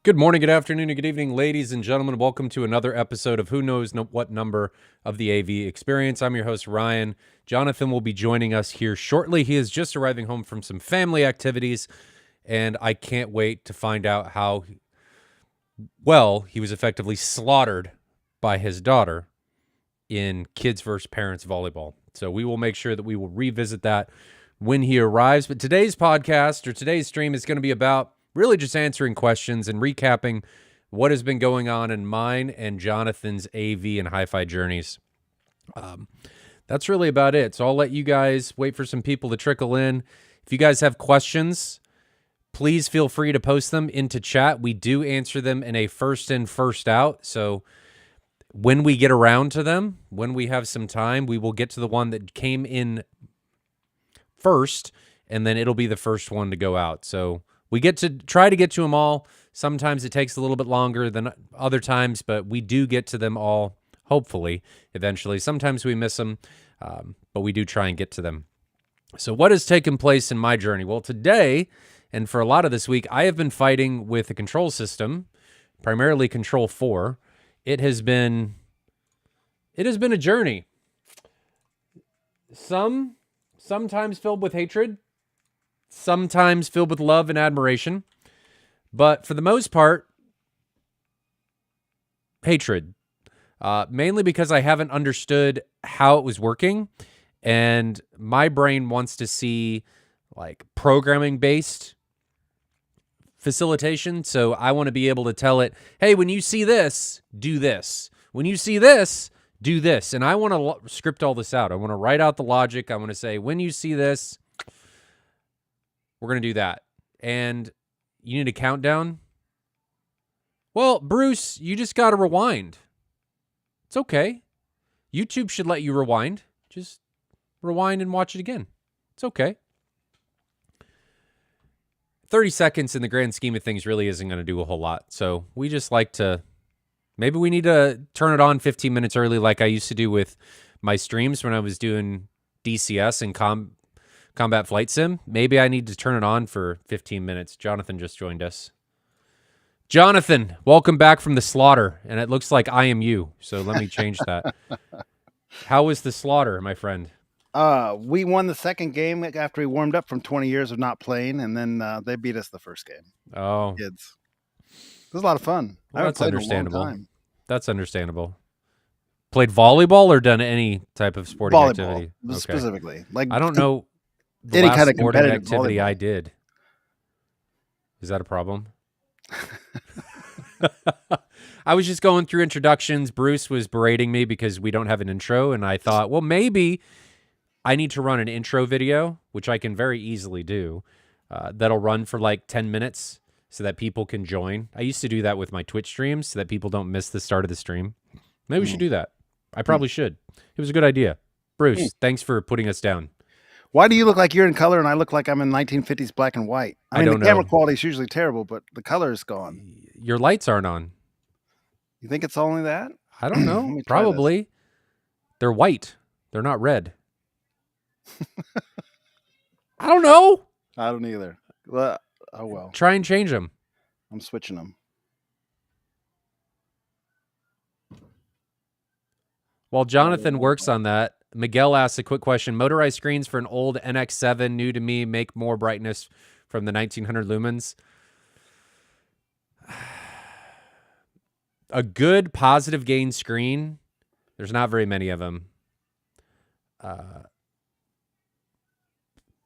Good morning, good afternoon, and good evening, ladies and gentlemen. Welcome to another episode of Who Knows What Number of the AV Experience. I'm your host, Ryan. Jonathan will be joining us here shortly. He is just arriving home from some family activities, and I can't wait to find out how well he was effectively slaughtered by his daughter in Kids vs. Parents volleyball. So we will make sure that we will revisit that when he arrives. But today's podcast or today's stream is going to be about really just answering questions and recapping what has been going on in mine and Jonathan's AV and HiFi journeys. That's really about it. So I'll let you guys wait for some people to trickle in. If you guys have questions, please feel free to post them into chat. We do answer them in a first in, first out. So when we get around to them, when we have some time, we will get to the one that came in first, and then it'll be the first one to go out. So we get to try to get to them all. Sometimes it takes a little bit longer than other times, but we do get to them all, hopefully, eventually. Sometimes we miss them, but we do try and get to them. So what has taken place in my journey? Well, today, and for a lot of this week, I have been fighting with the control system, primarily Control 4. It has been a journey. Sometimes filled with hatred, sometimes filled with love and admiration, but for the most part, hatred. Mainly because I haven't understood how it was working, and my brain wants to see like programming-based facilitation. So I want to be able to tell it, hey, when you see this, do this. When you see this, do this. And I want to script all this out. I want to write out the logic. I want to say, when you see this, we're going to do that. And you need a countdown? Well, Bruce, you just got to rewind. It's okay. YouTube should let you rewind. Just rewind and watch it again. It's okay. 30 seconds in the grand scheme of things really isn't going to do a whole lot. So we just like to, maybe we need to turn it on 15 minutes early like I used to do with my streams when I was doing DCS and Combat Flight Sim. Maybe I need to turn it on for 15 minutes. Jonathan just joined us. Jonathan, welcome back from the slaughter. And it looks like I am you. So let me change that. How was the slaughter, my friend? We won the second game after we warmed up from 20 years of not playing, and then they beat us the first game. Oh, Kids. It was a lot of fun. Well, that's understandable. In a long time. That's understandable. Played volleyball or done any type of sporting activity? Okay. Specifically. Like I don't know the any last kind of sporting competitive activity volleyball. I did. Is that a problem? I was just going through introductions. Bruce was berating me because we don't have an intro, and I thought, well, maybe I need to run an intro video, which I can very easily do. That'll run for like 10 minutes so that people can join. I used to do that with my Twitch streams so that people don't miss the start of the stream. Maybe we should do that. I probably should. It was a good idea. Bruce, thanks for putting us down. Why do you look like you're in color and I look like I'm in 1950s black and white? I mean, the camera quality is usually terrible, but the color is gone. Your lights aren't on. You think it's only that? I don't know. Probably. They're white. They're not red. I don't know. I don't either. Well, oh well. Try and change them. I'm switching them. While Jonathan works on that, Miguel asks a quick question. Motorized screens for an old NX7, new to me, make more brightness from the 1900 lumens. A good positive gain screen, there's not very many of them.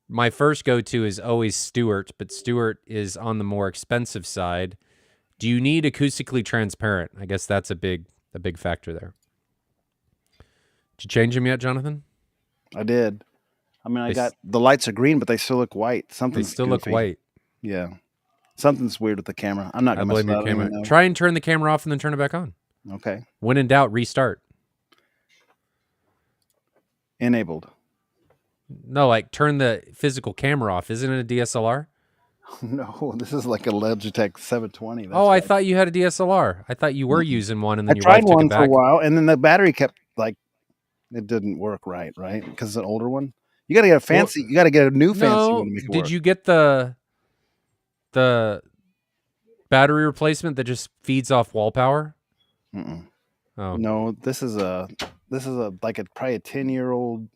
My first go-to is always Stewart, but Stewart is on the more expensive side. Do you need acoustically transparent? I guess that's a big factor there. Did you change them yet, Jonathan? I did. I mean, I got the lights are green, but they still look white. They still look white. Yeah. Something's weird with the camera. I'm not going to blame your camera. Try and turn the camera off and then turn it back on. Okay. When in doubt, restart. Enabled. No, like turn the physical camera off. Isn't it a DSLR? No, this is like a Logitech 720. That's I thought you had a DSLR. I thought you were using one, and then I tried one for a while, and then the battery kept like it didn't work right, because it's an older one. You got to get a fancy. You got to get a new fancy one to make it work. Did you get the battery replacement that just feeds off wall power? Mm-mm. Oh, No, this is probably a 10-year-old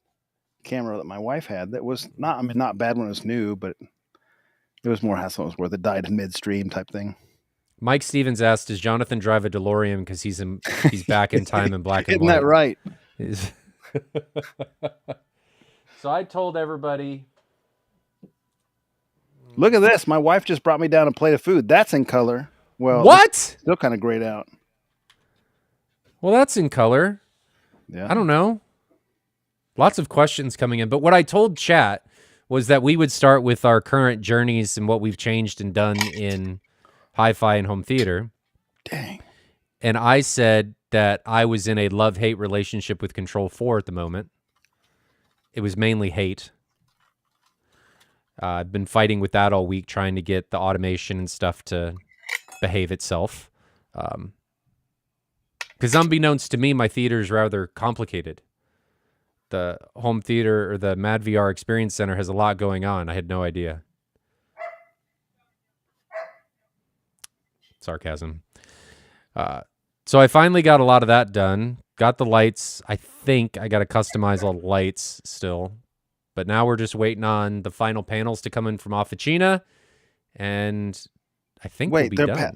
camera that my wife had that was not bad when it was new, but it was more hassle than it was worth. It died in midstream type thing. Mike Stevens asked, "Does Jonathan drive a DeLorean because he's back in time in black and Isn't white?" that right? So I told everybody, Look at this. My wife just brought me down a plate of food. That's in color. Well, what? still kind of grayed out. Well, that's in color. Yeah. I don't know. Lots of questions coming in. But what I told chat was that we would start with our current journeys and what we've changed and done in hi-fi and home theater. Dang. And I said that I was in a love-hate relationship with Control 4 at the moment. It was mainly hate. I've been fighting with that all week, trying to get the automation and stuff to behave itself. Because unbeknownst to me, my theater is rather complicated. The home theater or the Mad VR Experience Center has a lot going on. I had no idea. Sarcasm. So I finally got a lot of that done. Got the lights. I think I got to customize all the lights still. But now we're just waiting on the final panels to come in from Officina. And I think we'll be done.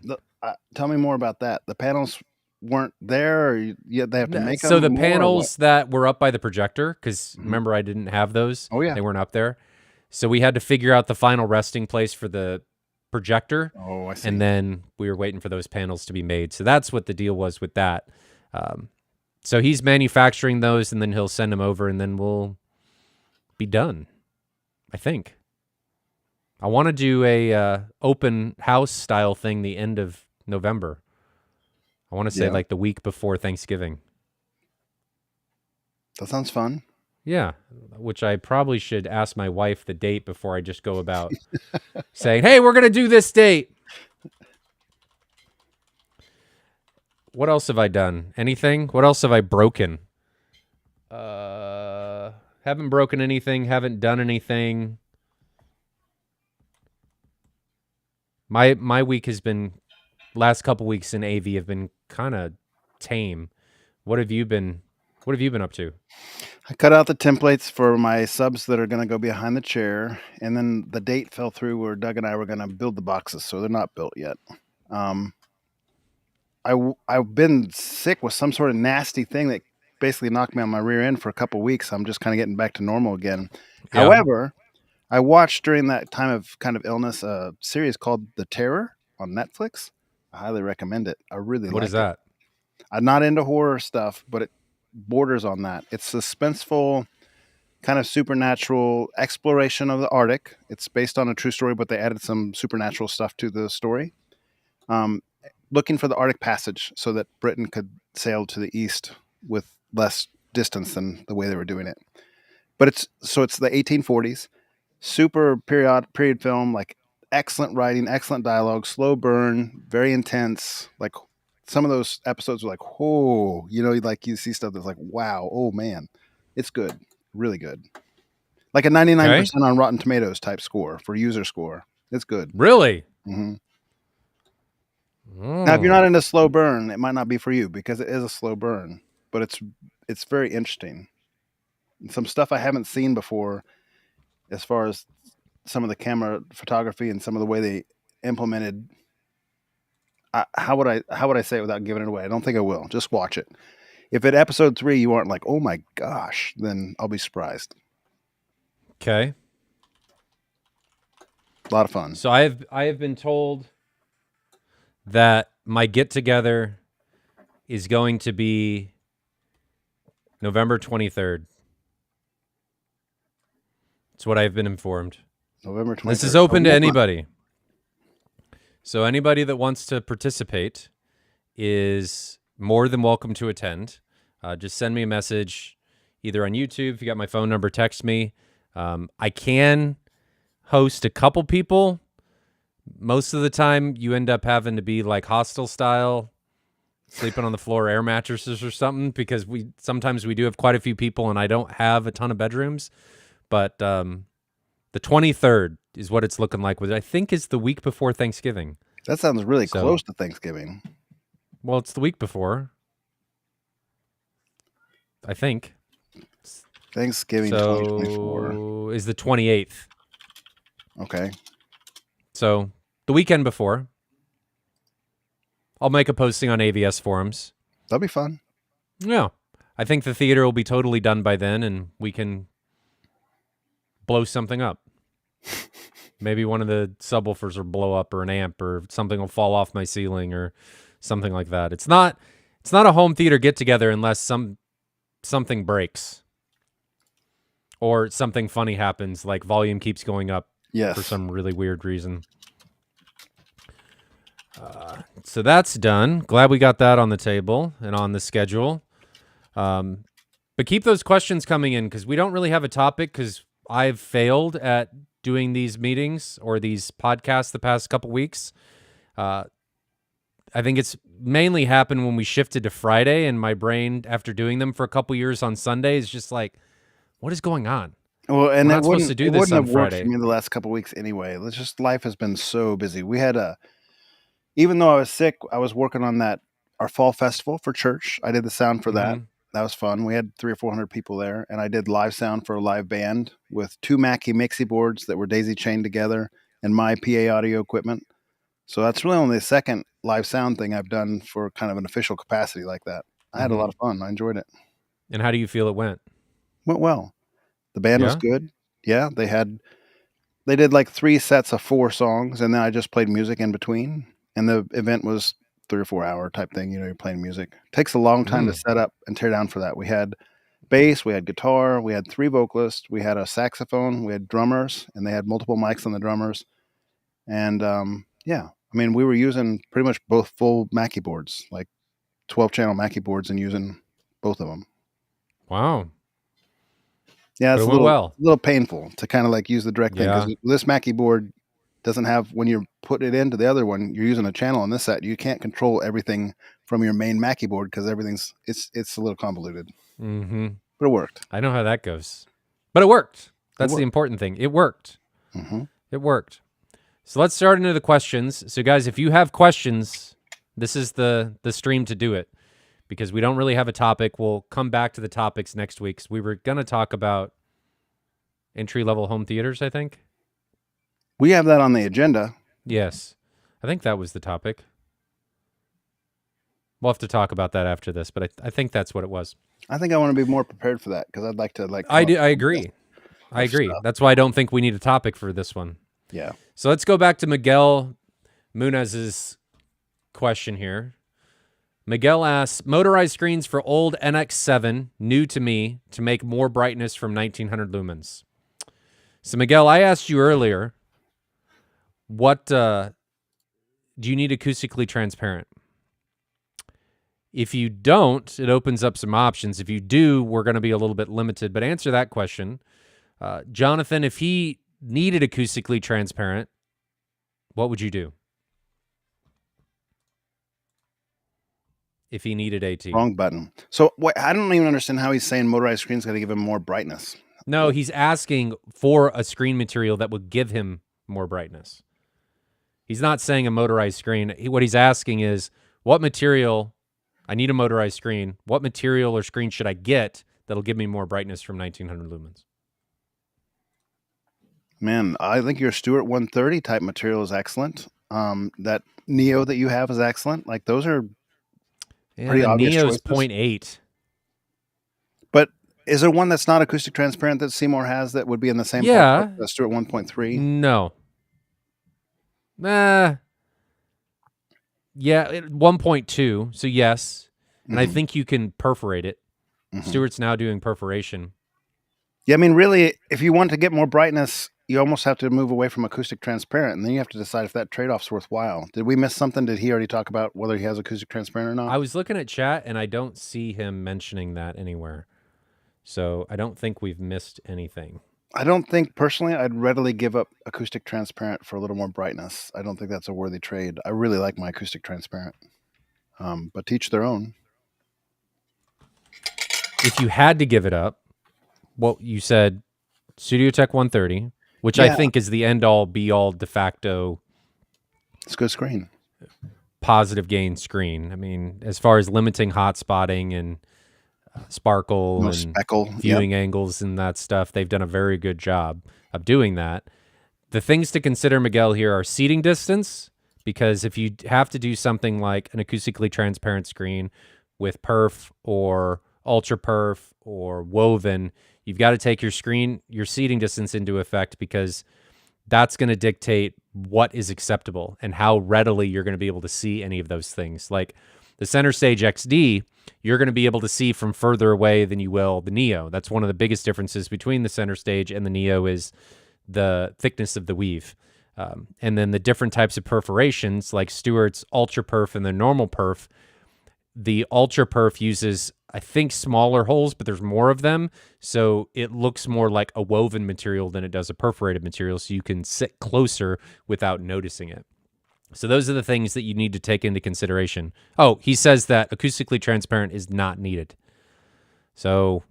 Tell me more about that. The panels weren't there, or they have to make them? So the panels that were up by the projector, because remember I didn't have those. Oh, yeah. They weren't up there. So we had to figure out the final resting place for the projector. Oh, I see. And then we were waiting for those panels to be made. So that's what the deal was with that. So he's manufacturing those, and then he'll send them over, and then we'll be done, I think. I want to do a open house style thing the end of November. I want to say like the week before Thanksgiving. That sounds fun. Yeah, which I probably should ask my wife the date before I just go about saying, hey, we're going to do this date. What else have I done? Anything? What else have I broken? Haven't broken anything. Haven't done anything. My week has been, last couple weeks in AV have been kind of tame. What have you been up to? I cut out the templates for my subs that are going to go behind the chair, and then the date fell through where Doug and I were going to build the boxes, so they're not built yet. I've been sick with some sort of nasty thing that basically knocked me on my rear end for a couple weeks. I'm just kind of getting back to normal again. Yeah. However, I watched during that time of kind of illness a series called The Terror on Netflix. I highly recommend it. I really like it. What is that? I'm not into horror stuff, but it borders on that. It's suspenseful, kind of supernatural exploration of the Arctic. It's based on a true story, but they added some supernatural stuff to the story. Looking for the Arctic Passage so that Britain could sail to the east with less distance than the way they were doing it. But it's the 1840s, super period film, like excellent writing, excellent dialogue, slow burn, very intense. Like some of those episodes were like, oh, like you see stuff that's like, wow, oh man, it's good, really good. Like a 99% on Rotten Tomatoes type score for user score. It's good. Really? Mm-hmm. Now, if you're not into slow burn, it might not be for you because it is a slow burn, but it's very interesting. And some stuff I haven't seen before, as far as some of the camera photography and some of the way they implemented. How would I say it without giving it away? I don't think I will. Just watch it. If at episode 3 you aren't like, oh my gosh, then I'll be surprised. Okay. A lot of fun. So I have been told that my get together is going to be November 23rd. That's what I've been informed. November 23rd. This is open to anybody. So anybody that wants to participate is more than welcome to attend. Just send me a message either on YouTube. If you got my phone number, text me. I can host a couple people. Most of the time, you end up having to be like hostel style, sleeping on the floor, air mattresses or something, because sometimes we do have quite a few people, and I don't have a ton of bedrooms. But the 23rd is what it's looking like. I think is the week before Thanksgiving. That sounds really So, close to Thanksgiving. well, it's the week before, I think. Thanksgiving 2024. So is the 28th. Okay. So the weekend before. I'll make a posting on AVS forums. That'll be fun. Yeah. I think the theater will be totally done by then, and we can blow something up. Maybe one of the subwoofers will blow up, or an amp, or something will fall off my ceiling, or something like that. It's not a home theater get together unless something breaks or something funny happens, like volume keeps going up Yes. for some really weird reason. So that's done. Glad we got that on the table and on the schedule. But keep those questions coming in, because we don't really have a topic, because I've failed at doing these meetings or these podcasts the past couple weeks. I think it's mainly happened when we shifted to Friday, and my brain, after doing them for a couple years on Sunday, is just like, what is going on? Well, and We're it not supposed to do this wouldn't on have worked for Friday. me the last couple of weeks anyway. It's just life has been so busy. We had even though I was sick, I was working on our fall festival for church. I did the sound for that. Mhm. That was fun. We had 300 or 400 people there, and I did live sound for a live band with 2 Mackie Mixie boards that were daisy chained together and my PA audio equipment. So that's really only the second live sound thing I've done for kind of an official capacity like that. I had a lot of fun. I enjoyed it. And how do you feel it went? Went well. The band was Yeah? good. Yeah, they did like 3 sets of 4 songs, and then I just played music in between. And the event was 3 or 4 hour type thing. You're playing music. Takes a long time to set up and tear down for that. We had bass, we had guitar, we had 3 vocalists, we had a saxophone, we had drummers, and they had multiple mics on the drummers. And yeah, I mean, we were using pretty much both full Mackie boards, like 12 channel Mackie boards, and using both of them. Wow. Yeah, But it's it a went well. little painful to kind of like use the direct thing, Yeah. because this Mackie board doesn't have, when you're putting it into the other one, you're using a channel on this set. You can't control everything from your main Mackie board because it's a little convoluted. Mm-hmm. But it worked. I know how that goes. But it worked. That's the worked. important thing. It worked. Mm-hmm. It worked. So let's start into the questions. So guys, if you have questions, this is the stream to do it, because we don't really have a topic. We'll come back to the topics next week. We were going to talk about entry-level home theaters, I think. We have that on the agenda. Yes. I think that was the topic. We'll have to talk about that after this, but I think that's what it was. I think I want to be more prepared for that, because I'd like to I agree. I agree. stuff. That's why I don't think we need a topic for this one. Yeah. So let's go back to Miguel Munez's question here. Miguel asks, motorized screens for old NX7, new to me, to make more brightness from 1900 lumens. So Miguel, I asked you earlier, what do you need acoustically transparent? If you don't, it opens up some options. If you do, we're going to be a little bit limited. But answer that question. Jonathan, if he needed acoustically transparent, what would you do? If he needed AT. Wrong button. So I don't even understand how he's saying motorized screen's going to give him more brightness. No, he's asking for a screen material that would give him more brightness. He's not saying a motorized screen. What he's asking is, what material, I need a motorized screen, what material or screen should I get that'll give me more brightness from 1900 lumens? Man, I think your Stewart 130 type material is excellent. That Neo that you have is excellent. Like, those are pretty the obvious Neo's choices. 0.8. But is there one that's not acoustic transparent that Seymour has that would be in the same Yeah. ballpark, the Stewart 1.3? No. Yeah, 1.2. So yes. And I think you can perforate it. Stewart's now doing perforation. Yeah, I mean, really, if you want to get more brightness, you almost have to move away from acoustic transparent, and then you have to decide if that trade-off's worthwhile. Did we miss something? Did he already talk about whether he has acoustic transparent or not? I was looking at chat, and I don't see him mentioning that anywhere. So I don't think we've missed anything. I don't think, personally, I'd readily give up acoustic transparent for a little more brightness. I don't think that's a worthy trade. I really like my acoustic transparent. But to each their own. If you had to give it up, well, you said Studio Tech 130, which I think is the end-all, be-all, de facto It's a good screen. positive gain screen. I mean, as far as limiting hot spotting and sparkle No and speckle. Yep. viewing angles and that stuff, they've done a very good job of doing that. The things to consider, Miguel, here are seating distance, because if you have to do something like an acoustically transparent screen with perf or ultra perf or woven, you've got to take your seating distance into effect, because that's going to dictate what is acceptable and how readily you're going to be able to see any of those things. Like the Center Stage XD, you're going to be able to see from further away than you will the Neo. That's one of the biggest differences between the Center Stage and the Neo is the thickness of the weave. And then the different types of perforations, like Stewart's ultra perf and the normal perf. The ultra perf uses, I think, smaller holes, but there's more of them. So it looks more like a woven material than it does a perforated material. So you can sit closer without noticing it. So those are the things that you need to take into consideration. Oh, he says that acoustically transparent is not needed. So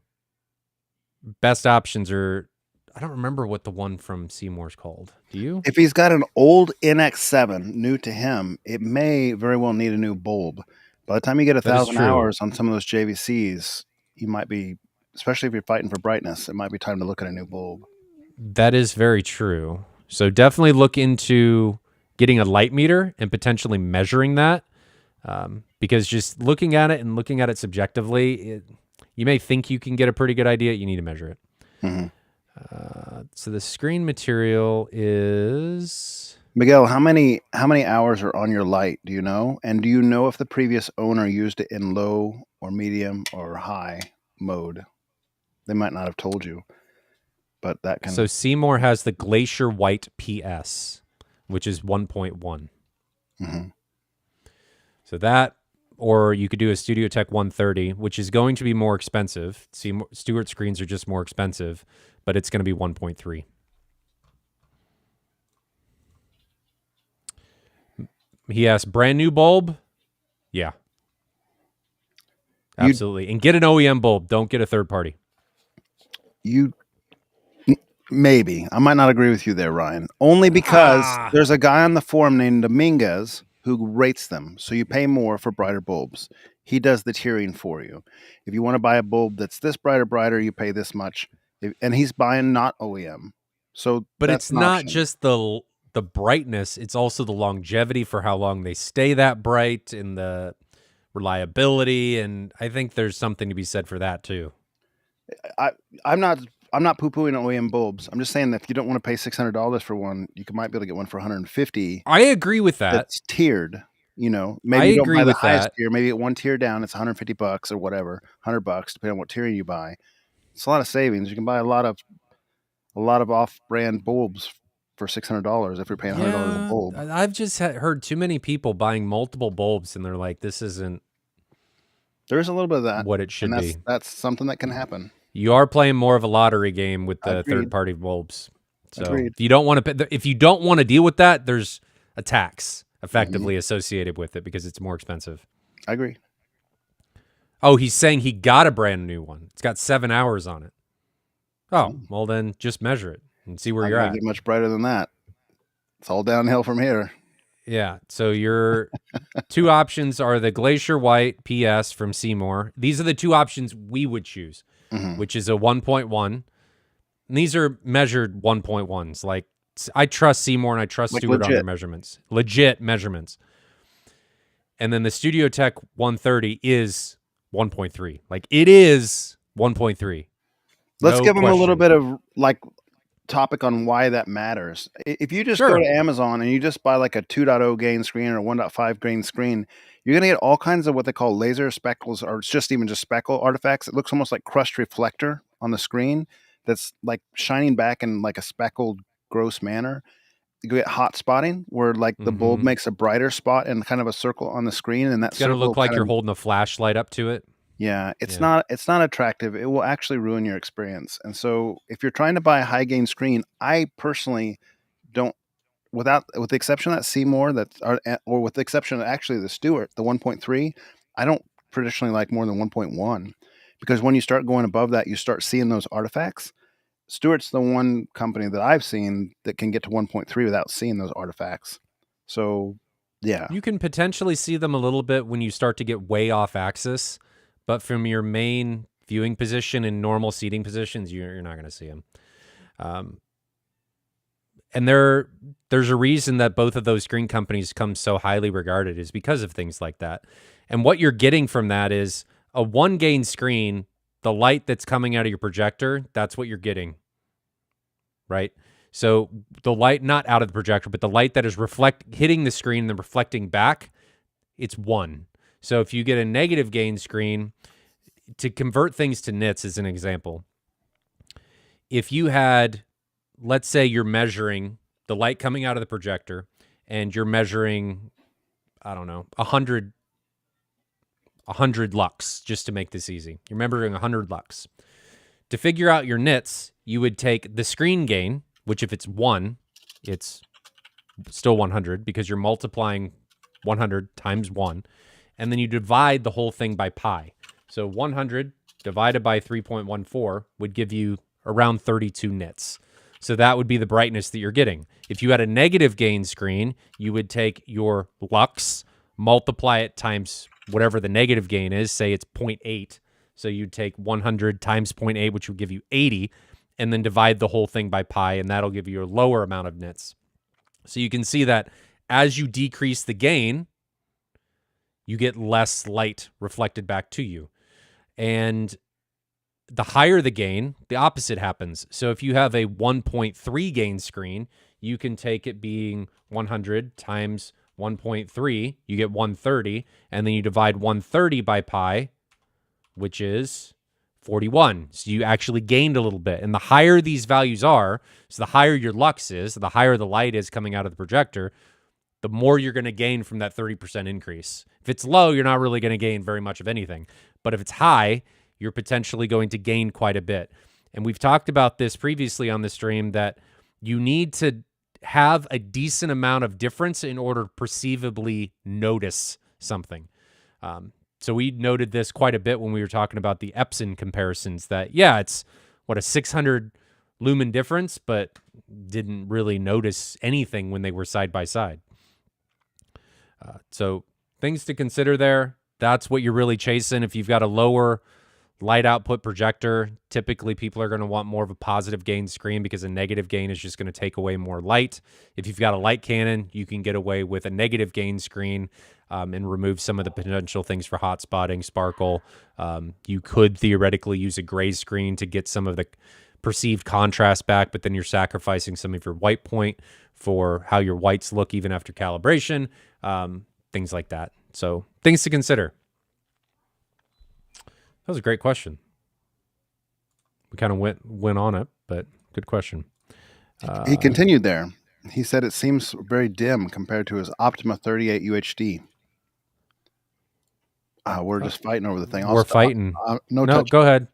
best options are, I don't remember what the one from Seymour's called. Do you? If he's got an old NX7 new to him, it may very well need a new bulb. By the time you get That is 1,000 true. hours on some of those JVCs, you might be, especially if you're fighting for brightness, it might be time to look at a new bulb. That is very true. So definitely look into getting a light meter and potentially measuring that, because just looking at it and looking at it subjectively, you may think you can get a pretty good idea. You need to measure it. Mm-hmm. So the screen material is Miguel, how many hours are on your light? Do you know? And do you know if the previous owner used it in low or medium or high mode? They might not have told you, but that so can. Seymour has the Glacier White PS, which is 1.1. Mm-hmm. So that, or you could do a Studio Tech 130, which is going to be more expensive. Seymour, Stewart screens are just more expensive, but it's going to be 1.3. He asked, brand new bulb? Yeah, You absolutely. And get an OEM bulb. Don't get a third party. you maybe I might not agree with you there, Ryan. Only because Ah, there's a guy on the forum named Dominguez who rates them, so you pay more for brighter bulbs. He does the tiering for you. If you want to buy a bulb that's this bright or brighter, you pay this much. And he's buying not OEM, so but that's it's an not option. just the brightness, it's also the longevity for how long they stay that bright and the reliability, and I think there's something to be said for that too. I I'm not I'm not poo-pooing OEM bulbs. I'm just saying that if you don't want to pay $600 for one, you might be able to get one for 150 I agree with that. that's tiered. You know, I maybe you don't agree buy the with highest that. tier. Maybe at one tier down, it's $150 or whatever, $100 depending on what tier you buy. It's a lot of savings. You can buy a lot of off-brand bulbs for $600 if you're paying $100 a Yeah, bulb. I've just heard too many people buying multiple bulbs and they're like, this isn't There's a little bit of that, what it and should that's be. that's something that can happen. You are playing more of a lottery game with the third Agreed. party bulbs. So Agreed. if you don't want to deal with that, there's a tax Hmm. effectively associated with it because it's more expensive. I agree. Oh, he's saying he got a brand new one. It's got 7 hours on it. Oh, Mm. well then just measure it and see where Not you're gonna at. get much brighter than that. It's all downhill from here. Yeah. So your two options are the Glacier White PS from Seymour. These are the two options we would choose, Hmm. which is a 1.1. And these are measured 1.1s. Like I trust Seymour and I trust Like Stewart on their legit. measurements. Legit measurements. And then the Studio Tech 130 is 1.3. Like it is 1.3. Let's No give them a little question. bit of like topic on why that matters. If you just go to Sure. Amazon and you just buy like a 2.0 gain screen or 1.5 gain screen, you're going to get all kinds of what they call laser speckles, or it's just even just speckle artifacts. It looks almost like crushed reflector on the screen that's like shining back in like a speckled, gross manner. You get hot spotting where like the bulb Mm-hmm. makes a brighter spot and kind of a circle on the screen, and that It's gonna circle look like kind you're of, holding a flashlight up to it. yeah, it's Yeah. not attractive. It will actually ruin your experience. And so if you're trying to buy a high gain screen, I personally don't, with the exception of that Seymour, or with the exception of actually the Stewart, the 1.3, I don't traditionally like more than 1.1, because when you start going above that, you start seeing those artifacts. Stewart's the one company that I've seen that can get to 1.3 without seeing those artifacts. So, yeah. You can potentially see them a little bit when you start to get way off axis, but from your main viewing position in normal seating positions, you're not going to see them. And there's a reason that both of those screen companies come so highly regarded is because of things like that. And what you're getting from that is a one gain screen, the light that's coming out of your projector, that's what you're getting, right? So the light not out of the projector, but the light that is hitting the screen and then reflecting back, it's 1. So if you get a negative gain screen, to convert things to nits as an example, if you had, let's say you're measuring the light coming out of the projector and you're measuring, I don't know, 100 lux, just to make this easy. You're measuring 100 lux. To figure out your nits, you would take the screen gain, which if it's 1, it's still 100 because you're multiplying 100 times 1, and then you divide the whole thing by pi. So 100 divided by 3.14 would give you around 32 nits. So that would be the brightness that you're getting. If you had a negative gain screen, you would take your lux, multiply it times whatever the negative gain is, say it's 0.8. So you'd take 100 times 0.8, which would give you 80, and then divide the whole thing by pi, and that'll give you a lower amount of nits. So you can see that as you decrease the gain, you get less light reflected back to you. And the higher the gain, the opposite happens. So if you have a 1.3 gain screen, you can take it being 100 times 1.3, you get 130, and then you divide 130 by pi, which is 41. So you actually gained a little bit. And the higher these values are, so the higher your lux is, the higher the light is coming out of the projector, the more you're going to gain from that 30% increase. If it's low, you're not really going to gain very much of anything. But if it's high, you're potentially going to gain quite a bit. And we've talked about this previously on the stream that you need to have a decent amount of difference in order to perceivably notice something. So we noted this quite a bit when we were talking about the Epson comparisons that, yeah, it's a 600 lumen difference, but didn't really notice anything when they were side by side. So things to consider there. That's what you're really chasing. If you've got a lower light output projector, typically people are going to want more of a positive gain screen because a negative gain is just going to take away more light. If you've got a light cannon, you can get away with a negative gain screen and remove some of the potential things for hot spotting, sparkle. You could theoretically use a gray screen to get some of the perceived contrast back, but then you're sacrificing some of your white point for how your whites look even after calibration, things like that. So things to consider. That was a great question. We kind of went on it, but good question. He continued there. He said it seems very dim compared to his Optima 38 UHD. We're just fighting over the thing. We're fighting. No, go ahead.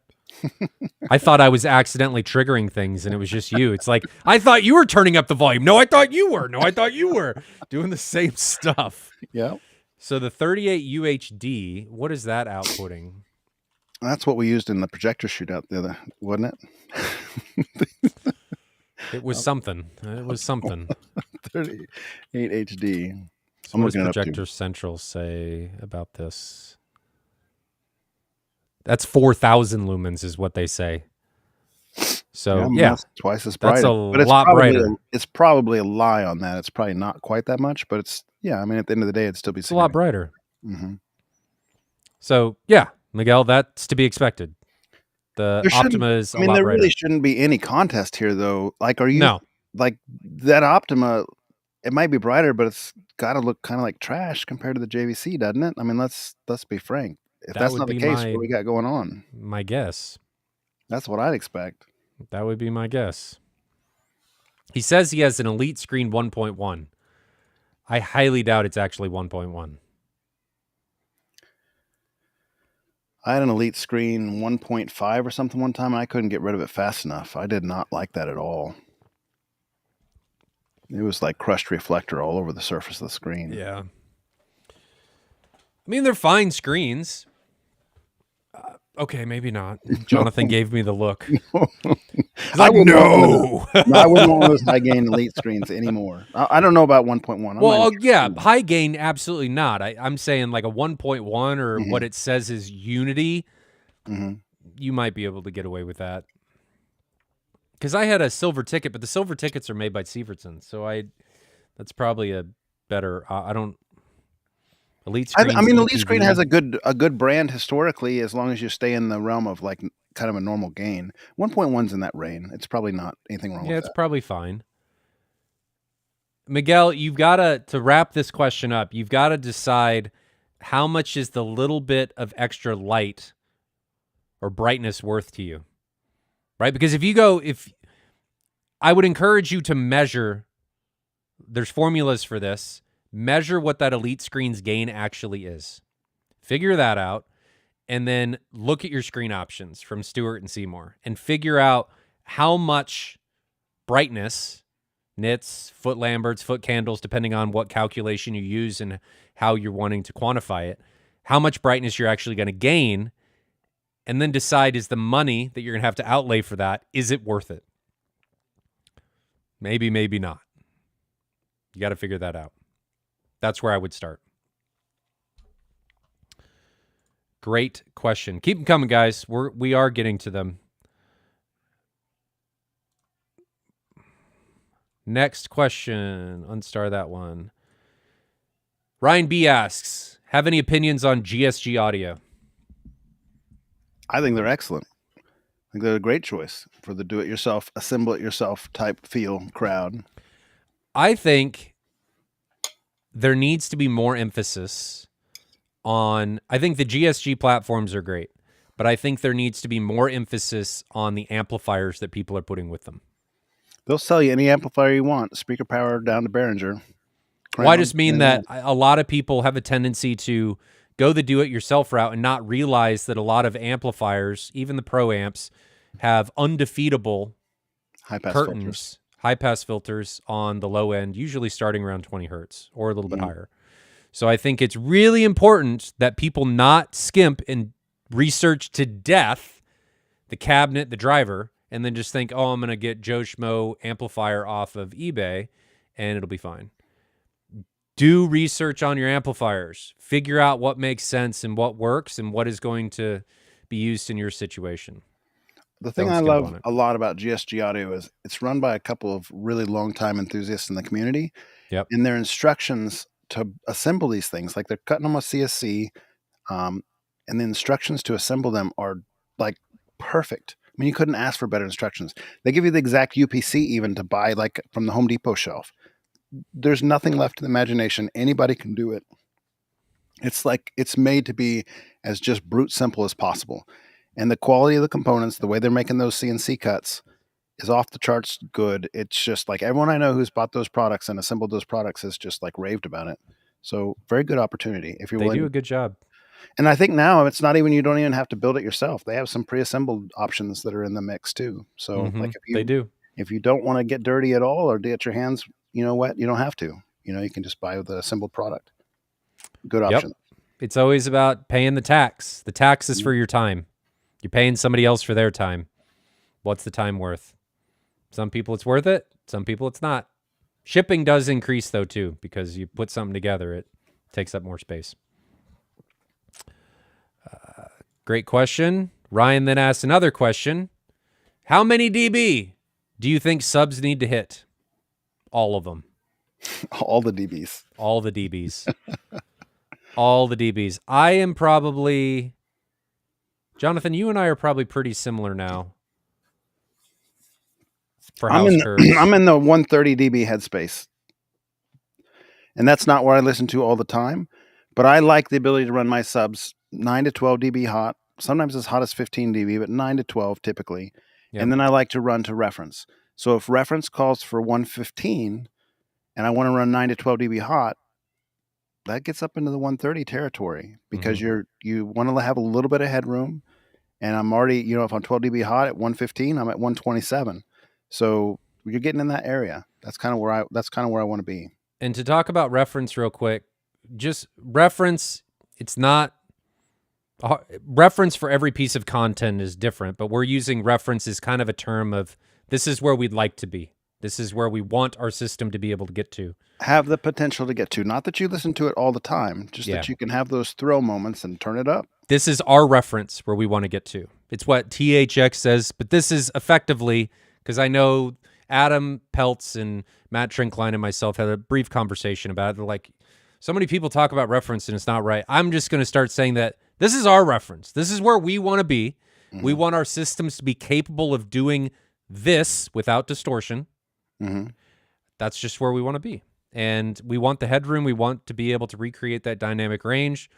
I thought I was accidentally triggering things, and it was just you. It's like, I thought you were turning up the volume. No, I thought you were. No, I thought you were. Doing the same stuff. Yeah. So the 38 UHD, what is that outputting? That's what we used in the projector shootout the other, wasn't it? It was something. It was something. 38 HD. So what does Projector Central say about this? That's 4,000 lumens is what they say. So, yeah. Twice as bright. That's a lot brighter. It's probably a lie on that. It's probably not quite that much, but it's, yeah, I mean, at the end of the day, it'd still be a lot brighter. Mm-hmm. So, yeah, Miguel, that's to be expected. The Optima is a lot brighter. There really shouldn't be any contest here, though. Like, like that Optima, it might be brighter, but it's got to look kind of like trash compared to the JVC, doesn't it? I mean, let's be frank. If that's not the case, what do we got going on? My guess. That's what I'd expect. That would be my guess. He says he has an Elite Screen 1.1. I highly doubt it's actually 1.1. I had an Elite Screen 1.5 or something one time, and I couldn't get rid of it fast enough. I did not like that at all. It was like crushed reflector all over the surface of the screen. Yeah. I mean, they're fine screens. Okay, maybe not. Jonathan gave me the look. He's I like, wouldn't want one of those. no. No, I wouldn't want one of those high gain elite screens anymore. I don't know about 1.1. I'm not Well, even yeah, sure. high gain, absolutely not. I'm saying like a 1.1 or what it says is Unity. Mm-hmm. You might be able to get away with that. Because I had a silver ticket, but the silver tickets are made by Sievertson, so that's probably a better. I don't elite I screens mean, elite screen has ETV. a good brand historically, as long as you stay in the realm of like kind of a normal gain. 1.1's in that range. It's probably not anything wrong Yeah, with it's that. probably fine. Miguel, you've got to wrap this question up. You've got to decide how much is the little bit of extra light or brightness worth to you, right? Because if I would encourage you to measure, there's formulas for this. Measure what that elite screen's gain actually is. Figure that out, and then look at your screen options from Stewart and Seymour and figure out how much brightness, nits, foot lamberts, foot candles, depending on what calculation you use and how you're wanting to quantify it, how much brightness you're actually going to gain, and then decide, is the money that you're going to have to outlay for that, is it worth it? Maybe, maybe not. You got to figure that out. That's where I would start. Great question. Keep them coming, guys. We are getting to them. Next question. Unstar that one. Ryan B asks, have any opinions on GSG audio? I think they're excellent. I think they're a great choice for the do-it-yourself, assemble-it-yourself type feel crowd. I think there needs to be more emphasis on, I think the GSG platforms are great, but I think there needs to be more emphasis on the amplifiers that people are putting with them. They'll sell you any amplifier you want, speaker power down to Behringer. Well, I just mean that a lot of people have a tendency to go the do-it-yourself route and not realize that a lot of amplifiers, even the pro amps, have undefeatable high-pass curtains, filters. high-pass filters on the low end, usually starting around 20 hertz or a little bit higher. So I think it's really important that people not skimp and research to death the cabinet, the driver, and then just think, oh, I'm going to get Joe Schmo amplifier off of eBay and it'll be fine. Do research on your amplifiers. Figure out what makes sense and what works and what is going to be used in your situation. The thing I love a lot about GSG Audio is it's run by a couple of really long-time enthusiasts in the community. Yep. And their instructions to assemble these things, like they're cutting them with CSC, and the instructions to assemble them are like perfect. I mean, you couldn't ask for better instructions. They give you the exact UPC even to buy, like from the Home Depot shelf. There's nothing left to the imagination. Anybody can do it. It's like it's made to be as just brute simple as possible. And the quality of the components, the way they're making those CNC cuts is off the charts good. It's just like everyone I know who's bought those products and assembled those products has just like raved about it. So very good opportunity if you're They willing. do a good job. And I think now it's not even, you don't even have to build it yourself. They have some pre-assembled options that are in the mix too. So like if you don't want to get dirty at all or get your hands, wet, you don't have to. You can just buy the assembled product. Good option. Yep. It's always about paying the tax. The tax is for your time. You're paying somebody else for their time. What's the time worth? Some people it's worth it. Some people it's not. Shipping does increase though too, because you put something together, it takes up more space. Great question. Ryan then asked another question. How many dB do you think subs need to hit? All of them. All the dBs. All the dBs. All the dBs. I am probably... Jonathan, you and I are probably pretty similar now. For house curves. I'm in the 130 dB headspace. And that's not what I listen to all the time. But I like the ability to run my subs 9 to 12 dB hot. Sometimes as hot as 15 dB, but 9 to 12 typically. Yep. And then I like to run to reference. So if reference calls for 115 and I want to run 9 to 12 dB hot, that gets up into the 130 territory because you want to have a little bit of headroom. And I'm already, if I'm 12 dB hot at 115, I'm at 127. So you're getting in that area. That's kind of where I want to be. And to talk about reference real quick, just reference, it's not reference for every piece of content is different, but we're using reference as kind of a term of this is where we'd like to be. This is where we want our system to be able to get to. Have the potential to get to. Not that you listen to it all the time, just Yeah. that you can have those thrill moments and turn it up. This is our reference where we want to get to. It's what THX says, but this is effectively, because I know Adam Peltz and Matt Trinkline and myself had a brief conversation about it. They're like, so many people talk about reference and it's not right. I'm just going to start saying that this is our reference. This is where we want to be. Mm-hmm. We want our systems to be capable of doing this without distortion. Mm-hmm. That's just where we want to be. And we want the headroom. We want to be able to recreate that dynamic range.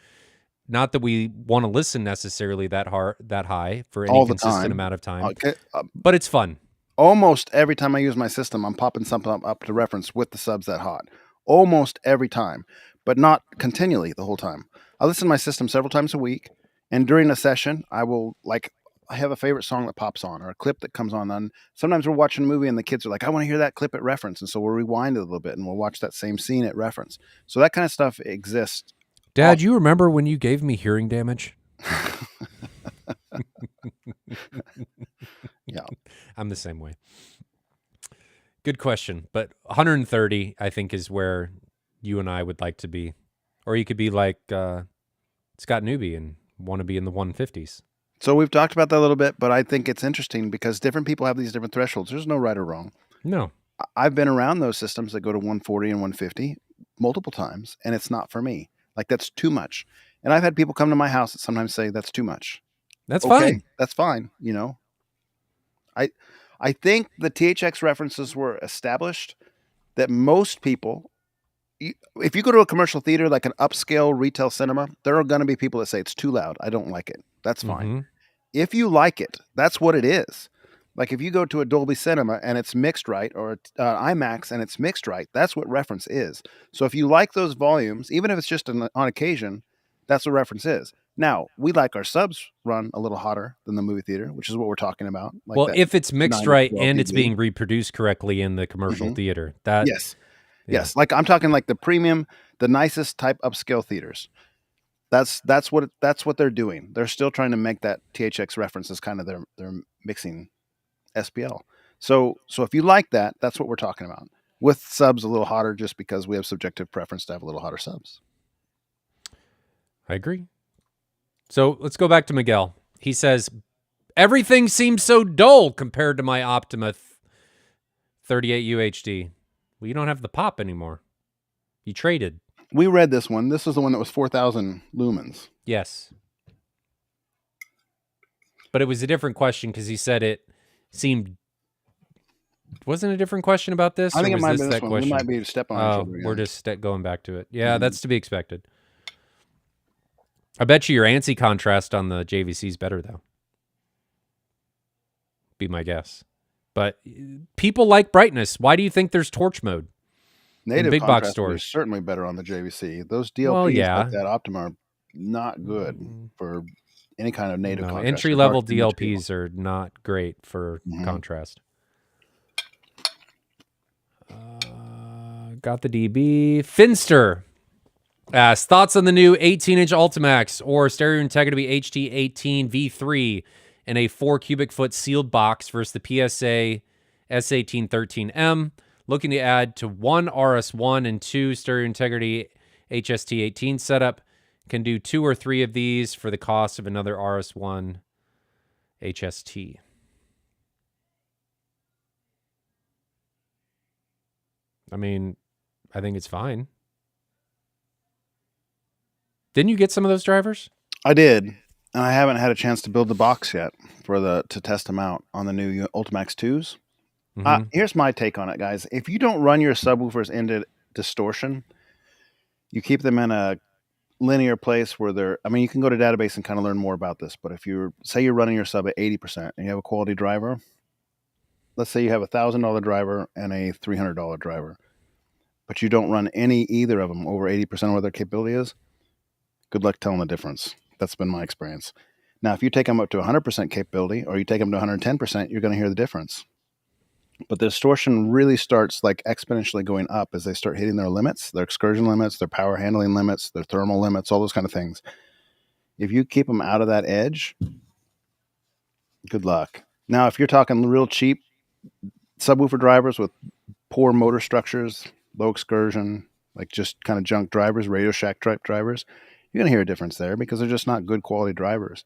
Not that we want to listen necessarily that high for any All the consistent time. amount of time, Okay. but it's fun. Almost every time I use my system, I'm popping something up to reference with the subs that hot. Almost every time, but not continually the whole time. I listen to my system several times a week, and during a session, I will I have a favorite song that pops on or a clip that comes on. And sometimes we're watching a movie and the kids are like, I want to hear that clip at reference. And so we'll rewind it a little bit and we'll watch that same scene at reference. So that kind of stuff exists. Dad, you remember when you gave me hearing damage? Yeah. I'm the same way. Good question. But 130, I think, is where you and I would like to be. Or you could be like Scott Newby and want to be in the 150s. So we've talked about that a little bit, but I think it's interesting because different people have these different thresholds. There's no right or wrong. No. I've been around those systems that go to 140 and 150 multiple times, and it's not for me. Like, that's too much. And I've had people come to my house that sometimes say that's too much. That's Okay, fine. that's fine. You know, I think the THX references were established that most people, if you go to a commercial theater, like an upscale retail cinema, there are going to be people that say it's too loud. I don't like it. That's fine. Mm-hmm. If you like it, that's what it is. Like if you go to a Dolby Cinema and it's mixed right, or IMAX and it's mixed right, that's what reference is. So if you like those volumes, even if it's just on occasion, that's what reference is. Now, we like our subs run a little hotter than the movie theater, which is what we're talking about. Like Well, that if it's mixed 9 to right 12 and it's dB. being reproduced correctly in the commercial theater, that Yes. Yeah. Yes. Like I'm talking like the premium, the nicest type upscale theaters. That's what they're doing. They're still trying to make that THX reference as kind of their mixing SPL. So if you like that, that's what we're talking about. With subs a little hotter just because we have subjective preference to have a little hotter subs. I agree. So let's go back to Miguel. He says, everything seems so dull compared to my Optima 38 UHD. Well, you don't have the pop anymore. You traded. We read this one. This is the one that was 4,000 lumens. Yes. But it was a different question because he said it seemed... Wasn't a different question about this? I think or it was might this be that this one. question? We might be stepping on each other again. We're just going back to it. Yeah, that's to be expected. I bet you your ANSI contrast on the JVC is better, though. Be my guess. But people like brightness. Why do you think there's torch mode? Native big box contrast stores. is certainly better on the JVC. Those DLPs like that Optima are not good for any kind of native contrast. Entry-level DLPs are not great for contrast. Got the DB. Finster asks, thoughts on the new 18-inch Ultimax or stereo integrity HT18 V3 in a 4 cubic foot sealed box versus the PSA S1813M. Looking to add to one RS1 and 2 stereo integrity HST18 setup. Can do 2 or 3 of these for the cost of another RS1 HST. I mean, I think it's fine. Didn't you get some of those drivers? I did, and I haven't had a chance to build the box yet to test them out on the new Ultimax 2s. Here's my take on it, guys. If you don't run your subwoofers into distortion, you keep them in a linear place where you can go to database and kind of learn more about this, but if you're running your sub at 80% and you have a quality driver, let's say you have $1,000 driver and a $300 driver, but you don't run either of them over 80% of what their capability is, good luck telling the difference. That's been my experience. Now, if you take them up to 100% capability or you take them to 110%, you're going to hear the difference. But the distortion really starts like exponentially going up as they start hitting their limits, their excursion limits, their power handling limits, their thermal limits, all those kind of things. If you keep them out of that edge, good luck. Now, if you're talking real cheap subwoofer drivers with poor motor structures, low excursion, like just kind of junk drivers, Radio Shack type drivers, you're going to hear a difference there because they're just not good quality drivers.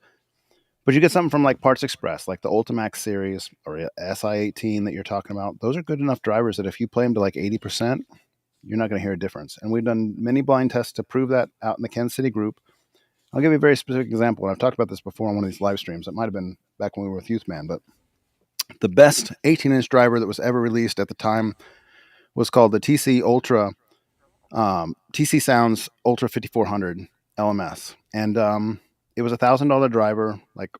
But you get something from like Parts Express, like the Ultimax series or SI18 that you're talking about. Those are good enough drivers that if you play them to like 80%, you're not going to hear a difference. And we've done many blind tests to prove that out in the Kansas City group. I'll give you a very specific example. And I've talked about this before on one of these live streams. It might have been back when we were with Youthman, but the best 18-inch driver that was ever released at the time was called the TC Ultra, TC Sounds Ultra 5400 LMS. And it was $1,000 driver. Like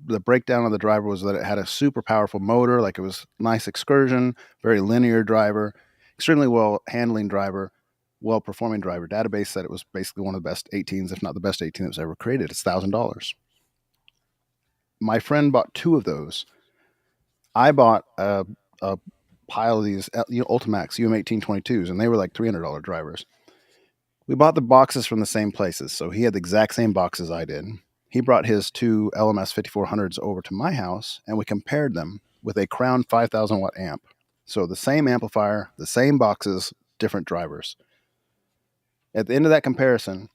the breakdown of the driver was that it had a super powerful motor, like it was nice excursion, very linear driver, extremely well handling driver, well performing driver. Database said it was basically one of the best 18s, if not the best 18 that was ever created. It's $1,000. My friend bought 2 of those. I bought a pile of these Ultimax UM1822s, and they were like $300 drivers. We bought the boxes from the same places, so he had the exact same boxes I did. He brought his 2 LMS 5400s over to my house, and we compared them with a Crown 5,000 watt amp. So the same amplifier, the same boxes, different drivers. At the end of that comparison,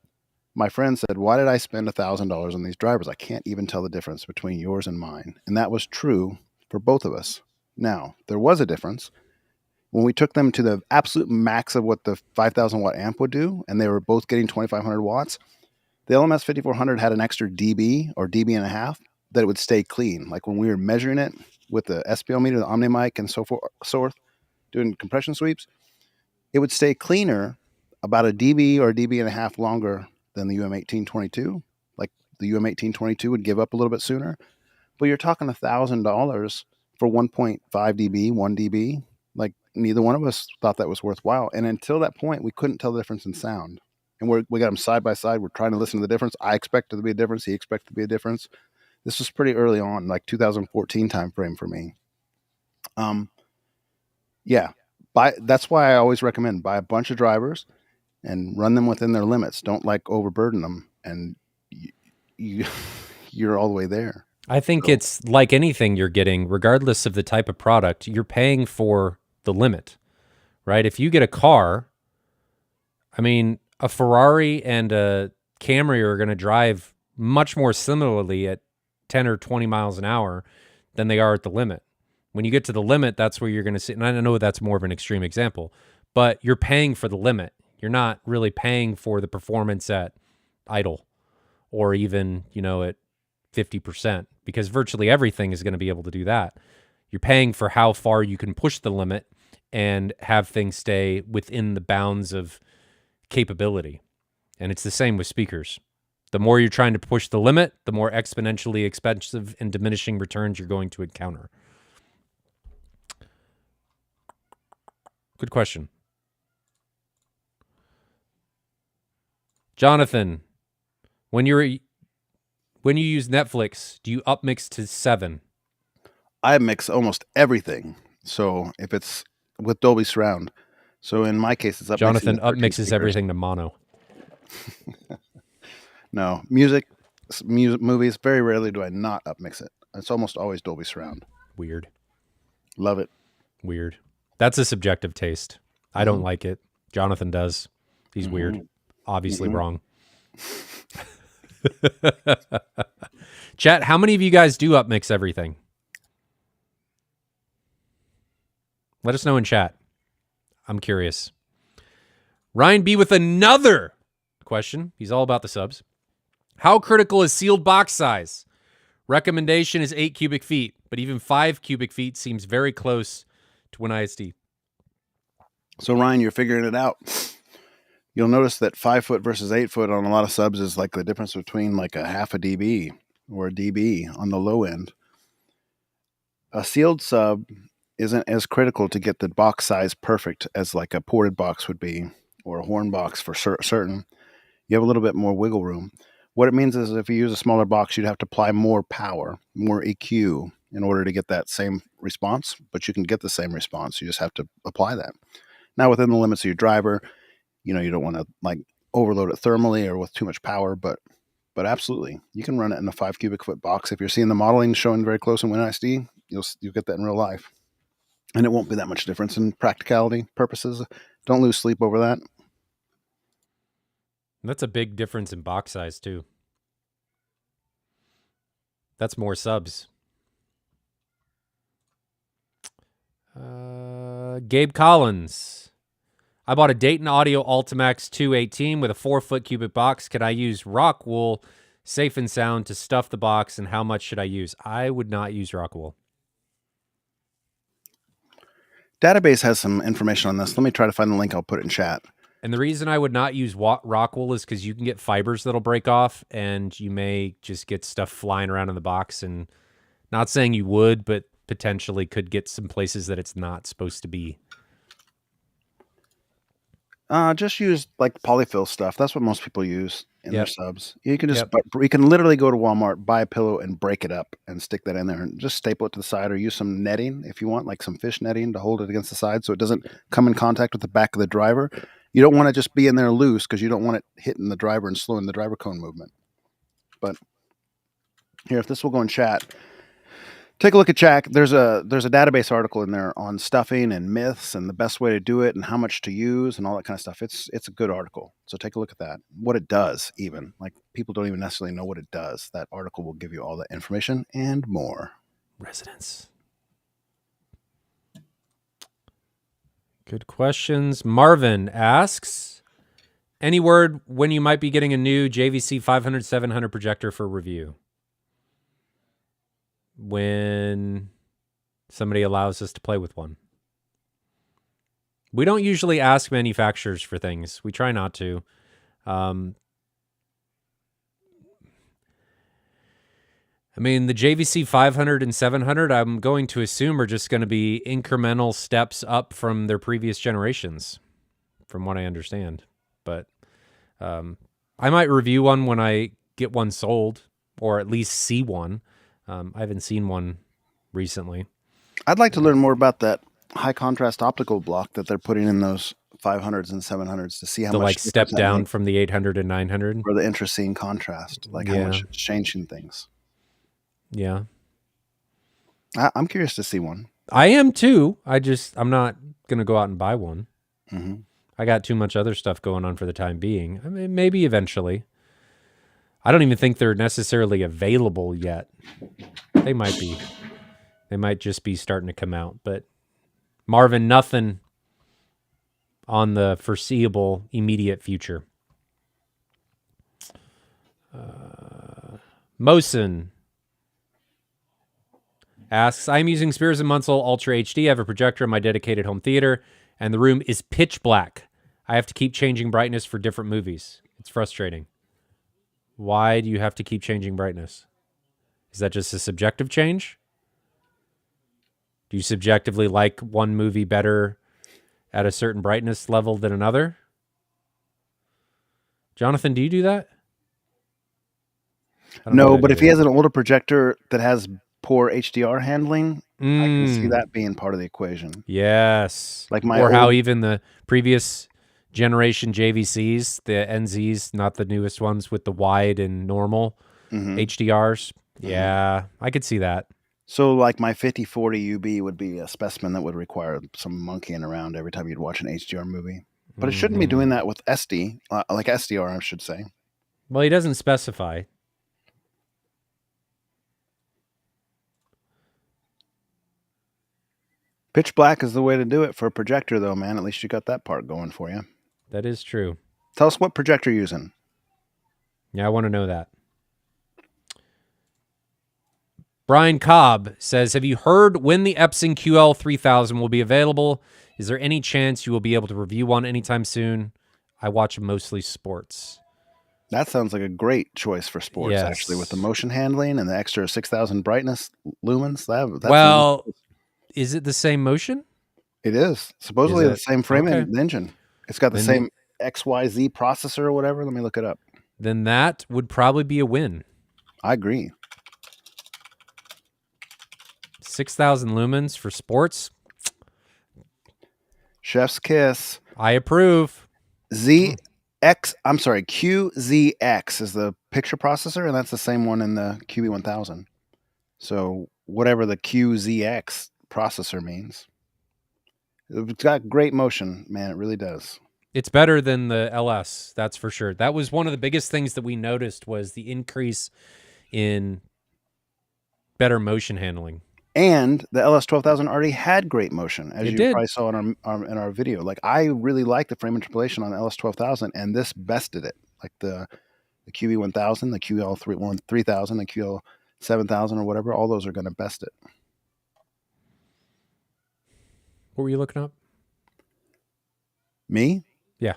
my friend said, "Why did I spend $1,000 on these drivers? I can't even tell the difference between yours and mine." And that was true for both of us. Now, there was a difference. When we took them to the absolute max of what the 5,000 watt amp would do, and they were both getting 2,500 watts, the LMS 5400 had an extra dB or dB and a half that it would stay clean. Like when we were measuring it with the SPL meter, the Omni mic, and so forth, doing compression sweeps, it would stay cleaner about a dB or a dB and a half longer than the UM1822. Like the UM1822 would give up a little bit sooner. But you're talking $1,000 for 1.5 dB, 1 dB. Like neither one of us thought that was worthwhile. And until that point, we couldn't tell the difference in sound. And we got them side by side. We're trying to listen to the difference. I expected to be a difference. He expected to be a difference. This was pretty early on, like 2014 timeframe for me. Yeah, that's why I always recommend buy a bunch of drivers and run them within their limits. Don't like overburden them, and you're all the way there. I think it's like anything you're getting, regardless of the type of product, you're paying for the limit, right? If you get a car, I mean, a Ferrari and a Camry are going to drive much more similarly at 10 or 20 miles an hour than they are at the limit. When you get to the limit, that's where you're going to see, and I know that's more of an extreme example, but you're paying for the limit. You're not really paying for the performance at idle or even, at 50%, because virtually everything is going to be able to do that. You're paying for how far you can push the limit and have things stay within the bounds of capability. And it's the same with speakers. The more you're trying to push the limit, the more exponentially expensive and diminishing returns you're going to encounter. Good question. Jonathan, when you use Netflix, do you upmix to 7? I mix almost everything. So if it's with Dolby Surround, so in my case, it's upmixing. Jonathan upmixes everything to mono. No, music, movies. Very rarely do I not upmix it. It's almost always Dolby Surround. Weird. Love it. Weird. That's a subjective taste. I don't like it. Jonathan does. He's weird. Obviously wrong. Chat, how many of you guys do upmix everything? Let us know in chat. I'm curious. Ryan B with another question. He's all about the subs. How critical is sealed box size? Recommendation is 8 cubic feet, but even 5 cubic feet seems very close to an ISD. So Ryan, you're figuring it out. You'll notice that 5 foot versus 8 foot on a lot of subs is like the difference between like a half a dB or a dB on the low end. A sealed sub isn't as critical to get the box size perfect as like a ported box would be, or a horn box for certain. You have a little bit more wiggle room. What it means is if you use a smaller box, you'd have to apply more power, more EQ in order to get that same response, but you can get the same response. You just have to apply that. Now, within the limits of your driver, you don't want to like overload it thermally or with too much power, but But absolutely, you can run it in a 5 cubic foot box. If you're seeing the modeling showing very close in WinISD, you'll get that in real life, and it won't be that much difference in practicality purposes. Don't lose sleep over that. That's a big difference in box size too. That's more subs. Gabe Collins. I bought a Dayton Audio Ultimax 218 with a 4-foot cubic box. Could I use rock wool, safe and sound, to stuff the box, and how much should I use? I would not use rock wool. Database has some information on this. Let me try to find the link. I'll put it in chat. And the reason I would not use rock wool is because you can get fibers that'll break off, and you may just get stuff flying around in the box. And not saying you would, but potentially could get some places that it's not supposed to be. Just use like polyfill stuff. That's what most people use in their Yep. subs. You can just Yep. you can literally go to Walmart, buy a pillow, and break it up and stick that in there, and just staple it to the side, or use some netting if you want, like some fish netting to hold it against the side so it doesn't come in contact with the back of the driver. You don't want to just be in there loose because you don't want it hitting the driver and slowing the driver cone movement. But here, if this will go in chat, take a look at chat. There's a database article in there on stuffing and myths and the best way to do it and how much to use and all that kind of stuff. It's a good article. So take a look at that. What it does, even. Like, people don't even necessarily know what it does. That article will give you all that information and more. Residents. Good questions. Marvin asks, any word when you might be getting a new JVC 500-700 projector for review? When somebody allows us to play with one. We don't usually ask manufacturers for things. We try not to. I mean, the JVC 500 and 700, I'm going to assume, are just going to be incremental steps up from their previous generations, from what I understand. But I might review one when I get one sold, or at least see one. I haven't seen one recently. I'd like to learn more about that high contrast optical block that they're putting in those 500s and 700s to see how The much like step difference that down makes from the 800 and 900. for the intrascene contrast, like how much it's changing things. Yeah. I'm curious to see one. I am too. I'm not going to go out and buy one. Mm-hmm. I got too much other stuff going on for the time being. I mean, maybe eventually. I don't even think they're necessarily available yet. They might be. They might just be starting to come out. But Marvin, nothing on the foreseeable immediate future. Mosin asks, I'm using Spears and Munsell Ultra HD. I have a projector in my dedicated home theater, and the room is pitch black. I have to keep changing brightness for different movies. It's frustrating. Why do you have to keep changing brightness? Is that just a subjective change? Do you subjectively like one movie better at a certain brightness level than another? Jonathan, do you do that? I don't know No, that but if he either. has an older projector that has poor HDR handling, I can see that being part of the equation. Yes. Like my or how old- even the previous generation JVCs, the NZs, not the newest ones with the wide and normal Mhm. HDRs. Yeah, I could see that. So like my 5040 UB would be a specimen that would require some monkeying around every time you'd watch an HDR movie. But it shouldn't be doing that with SD, like SDR, I should say. Well, he doesn't specify. Pitch black is the way to do it for a projector, though, man. At least you got that part going for you. That is true. Tell us what projector you're using. Yeah, I want to know that. Brian Cobb says, have you heard when the Epson QL3000 will be available? Is there any chance you will be able to review one anytime soon? I watch mostly sports. That sounds like a great choice for sports, Yes. actually, with the motion handling and the extra 6,000 brightness lumens. That's Well, is it the same motion? it is. Supposedly Is the it? same frame Okay. and engine. It's got the Then same XYZ processor or whatever. Let me look it up. Then that would probably be a win. I agree. 6,000 lumens for sports. Chef's kiss. I approve. Z QZX is the picture processor, and that's the same one in the QB1000. So whatever the QZX processor means, it's got great motion, man. It really does. It's better than the LS, that's for sure. That was one of the biggest things that we noticed was the increase in better motion handling. And the LS12000 already had great motion, as It you did. probably saw in our video. Like, I really like the frame interpolation on the LS12000, and this bested it. Like the QB1000, the QL3000, the QL7000, or whatever. All those are going to best it. What were you looking up? Me? Yeah.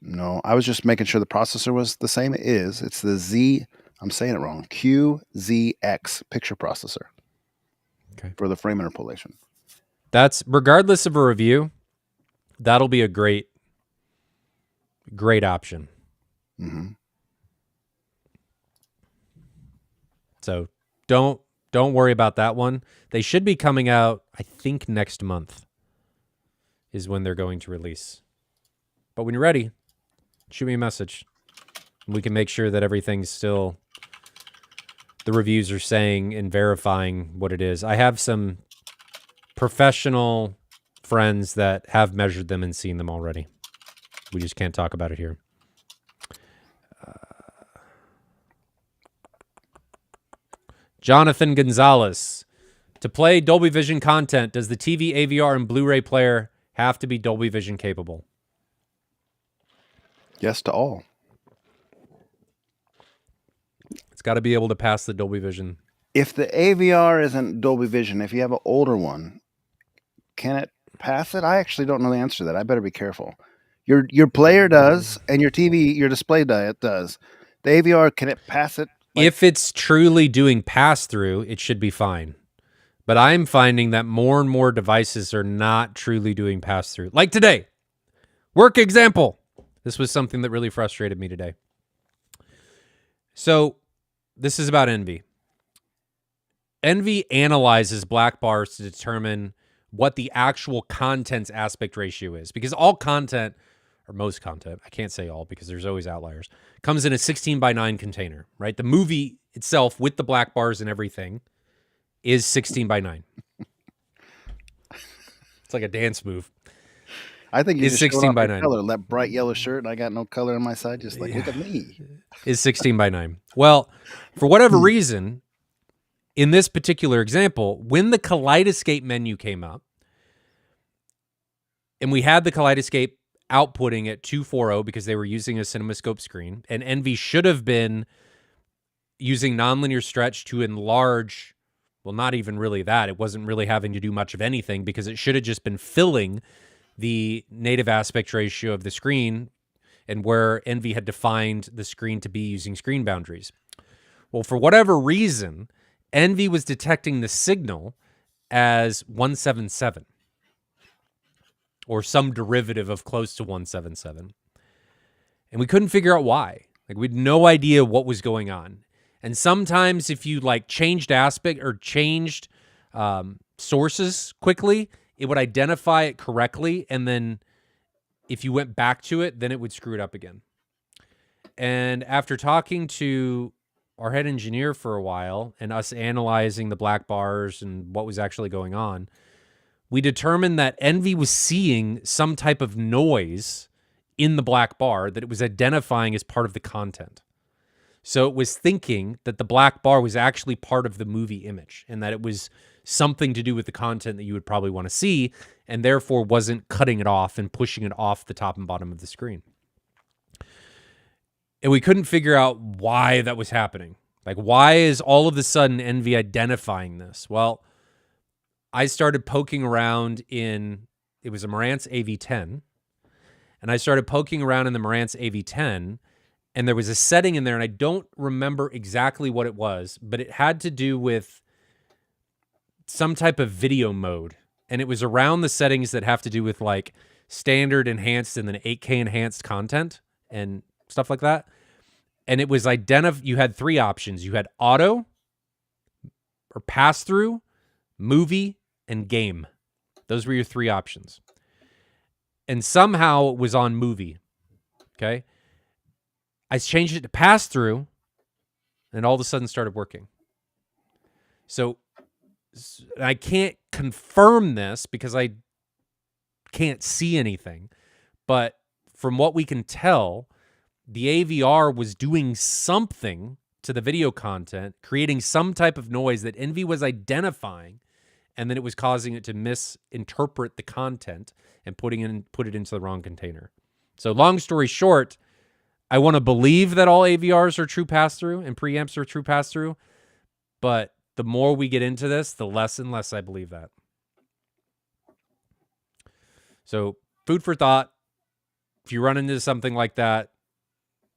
No, I was just making sure the processor was the same. It is. It's the Z. I'm saying it wrong. QZX picture processor. Okay. For the frame interpolation. That's, regardless of a review, that'll be a great option. Mm-hmm. So don't worry about that one. They should be coming out, I think, next month is when they're going to release. But when you're ready, shoot me a message. We can make sure that everything's still, the reviews are saying and verifying what it is. I have some professional friends that have measured them and seen them already. We just can't talk about it here. Jonathan Gonzalez. To play Dolby Vision content, does the TV, AVR, and Blu-ray player have to be Dolby Vision capable? Yes to all. It's got to be able to pass the Dolby Vision. If the AVR isn't Dolby Vision, if you have an older one, can it pass it? I actually don't know the answer to that. I better be careful. Your player does, and your TV, your display does. The AVR, can it pass it? If it's truly doing pass-through, it should be fine. But I'm finding that more and more devices are not truly doing pass-through. Like today, work example. This was something that really frustrated me today. So this is about Envy. Envy analyzes black bars to determine what the actual content's aspect ratio is. Because all content, or most content, I can't say all because there's always outliers, comes in a 16:9 container, right? The movie itself with the black bars and everything is 16:9. It's like a dance move. I think you Is just 16:9. color, that bright yellow shirt, and I got no color on my side. Just like, look at me. Is 16:9. Well, for whatever reason, in this particular example, when the Kaleidoscape menu came up, and we had the Kaleidoscape outputting at 240 because they were using a CinemaScope screen, and Envy should have been using nonlinear stretch to enlarge, well, not even really that. It wasn't really having to do much of anything because it should have just been filling the native aspect ratio of the screen and where Envy had defined the screen to be using screen boundaries. Well, for whatever reason, Envy was detecting the signal as 177 or some derivative of close to 177. And we couldn't figure out why. Like, we had no idea what was going on. And sometimes if you like changed aspect or changed sources quickly, it would identify it correctly. And then if you went back to it, then it would screw it up again. And after talking to our head engineer for a while and us analyzing the black bars and what was actually going on, we determined that Envy was seeing some type of noise in the black bar that it was identifying as part of the content. So it was thinking that the black bar was actually part of the movie image and that it was something to do with the content that you would probably want to see and therefore wasn't cutting it off and pushing it off the top and bottom of the screen. And we couldn't figure out why that was happening. Like, why is all of a sudden Envy identifying this? Well, I started poking around in, it was a Marantz AV10, and I started poking around in the Marantz AV10, and there was a setting in there, and I don't remember exactly what it was, but it had to do with some type of video mode, and it was around the settings that have to do with like standard enhanced and then 8K enhanced content and stuff like that. And it was you had three options. You had auto or pass through, movie, and game. Those were your three options. And somehow it was on movie. Okay. I changed it to pass through, and all of a sudden started working. So I can't confirm this because I can't see anything. But from what we can tell, the AVR was doing something to the video content, creating some type of noise that Envy was identifying, and then it was causing it to misinterpret the content and put it into the wrong container. So long story short, I want to believe that all AVRs are true pass-through and preamps are true pass-through, but the more we get into this, the less and less I believe that. So food for thought. If you run into something like that,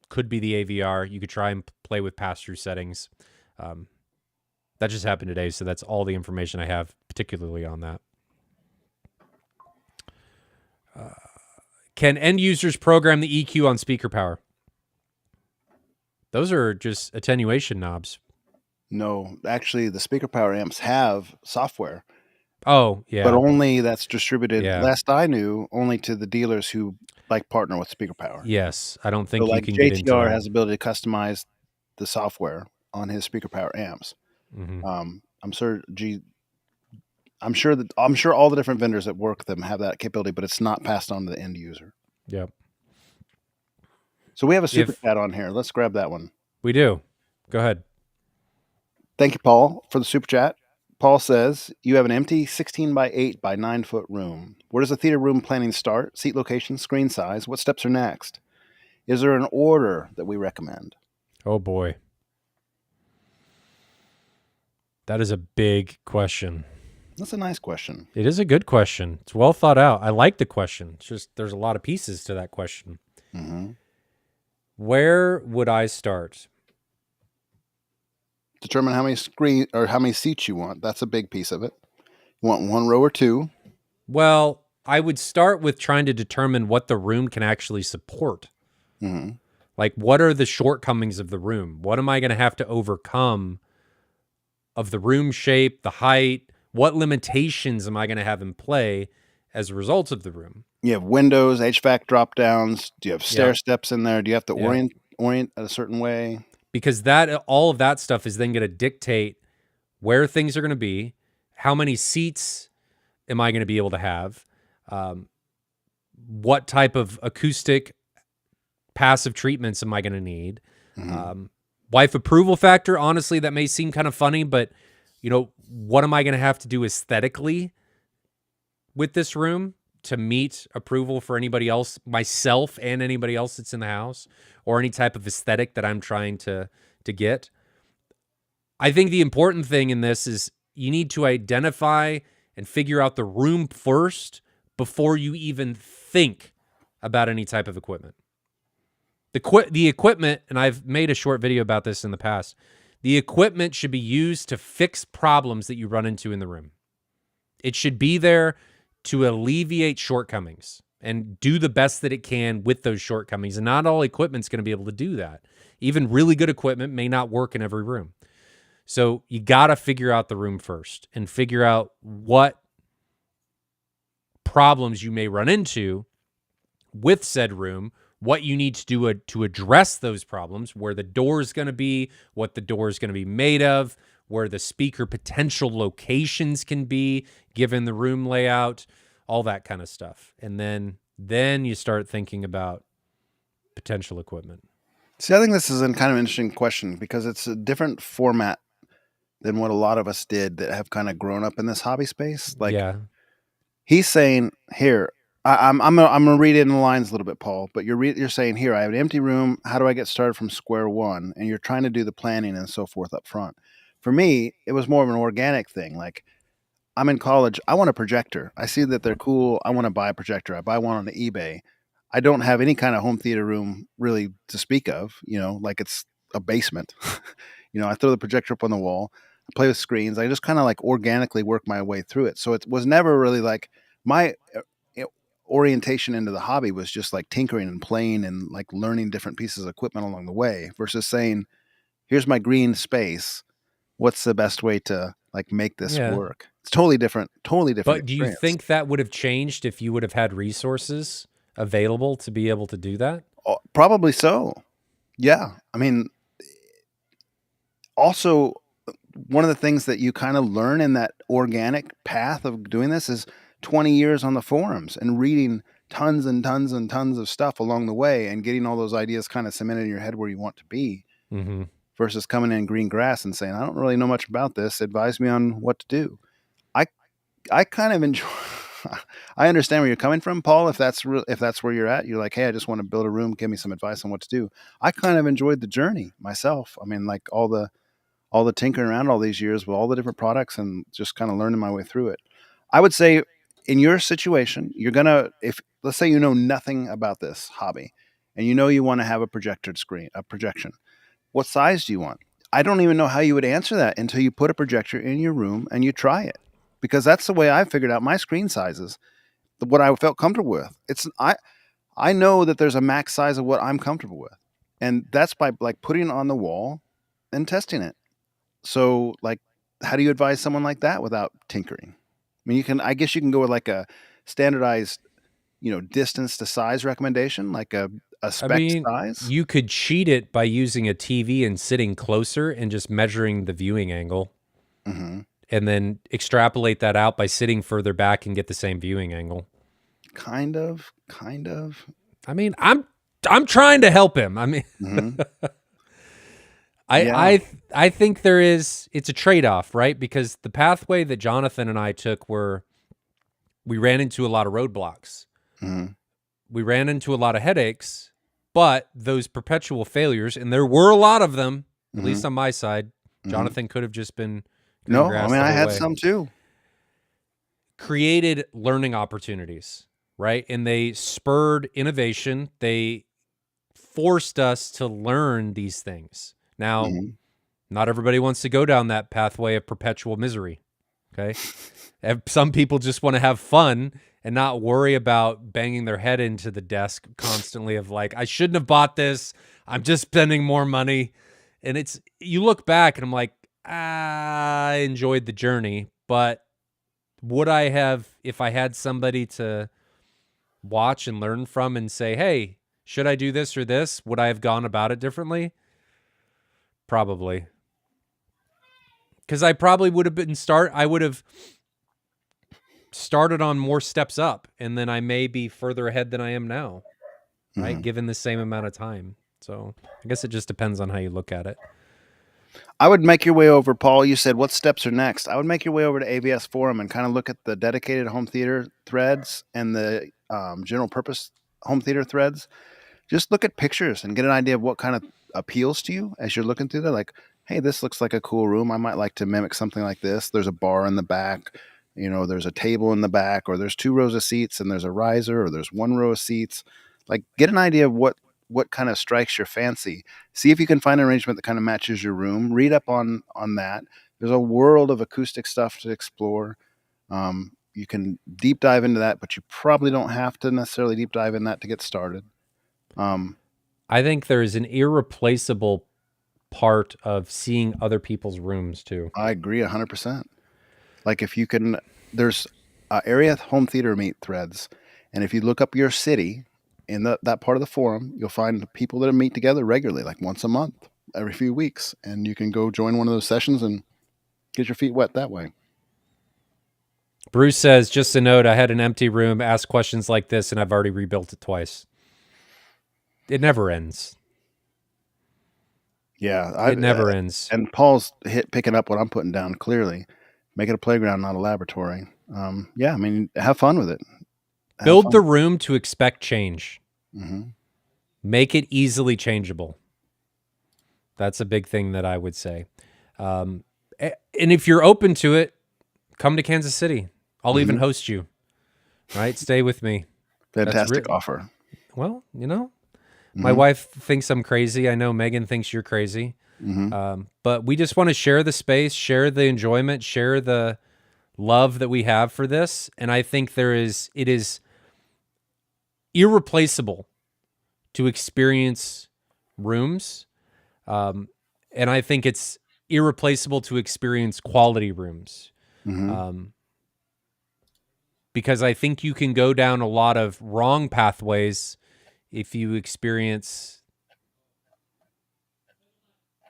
could be the AVR. You could try and play with pass-through settings. That just happened today, so that's all the information I have, particularly on that. Can end users program the EQ on speaker power? Those are just attenuation knobs. No, actually, the speaker power amps have software. Oh, yeah. But only that's distributed, Yeah. last I knew, only to the dealers who partner with speaker power. Yes. I don't think So you can get into JTR that. has the ability to customize the software on his speaker power amps. Mhm. I'm sure all the different vendors that work them have that capability, but it's not passed on to the end user. Yep. So we have a super chat on here. Let's grab that one. We do. Go ahead. Thank you, Paul, for the super chat. Paul says, you have an empty 16 by 8 by 9 foot room. Where does the theater room planning start? Seat location, screen size. What steps are next? Is there an order that we recommend? Oh, boy. That is a big question. That's a nice question. It is a good question. It's well thought out. I like the question. It's just there's a lot of pieces to that question. Mm-hmm. Where would I start? Determine how many seats you want. That's a big piece of it. You want one row or two? Well, I would start with trying to determine what the room can actually support. Mm-hmm. Like, what are the shortcomings of the room? What am I going to have to overcome of the room shape, the height? What limitations am I going to have in play as a result of the room? You have windows, HVAC drop downs. Do you have stair steps in there? Do you have to orient a certain way? Because all of that stuff is then going to dictate where things are going to be, how many seats am I going to be able to have, what type of acoustic passive treatments am I going to need, wife approval factor. Honestly, that may seem kind of funny, but what am I going to have to do aesthetically with this room to meet approval for anybody else, myself and anybody else that's in the house, or any type of aesthetic that I'm trying to get? I think the important thing in this is you need to identify and figure out the room first before you even think about any type of equipment. The equipment, and I've made a short video about this in the past, the equipment should be used to fix problems that you run into in the room. It should be there to alleviate shortcomings and do the best that it can with those shortcomings. And not all equipment's going to be able to do that. Even really good equipment may not work in every room. So you got to figure out the room first and figure out what problems you may run into with said room, what you need to do to address those problems, where the door is going to be, what the door is going to be made of, where the speaker potential locations can be given the room layout, all that kind of stuff. And then you start thinking about potential equipment. See, I think this is a kind of interesting question because it's a different format than what a lot of us did that have kind of grown up in this hobby space. Like, he's saying here, I'm gonna read it in the lines a little bit, Paul. But you're saying here, I have an empty room. How do I get started from square one? And you're trying to do the planning and so forth up front. For me, it was more of an organic thing. Like, I'm in college. I want a projector. I see that they're cool. I want to buy a projector. I buy one on the eBay. I don't have any kind of home theater room really to speak of. Like it's a basement. I throw the projector up on the wall. I play with screens. I just kind of like organically work my way through it. So it was never really like my orientation into the hobby was just like tinkering and playing and like learning different pieces of equipment along the way versus saying, here's my green space. What's the best way to like make this work? It's totally different. But do you think that would have changed if you would have had resources available to be able to do that? Probably so. Yeah. I mean, also, one of the things that you kind of learn in that organic path of doing this is 20 years on the forums and reading tons and tons and tons of stuff along the way and getting all those ideas kind of cemented in your head where you want to be Mm-hmm. versus coming in green grass and saying, I don't really know much about this. Advise me on what to do. I I kind of enjoy. I understand where you're coming from, Paul. If that's where you're at, you're like, hey, I just want to build a room. Give me some advice on what to do. I kind of enjoyed the journey myself. I mean, like all the tinkering around all these years with all the different products and just kind of learning my way through it. I would say in your situation, you're gonna if let's say you know nothing about this hobby and you know you want to have a projected screen, a projection. What size do you want? I don't even know how you would answer that until you put a projector in your room and you try it. Because that's the way I figured out my screen sizes, what I felt comfortable with. I know that there's a max size of what I'm comfortable with. And that's by like putting it on the wall and testing it. So like how do you advise someone like that without tinkering? I mean, I guess you can go with like a standardized, distance to size recommendation, like a I spec mean, size. you could cheat it by using a TV and sitting closer and just measuring the viewing angle, Hmm. and then extrapolate that out by sitting further back and get the same viewing angle. Kind of, kind of. I mean, I'm trying to help him. I mean, Hmm. I Yeah. I I think it's a trade-off, right? Because the pathway that Jonathan and I took were we ran into a lot of roadblocks. Hmm. We ran into a lot of headaches, but those perpetual failures, and there were a lot of them, at Hmm. least on my side. Hmm. Jonathan could have just been green No, I grass mean the I whole had way. some too. Created learning opportunities, right? And they spurred innovation. They forced us to learn these things. Now, Hmm. not everybody wants to go down that pathway of perpetual misery. Okay. Some people just want to have fun and not worry about banging their head into the desk constantly of like, I shouldn't have bought this. I'm just spending more money. And you look back and I'm like, I enjoyed the journey, but would I have, if I had somebody to watch and learn from and say, hey, should I do this or this? Would I have gone about it differently? Probably. Because I probably would have I would have started on more steps up, and then I may be further ahead than I am now, right? Hmm. Given the same amount of time. So I guess it just depends on how you look at it. I would make your way over, Paul. You said what steps are next? I would make your way over to AVS Forum and kind of look at the dedicated home theater threads and the general purpose home theater threads. Just look at pictures and get an idea of what kind of appeals to you as you're looking through there. Like, hey, this looks like a cool room. I might like to mimic something like this. There's a bar in the back. There's a table in the back, or there's two rows of seats and there's a riser, or there's one row of seats. Like, get an idea of what kind of strikes your fancy. See if you can find an arrangement that kind of matches your room. Read up on that. There's a world of acoustic stuff to explore. You can deep dive into that, but you probably don't have to necessarily deep dive in that to get started. Um, I think there is an irreplaceable part of seeing other people's rooms too. I agree 100%. Like if you can, there's area home theater meet threads, and if you look up your city in that part of the forum, you'll find people that meet together regularly, like once a month, every few weeks, and you can go join one of those sessions and get your feet wet that way. Bruce says, just a note, I had an empty room, asked questions like this, and I've already rebuilt it twice. It never ends. Yeah, It never ends. and Paul's picking up what I'm putting down clearly. Make it a playground, not a laboratory. Yeah, I mean, have fun with it. Have Build fun. the room to expect change. Hmm. Make it easily changeable. That's a big thing that I would say. And if you're open to it, come to Kansas City. I'll even Hmm. host you. Right? Stay with me. Fantastic offer. Well, my Hmm. wife thinks I'm crazy. I know Megan thinks you're crazy. Hmm. But we just want to share the space, share the enjoyment, share the love that we have for this. And I think it is irreplaceable to experience rooms. And I think it's irreplaceable to experience quality rooms. Hmm. Because I think you can go down a lot of wrong pathways if you experience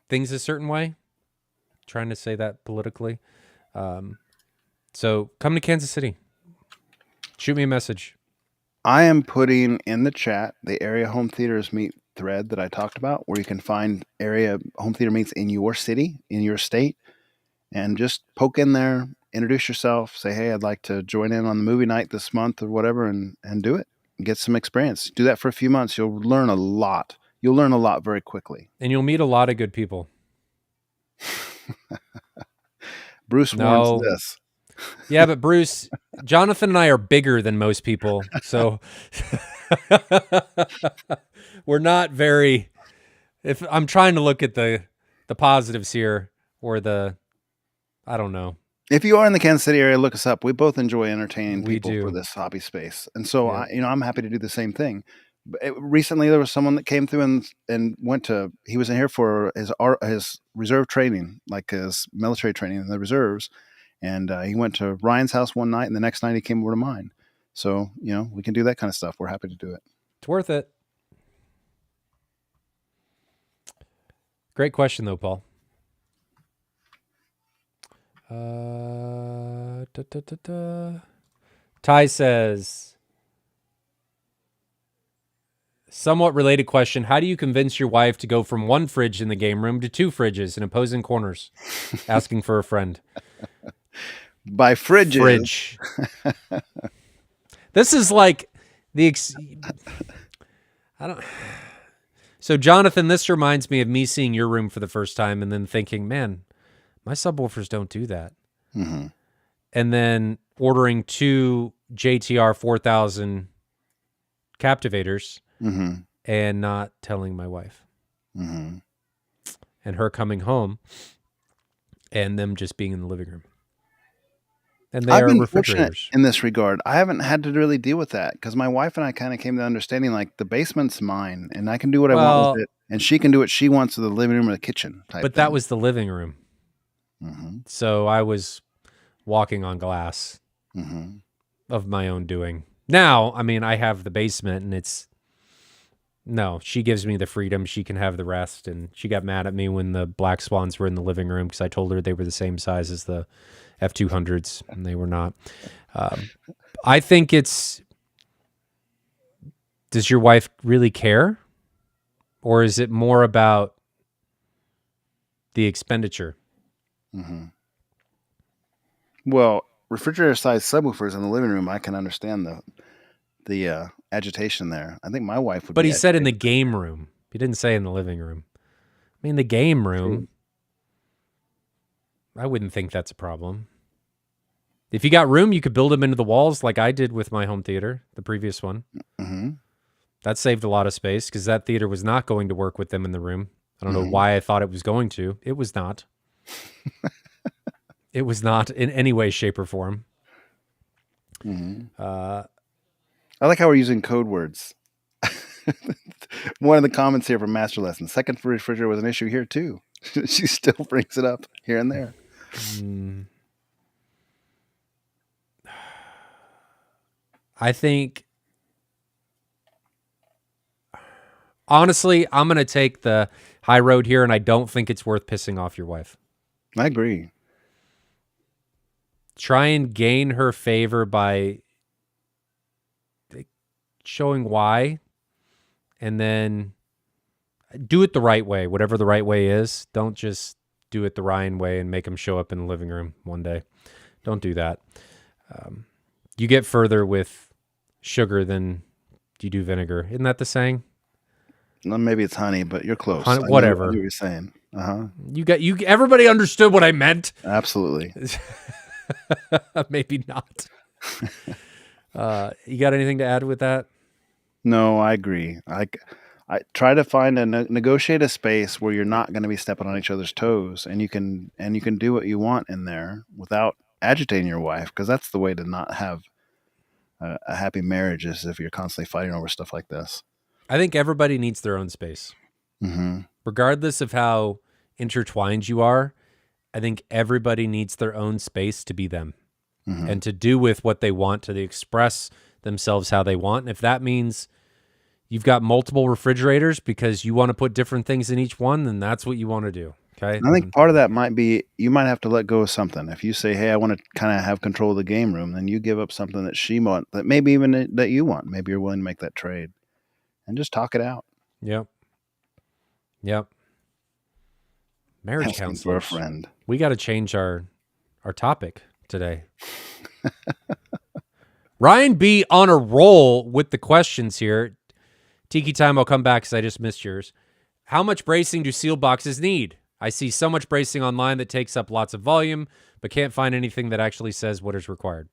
things a certain way. Trying to say that politically. So come to Kansas City. Shoot me a message. I am putting in the chat the area home theaters meet thread that I talked about, where you can find area home theater meets in your city, in your state, and just poke in there, introduce yourself, say, hey, I'd like to join in on the movie night this month or whatever, and do it. Get some experience. Do that for a few months. You'll learn a lot. You'll learn a lot very quickly. And you'll meet a lot of good people. Bruce warns this. Yeah, but Bruce, Jonathan and I are bigger than most people, so we're not very. If I'm trying to look at the positives here, or I don't know. If you are in the Kansas City area, look us up. We both enjoy entertaining people do. for this hobby space, and so Yeah. I'm happy to do the same thing. Recently, there was someone that came through and went to. He was in here for his reserve training, like his military training in the reserves, and he went to Ryan's house one night, and the next night he came over to mine. So we can do that kind of stuff. We're happy to do it. It's worth it. Great question, though, Paul. Ty says, somewhat related question. How do you convince your wife to go from one fridge in the game room to 2 fridges in opposing corners? Asking for a friend. By fridges. Fridge. This is like I don't. So, Jonathan, this reminds me of me seeing your room for the first time and then thinking, man, my subwoofers don't do that. Mm-hmm. And then ordering 2 JTR 4000 captivators Mm-hmm. and not telling my wife. Mm-hmm. And her coming home and them just being in the living room. And they I've are been refrigerators. fortunate in this regard. I haven't had to really deal with that because my wife and I kind of came to understanding like the basement's mine and I can do what I want with it, and she can do what she wants with the living room or the kitchen type But thing. that was the living room. Mm-hmm. So I was walking on glass Mm-hmm. of my own doing. Now, I mean, I have the basement and no, she gives me the freedom. She can have the rest. And she got mad at me when the Black Swans were in the living room because I told her they were the same size as the F200s, and they were not. I think does your wife really care? Or is it more about the expenditure? Mm-hmm. Well, refrigerator-sized subwoofers in the living room, I can understand the agitation there. I think my wife would. But be he said in the agitated. game room. He didn't say in the living room. I mean, the game room, I wouldn't think that's a problem. If you got room, you could build them into the walls like I did with my home theater, the previous one. Mm-hmm. That saved a lot of space because that theater was not going to work with them in the room. I don't know why I thought it was going to. It was not. It was not in any way, shape, or form. Mm-hmm. I like how we're using code words. One of the comments here from Master Lesson: second refrigerator was an issue here too. She still brings it up here and there. I think, honestly, I'm going to take the high road here, and I don't think it's worth pissing off your wife. I agree. Try and gain her favor by showing why, and then do it the right way, whatever the right way is. Don't just do it the Ryan way and make him show up in the living room one day. Don't do that. You get further with sugar than you do vinegar. Isn't that the saying? Well, maybe it's honey, but you're close. Honey, I know whatever. what you're saying. Everybody understood what I meant. Absolutely. Maybe not. You got anything to add with that? No, I agree. I try to find negotiate a space where you're not going to be stepping on each other's toes, and you can do what you want in there without agitating your wife, because that's the way to not have a happy marriage, is if you're constantly fighting over stuff like this. I think everybody needs their own space. Mm-hmm. Regardless of how intertwined you are, I think everybody needs their own space to be them and to do with what they want, to express themselves how they want. And if that means you've got multiple refrigerators because you want to put different things in each one, then that's what you want to do. Okay. I think part of that might be you might have to let go of something. If you say, "Hey, I want to kind of have control of the game room," then you give up something that she want, that maybe even that you want. Maybe you're willing to make that trade, and just talk it out. Yep. Yep. Marriage Asking for a counselors. friend. We got to change our topic today. Ryan B on a roll with the questions here. Tiki time, I'll come back because I just missed yours. How much bracing do seal boxes need? I see so much bracing online that takes up lots of volume, but can't find anything that actually says what is required.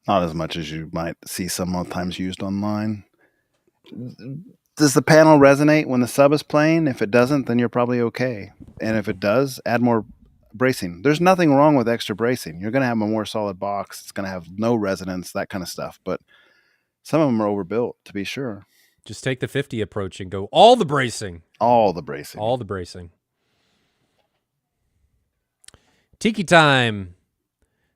Not as much as you might see sometimes used online. Does the panel resonate when the sub is playing? If it doesn't, then you're probably okay. And if it does, add more bracing. There's nothing wrong with extra bracing. You're going to have a more solid box. It's going to have no resonance, that kind of stuff. But some of them are overbuilt, to be sure. Just take the 50 approach and go all the bracing. All the bracing. All the bracing. Tiki time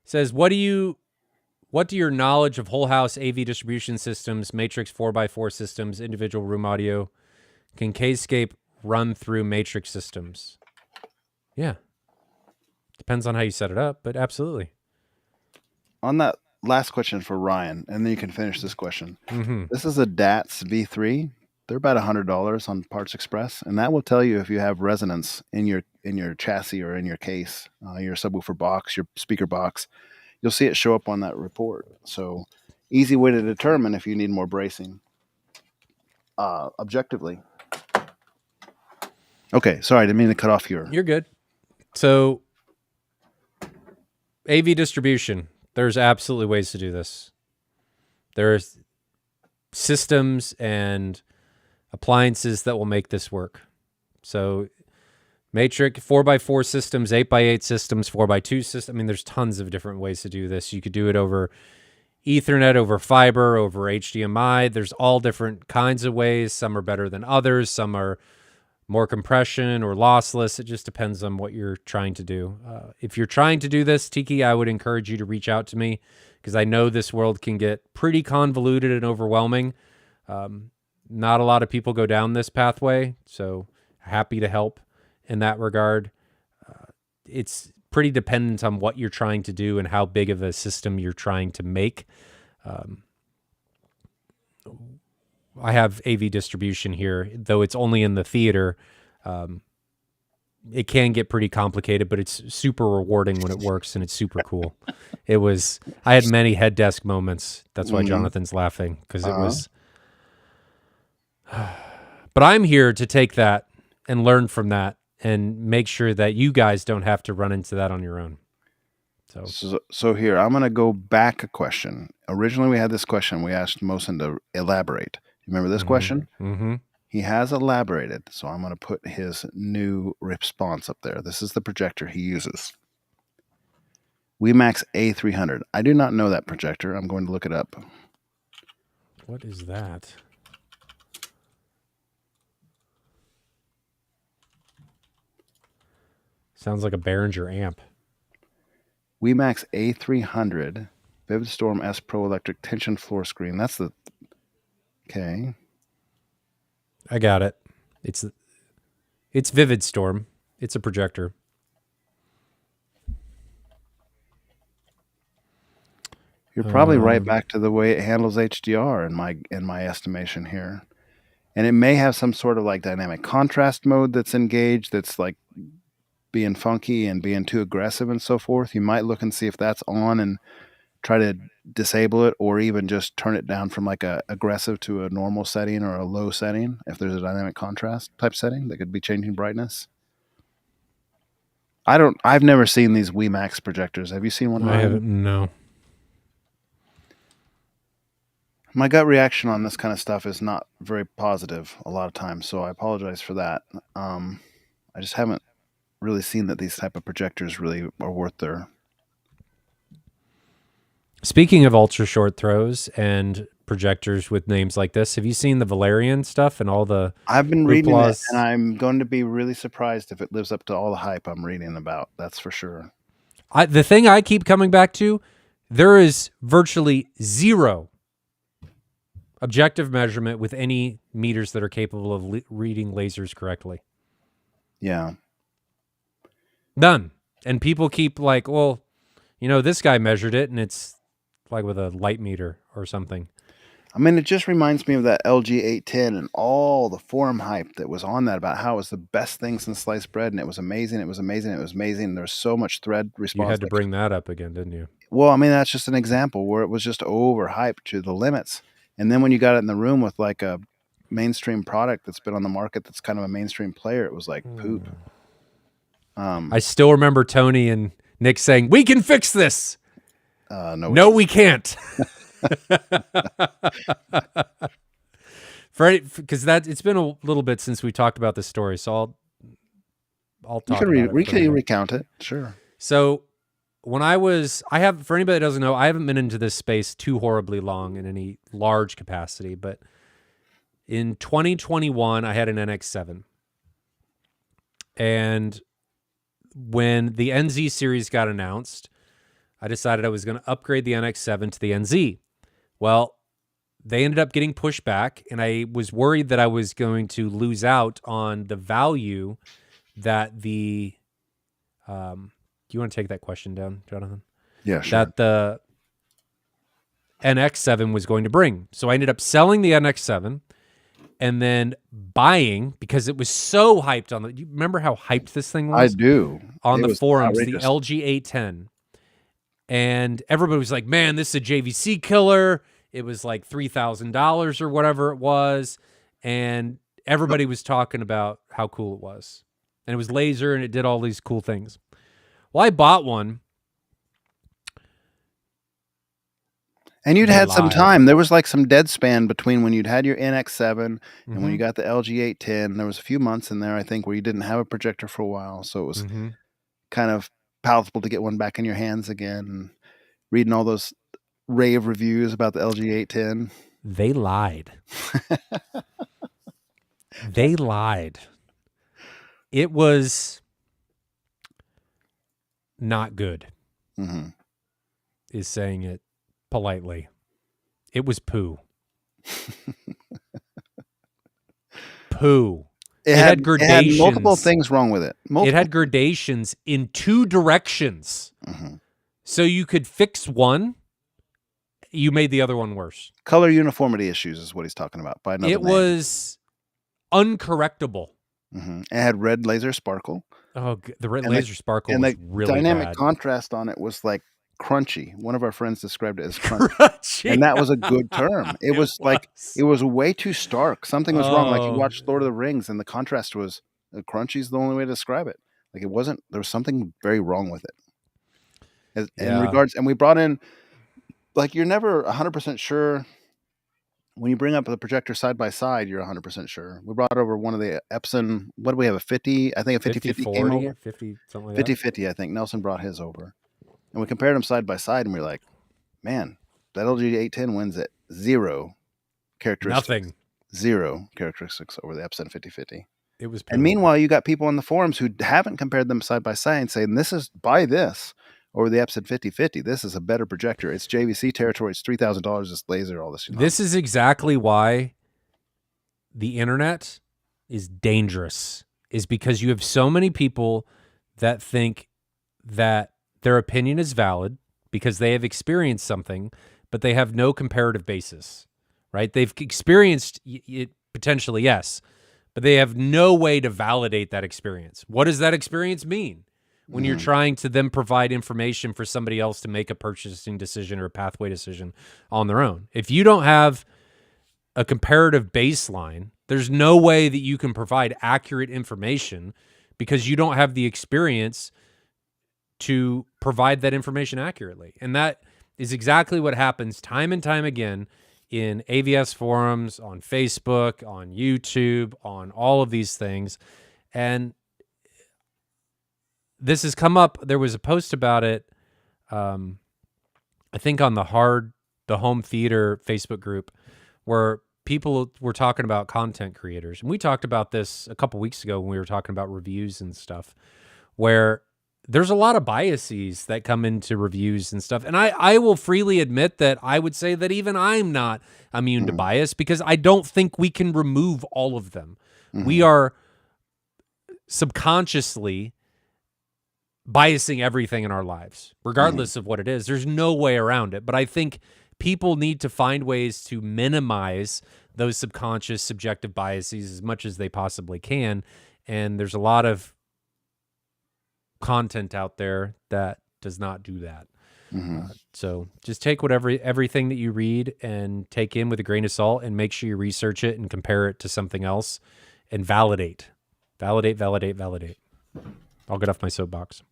says, what do your knowledge of whole house AV distribution systems, matrix 4x4 systems, individual room audio, can Kscape run through matrix systems? Yeah. Depends on how you set it up, but absolutely. On that last question for Ryan, and then you can finish this question. Mm-hmm. This is a DATS V3. They're about $100 on Parts Express, and that will tell you if you have resonance in your chassis or in your case, your subwoofer box, your speaker box. You'll see it show up on that report. So, easy way to determine if you need more bracing objectively. Okay, sorry, I didn't mean to cut off your. You're good. So, AV distribution. There's absolutely ways to do this. There's systems and appliances that will make this work. So Matrix 4x4 systems, 8x8 systems, 4x2 systems. I mean, there's tons of different ways to do this. You could do it over Ethernet, over fiber, over HDMI. There's all different kinds of ways. Some are better than others. Some are more compression or lossless. It just depends on what you're trying to do. If you're trying to do this, Tiki, I would encourage you to reach out to me because I know this world can get pretty convoluted and overwhelming. Not a lot of people go down this pathway, so happy to help in that regard. It's pretty dependent on what you're trying to do and how big of a system you're trying to make. I have AV distribution here, though it's only in the theater. It can get pretty complicated, but it's super rewarding when it works, and it's super cool. I had many head desk moments. That's why Jonathan's laughing, because it was... But I'm here to take that and learn from that and make sure that you guys don't have to run into that on your own. So here, I'm going to go back a question. Originally, we had this question. We asked Mosin to elaborate. You remember this question? Mm-hmm. He has elaborated, so I'm going to put his new response up there. This is the projector he uses. WeMax A300. I do not know that projector. I'm going to look it up. What is that? Sounds like a Behringer amp. WeMax A300, Vivid Storm S Pro Electric Tension Floor Screen. That's the... Okay. I got it. It's Vivid Storm. It's a projector. You're probably right back to the way it handles HDR in my estimation here. And it may have some sort of like dynamic contrast mode that's engaged that's like being funky and being too aggressive and so forth. You might look and see if that's on and try to disable it, or even just turn it down from like a aggressive to a normal setting or a low setting if there's a dynamic contrast type setting that could be changing brightness. I've never seen these WeMax projectors. Have you seen one? I haven't. No. My gut reaction on this kind of stuff is not very positive a lot of times, so I apologize for that. I just haven't really seen that these type of projectors really are worth their... Speaking of ultra short throws and projectors with names like this, have you seen the Valerian stuff and all the... I've been reading it, and I'm going to be really surprised if it lives up to all the hype I'm reading about. That's for sure. The thing I keep coming back to, there is virtually zero Objective measurement with any meters that are capable of reading lasers correctly. Yeah. None. And people keep like, well, this guy measured it and it's like with a light meter or something. I mean, it just reminds me of that LG 810 and all the forum hype that was on that about how it was the best thing since sliced bread, and it was amazing, it was amazing, it was amazing. There's so much thread response. You had to bring that up again, didn't you? Well, I mean, that's just an example where it was just overhyped to the limits. And then when you got it in the room with like a mainstream product that's been on the market that's kind of a mainstream player, it was like poop. I still remember Tony and Nick saying, "We can fix this." No, we can't. Because it's been a little bit since we talked about this story, so I'll talk about it. We can recount it, sure. So when for anybody that doesn't know, I haven't been into this space too horribly long in any large capacity, but in 2021, I had an NX7. And when the NZ series got announced, I decided I was going to upgrade the NX7 to the NZ. Well, they ended up getting pushed back, and I was worried that I was going to lose out on the value that the... do you want to take that question down, Jonathan? Yeah, sure. That the NX7 was going to bring. So I ended up selling the NX7 and then buying, because it was so hyped on you remember how hyped this thing was? I do. On the forums, outrageous. The LG 810. And everybody was like, man, this is a JVC killer. It was like $3,000 or whatever it was. And everybody was talking about how cool it was. And it was laser and it did all these cool things. Well, I bought one. And you'd had some time. There was like some dead span between when you'd had your NX7 and when you got the LG 810. There was a few months in there, I think, where you didn't have a projector for a while. So it was kind of palatable to get one back in your hands again. And reading all those rave reviews about the LG 810. They lied. They lied. It was not good, is saying it politely. It was poo. Poo. It had gradations. It had multiple things wrong with it. It had gradations in two directions. So you could fix one, you made the other one worse. Color uniformity issues is what he's talking about. By another it name. Was uncorrectable. It had red laser sparkle. Oh, the red laser sparkle was really dynamic bad. Contrast on it was like crunchy. One of our friends described it as crunchy. And that was a good term. It was way too stark. Something was wrong. Like you watched Lord of the Rings and the contrast was crunchy is the only way to describe it. Like it wasn't, there was something very wrong with it. In regards, and we brought in, like you're never 100% sure when you bring up the projector side by side, you're 100% sure. We brought over one of the Epson, what do we have, a 50? I think a 50-50 came over. 50, something like that. 50-50, I think. Nelson brought his over. And we compared them side by side, and we were like, man, that LG 810 wins at zero characteristics. Nothing. Zero characteristics over the Epson 50-50. It was. And meanwhile, you got people on the forums who haven't compared them side by side saying, buy this over the Epson 50-50. This is a better projector. It's JVC territory. It's $3,000. It's laser, all this. This is exactly why the internet is dangerous, is because you have so many people that think that their opinion is valid because they have experienced something, but they have no comparative basis, right? They've experienced it potentially, yes, but they have no way to validate that experience. What does that experience mean when you're trying to then provide information for somebody else to make a purchasing decision or a pathway decision on their own? If you don't have a comparative baseline, there's no way that you can provide accurate information because you don't have the experience to provide that information accurately. And that is exactly what happens time and time again in AVS forums, on Facebook, on YouTube, on all of these things. And this has come up. There was a post about it, I think on the Home Theater Facebook group, where people were talking about content creators. And we talked about this a couple weeks ago when we were talking about reviews and stuff, where there's a lot of biases that come into reviews and stuff. And I will freely admit that I would say that even I'm not immune to bias, because I don't think we can remove all of them. We are subconsciously biasing everything in our lives, regardless of what it is. There's no way around it. But I think people need to find ways to minimize those subconscious subjective biases as much as they possibly can. And there's a lot of content out there that does not do that. So just take everything that you read and take in with a grain of salt, and make sure you research it and compare it to something else and validate. I'll get off my soapbox.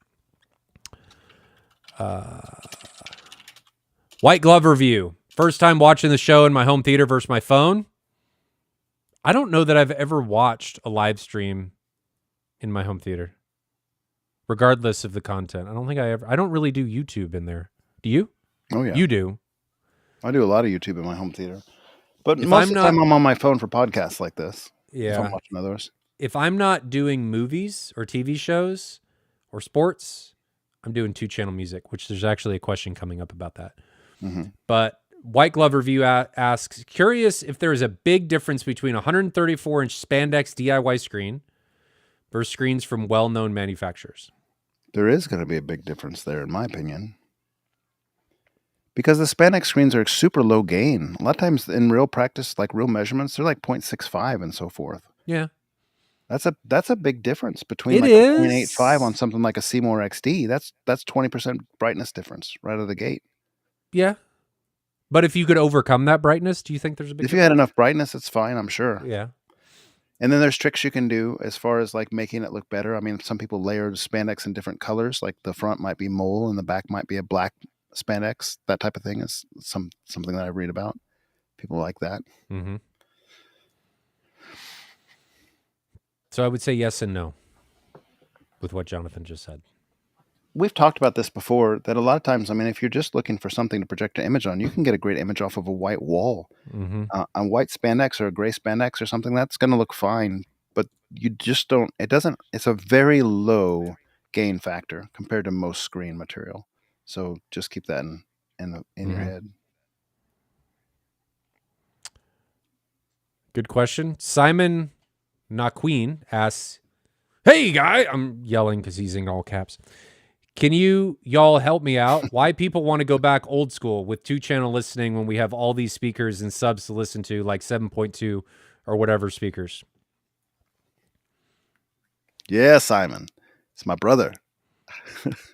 White Glove review. First time watching the show in my home theater versus my phone. I don't know that I've ever watched a live stream in my home theater, regardless of the content. I don't really do YouTube in there. Do you? Oh, yeah. You do. I do a lot of YouTube in my home theater. But most of the time I'm on my phone for podcasts like this. Yeah. If I'm watching others. If I'm not doing movies or TV shows or sports, I'm doing 2-channel music, which there's actually a question coming up about that. But White Glove Review asks, curious if there is a big difference between a 134-inch spandex DIY screen versus screens from well-known manufacturers. There is going to be a big difference there, in my opinion. Because the spandex screens are super low gain. A lot of times in real practice, like real measurements, they're like 0.65 and so forth. Yeah. That's a big difference between It like is. 0.85 on something like a Seymour XD. That's 20% brightness difference right out of the gate. Yeah. But if you could overcome that brightness, do you think there's a big If you had enough brightness, it's fine, I'm sure. Yeah. And then there's tricks you can do as far as like making it look better. I mean, some people layer spandex in different colors, like the front might be mole and the back might be a black spandex. That type of thing is something that I read about. People like that. Mm-hmm. So I would say yes and no with what Jonathan just said. We've talked about this before, that a lot of times, I mean, if you're just looking for something to project an image on, you can get a great image off of a white wall. On white spandex or a gray spandex or something, that's going to look fine, but you just don't, it's a very low gain factor compared to most screen material. So just keep that in your head. Good question. Simon Naqueen asks, hey guy, I'm yelling because he's in all caps. Can y'all help me out? Why people want to go back old school with 2-channel listening when we have all these speakers and subs to listen to, like 7.2 or whatever speakers? Yeah, Simon. It's my brother.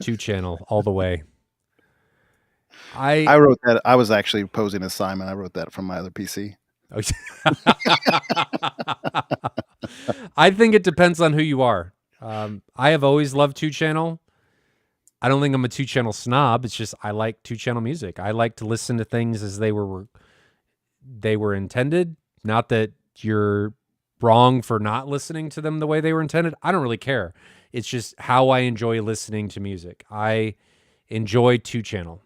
2-channel all the way. I wrote that. I was actually posing as Simon. I wrote that from my other PC. I think it depends on who you are. I have always loved 2-channel. I don't think I'm a 2-channel snob. It's just I like 2-channel music. I like to listen to things as they were intended. Not that you're wrong for not listening to them the way they were intended. I don't really care. It's just how I enjoy listening to music. I enjoy 2-channel.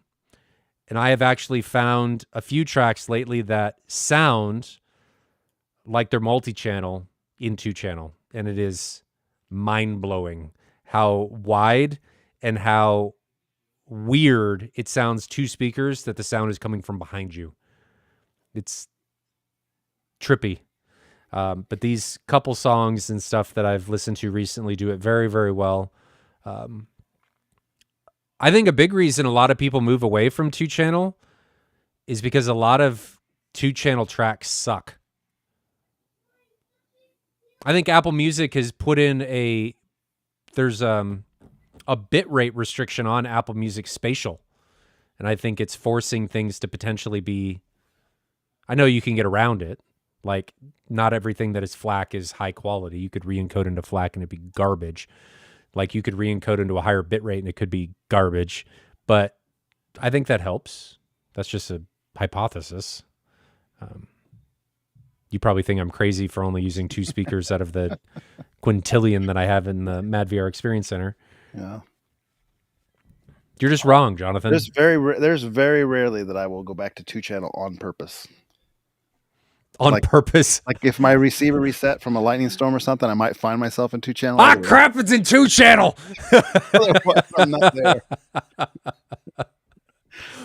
And I have actually found a few tracks lately that sound like they're multi-channel in 2-channel. And it is mind-blowing how wide and how weird it sounds 2 speakers that the sound is coming from behind you. It's trippy. But these couple songs and stuff that I've listened to recently do it very, very well. I think a big reason a lot of people move away from 2-channel is because a lot of 2-channel tracks suck. I think Apple Music has put in there's a bit rate restriction on Apple Music Spatial. And I think it's forcing things to potentially be, I know you can get around it. Like not everything that is FLAC is high quality. You could re-encode into FLAC and it'd be garbage. Like you could re-encode into a higher bit rate and it could be garbage. But I think that helps. That's just a hypothesis. You probably think I'm crazy for only using 2 speakers out of the quintillion that I have in the Mad VR Experience Center. Yeah. You're just wrong, Jonathan. There's very rarely that I will go back to 2-channel on purpose. On Like purpose. like if my receiver reset from a lightning storm or something, I might find myself in 2-channel. Ah, crap! It's in 2-channel. Otherwise, I'm not there.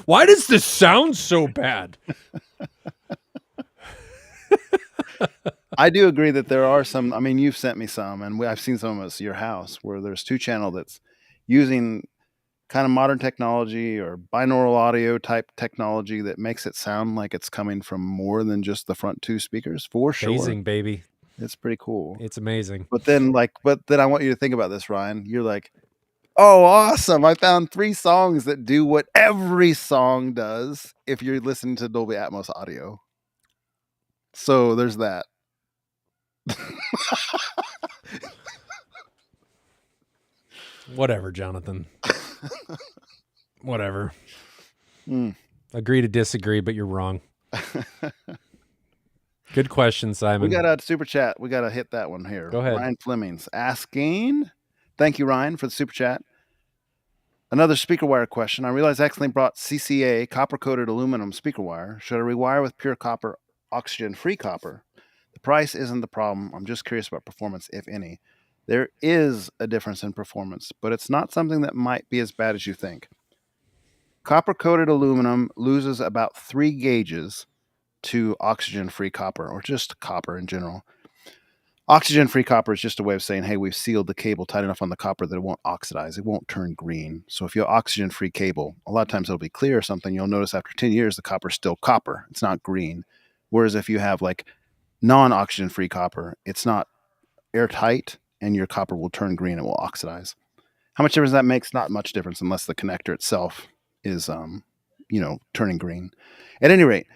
Why does this sound so bad? I do agree that there are some. I mean, you've sent me some, and I've seen some of us at your house where there's 2-channel that's using kind of modern technology or binaural audio type technology that makes it sound like it's coming from more than just the front 2 speakers. For sure, Phasing, baby. it's pretty cool. It's amazing. But then I want you to think about this, Ryan. You're like, oh, awesome! I found 3 songs that do what every song does if you're listening to Dolby Atmos audio. So there's that. Whatever, Jonathan. Whatever. Mm. Agree to disagree, but you're wrong. Good question, Simon. We got a super chat. We got to hit that one here. Go ahead. Ryan Fleming's asking. Thank you, Ryan, for the super chat. Another speaker wire question. I realized I accidentally brought CCA, copper-coated aluminum speaker wire. Should I rewire with pure copper, oxygen-free copper? The price isn't the problem. I'm just curious about performance, if any. There is a difference in performance, but it's not something that might be as bad as you think. Copper-coated aluminum loses about 3 gauges to oxygen-free copper, or just copper in general. Oxygen-free copper is just a way of saying, hey, we've sealed the cable tight enough on the copper that it won't oxidize. It won't turn green. So if you have oxygen-free cable, a lot of times it'll be clear or something. You'll notice after 10 years, the copper's still copper. It's not green. Whereas if you have like non-oxygen-free copper, it's not airtight, and your copper will turn green. It will oxidize. How much difference that makes? Not much difference unless the connector itself is, turning green. At any rate,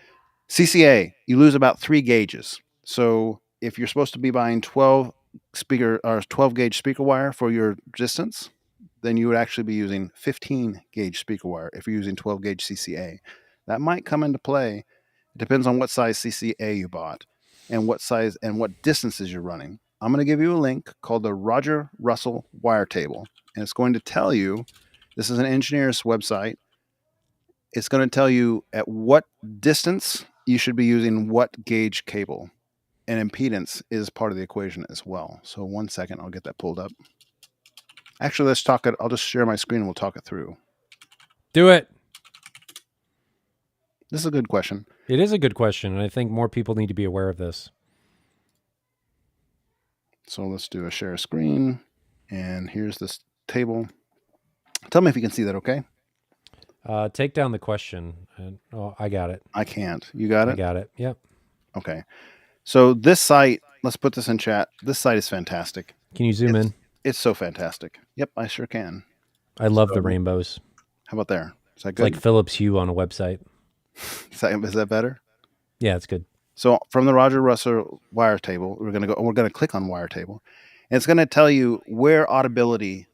CCA, you lose about 3 gauges. So if you're supposed to be buying 12 gauge speaker wire for your distance, then you would actually be using 15 gauge speaker wire if you're using 12 gauge CCA. That might come into play. It depends on what size CCA you bought and what size and what distances you're running. I'm going to give you a link called the Roger Russell Wire Table, and it's going to tell you, this is an engineer's website, it's going to tell you at what distance you should be using what gauge cable. And impedance is part of the equation as well. So 1 second, I'll get that pulled up. Actually, let's talk it. I'll just share my screen and we'll talk it through. Do it. This is a good question. It is a good question, and I think more people need to be aware of this. So let's do a share screen. And here's this table. Tell me if you can see that, okay? Take down the question. I got it. I can't. You got it? I got it. Yep. Okay. So this site, let's put this in chat. This site is fantastic. Can you zoom in? It's so fantastic. Yep, I sure can. I love the rainbows. How about there? Is that It's good? like Philips Hue on a website. Is that better? Yeah, it's good. So from the Roger Russell Wire Table, we're going to click on Wire Table. And it's going to tell you where audibility,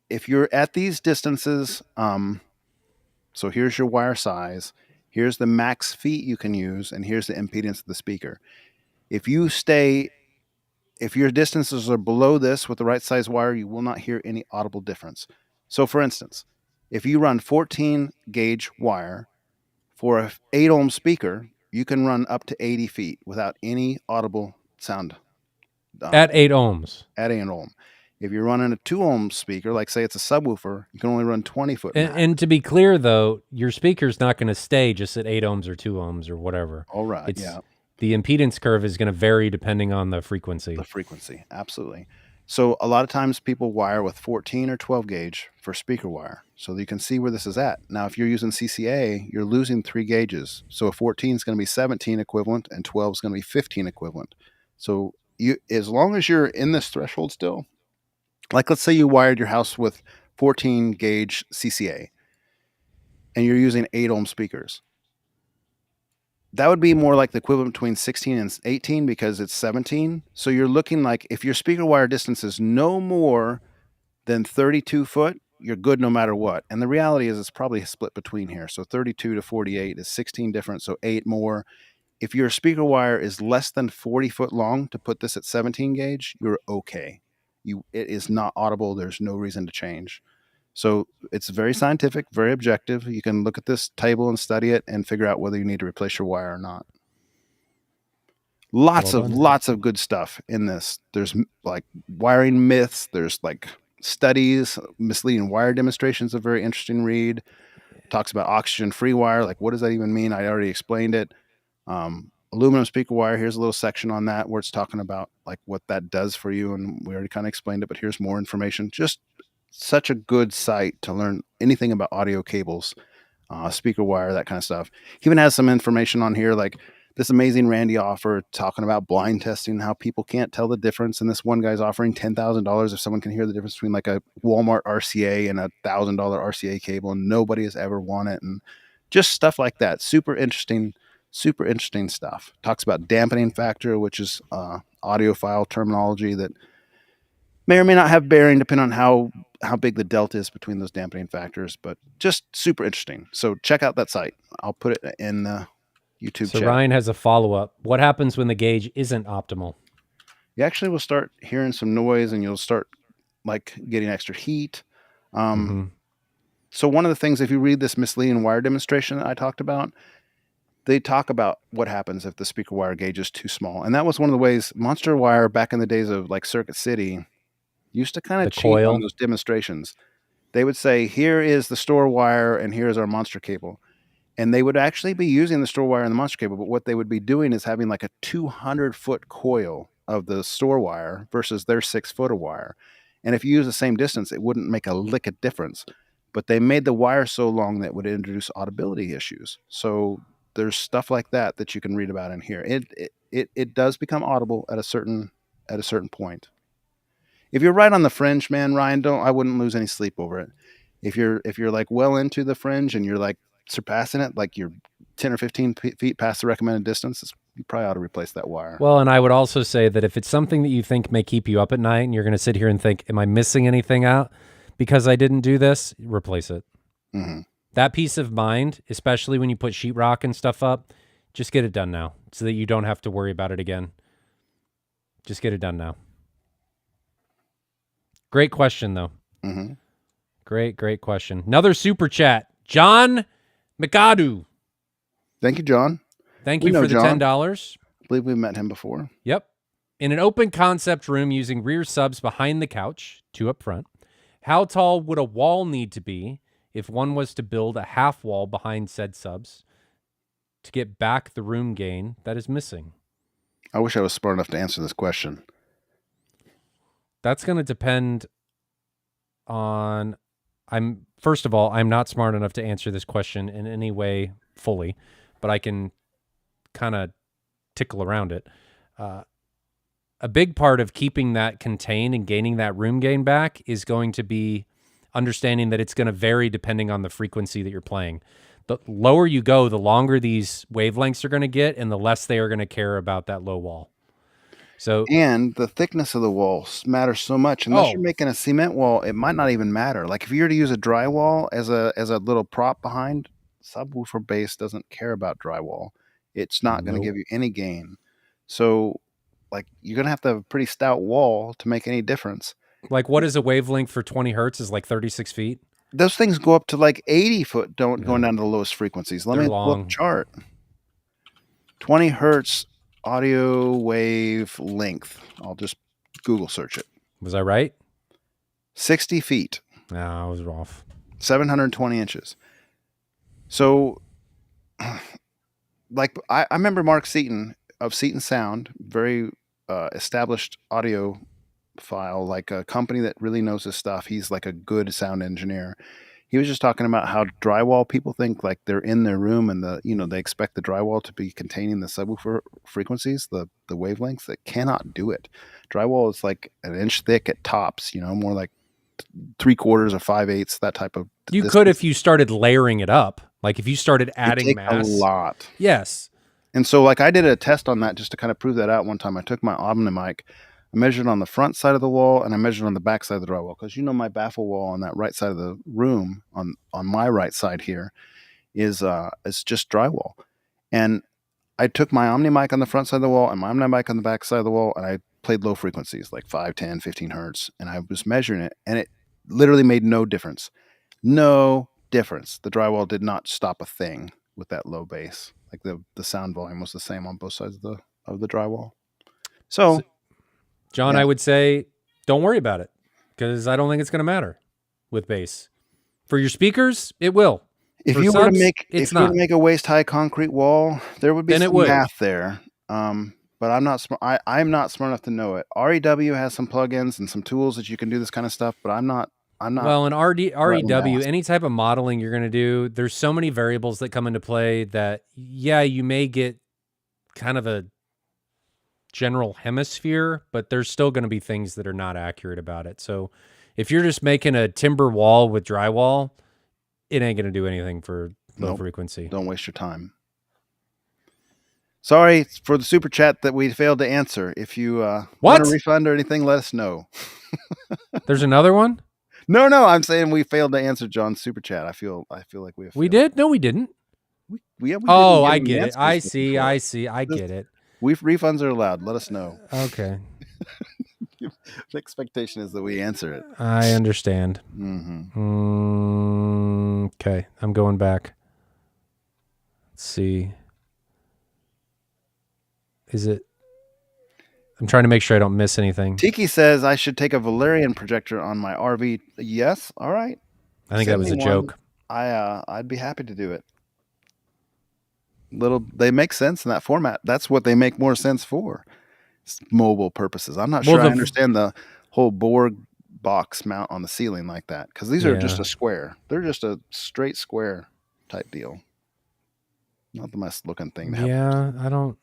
if you're at these distances, so here's your wire size, here's the max feet you can use, and here's the impedance of the speaker. If your distances are below this with the right size wire, you will not hear any audible difference. So for instance, if you run 14 gauge wire for an 8 ohm speaker, you can run up to 80 feet without any audible sound. At 8 ohms. At 8 ohm. If you're running a 2 ohm speaker, like say it's a subwoofer, you can only run 20 foot. And to be clear, though, your speaker's not going to stay just at 8 ohms or 2 ohms or whatever. All right. Yeah. The impedance curve is going to vary depending on the frequency. Absolutely. So a lot of times people wire with 14 or 12 gauge for speaker wire. So you can see where this is at. Now, if you're using CCA, you're losing 3 gauges. So a 14 is going to be 17 equivalent and 12 is going to be 15 equivalent. So as long as you're in this threshold still, like let's say you wired your house with 14 gauge CCA and you're using 8 ohm speakers. That would be more like the equivalent between 16 and 18 because it's 17. So you're looking like if your speaker wire distance is no more than 32 foot, you're good no matter what. And the reality is it's probably split between here. So 32 to 48 is 16 different, so 8 more. If your speaker wire is less than 40 foot long to put this at 17 gauge, you're okay. It is not audible. There's no reason to change. So it's very scientific, very objective. You can look at this table and study it and figure out whether you need to replace your wire or not. Well done. Lots of good stuff in this. There's like wiring myths. There's like studies. Misleading wire demonstrations, a very interesting read. Talks about oxygen free wire. Like, what does that even mean? I already explained it. Aluminum speaker wire. Here's a little section on that where it's talking about like what that does for you, and we already kind of explained it. But here's more information. Just such a good site to learn anything about audio cables, speaker wire, that kind of stuff. He even has some information on here like this amazing Randy offer talking about blind testing, how people can't tell the difference. And this one guy's offering $10,000 if someone can hear the difference between like a Walmart RCA and a $1,000 RCA cable, and nobody has ever won it. And just stuff like that. Super interesting stuff. Talks about dampening factor, which is audiophile terminology that may or may not have bearing depending on how big the delta is between those dampening factors, but just super interesting. So check out that site. I'll put it in the YouTube So chat. Ryan has a follow-up. What happens when the gauge isn't optimal? You actually will start hearing some noise and you'll start like getting extra heat. So one of the things, if you read this misleading wire demonstration that I talked about, they talk about what happens if the speaker wire gauge is too small. And that was one of the ways Monster Wire back in the days of like Circuit City used to kind The of cheat coil. on those demonstrations. They would say, here is the store wire and here's our monster cable. And they would actually be using the store wire and the monster cable, but what they would be doing is having like a 200-foot coil of the store wire versus their 6-foot of wire. And if you use the same distance, it wouldn't make a lick of difference. But they made the wire so long that it would introduce audibility issues. So there's stuff like that that you can read about in here. It does become audible at a certain point. If you're right on the fringe, man, Ryan, I wouldn't lose any sleep over it. If you're like well into the fringe and you're like surpassing it, like you're 10 or 15 feet past the recommended distance, you probably ought to replace that wire. Well, and I would also say that if it's something that you think may keep you up at night and you're going to sit here and think, am I missing anything out because I didn't do this? Replace it. Mm-hmm. That peace of mind, especially when you put sheetrock and stuff up, just get it done now so that you don't have to worry about it again. Just get it done now. Great question, though. Mm-hmm. Great question. Another super chat. John McAdoo. Thank you, John. Thank We you know for the John. $10. I believe we've met him before. Yep. In an open concept room using rear subs behind the couch, 2 up front, how tall would a wall need to be if one was to build a half wall behind said subs to get back the room gain that is missing? I wish I was smart enough to answer this question. That's going to depend on... First of all, I'm not smart enough to answer this question in any way fully, but I can kind of tickle around it. A big part of keeping that contained and gaining that room gain back is going to be understanding that it's going to vary depending on the frequency that you're playing. The lower you go, the longer these wavelengths are going to get and the less they are going to care about that low wall. So, and the thickness of the wall matters so much. Unless you're making a cement wall, it might not even matter. Like if you were to use a drywall as a little prop behind, subwoofer base doesn't care about drywall. It's not going to give you any gain. So like you're going to have a pretty stout wall to make any difference. Like what is a wavelength for 20 hertz is like 36 feet? Those things go up to like 80 foot going down to the lowest frequencies. Let me pull up a chart. 20 hertz audio wave length. I'll just Google search it. Was I right? 60 feet. No, I was off. 720 inches. So, like, I remember Mark Seaton of Seaton Sound, very established audio file, like a company that really knows his stuff. He's like a good sound engineer. He was just talking about how drywall people think like they're in their room and they expect the drywall to be containing the subwoofer frequencies, the wavelengths. That cannot do it. Drywall is like an inch thick at tops, more like 3/4 or 5/8, that type of distance. Could if you started layering it up. Like if you started adding mass. A lot. Yes. And so like I did a test on that just to kind of prove that out one time. I took my Omni mic, I measured on the front side of the wall and I measured on the back side of the drywall because my baffle wall on that right side of the room on my right side here is just drywall. And I took my Omni mic on the front side of the wall and my Omni mic on the back side of the wall and I played low frequencies like 5, 10, 15 hertz and I was measuring it and it literally made no difference. No difference. The drywall did not stop a thing with that low bass. Like the sound volume was the same on both sides of of the drywall. So, So, John, yeah. I would say don't worry about it because I don't think it's going to matter with bass. For your speakers, it will. If For you were to subs, make it's not. waist high concrete wall, there would be Then it some would. math there. But I'm not smart. I'm not smart enough to know it. REW has some plugins and some tools that you can do this kind of stuff, but I'm not. Well, in Right when REW, asked. any type of modeling you're going to do, there's so many variables that come into play that, yeah, you may get kind of a general hemisphere, but there's still going to be things that are not accurate about it. So if you're just making a timber wall with drywall, it ain't going to do anything for low Nope. frequency. Don't waste your time. Sorry for the super chat that we failed to answer. If you want a refund or anything, let us know. There's another one? No, I'm saying we failed to answer John's super chat. I feel like we have. We did? No, we didn't. We didn't I give him get it. I answers see. before. I get it. Refunds are allowed. Let us know. Okay. The expectation is that we answer it. I understand. Okay, I'm going back. Let's see. Is it? I'm trying to make sure I don't miss anything. Tiki says I should take a Valerian projector on my RV. Yes, all right. I think that was a joke. I'd be happy to do it. They make sense in that format. That's what they make more sense for. It's mobile purposes. I'm not sure I understand the whole Borg box mount on the ceiling like that, because these are just a square. They're just a straight square type deal. Not the best looking thing to have. Yeah, I don't.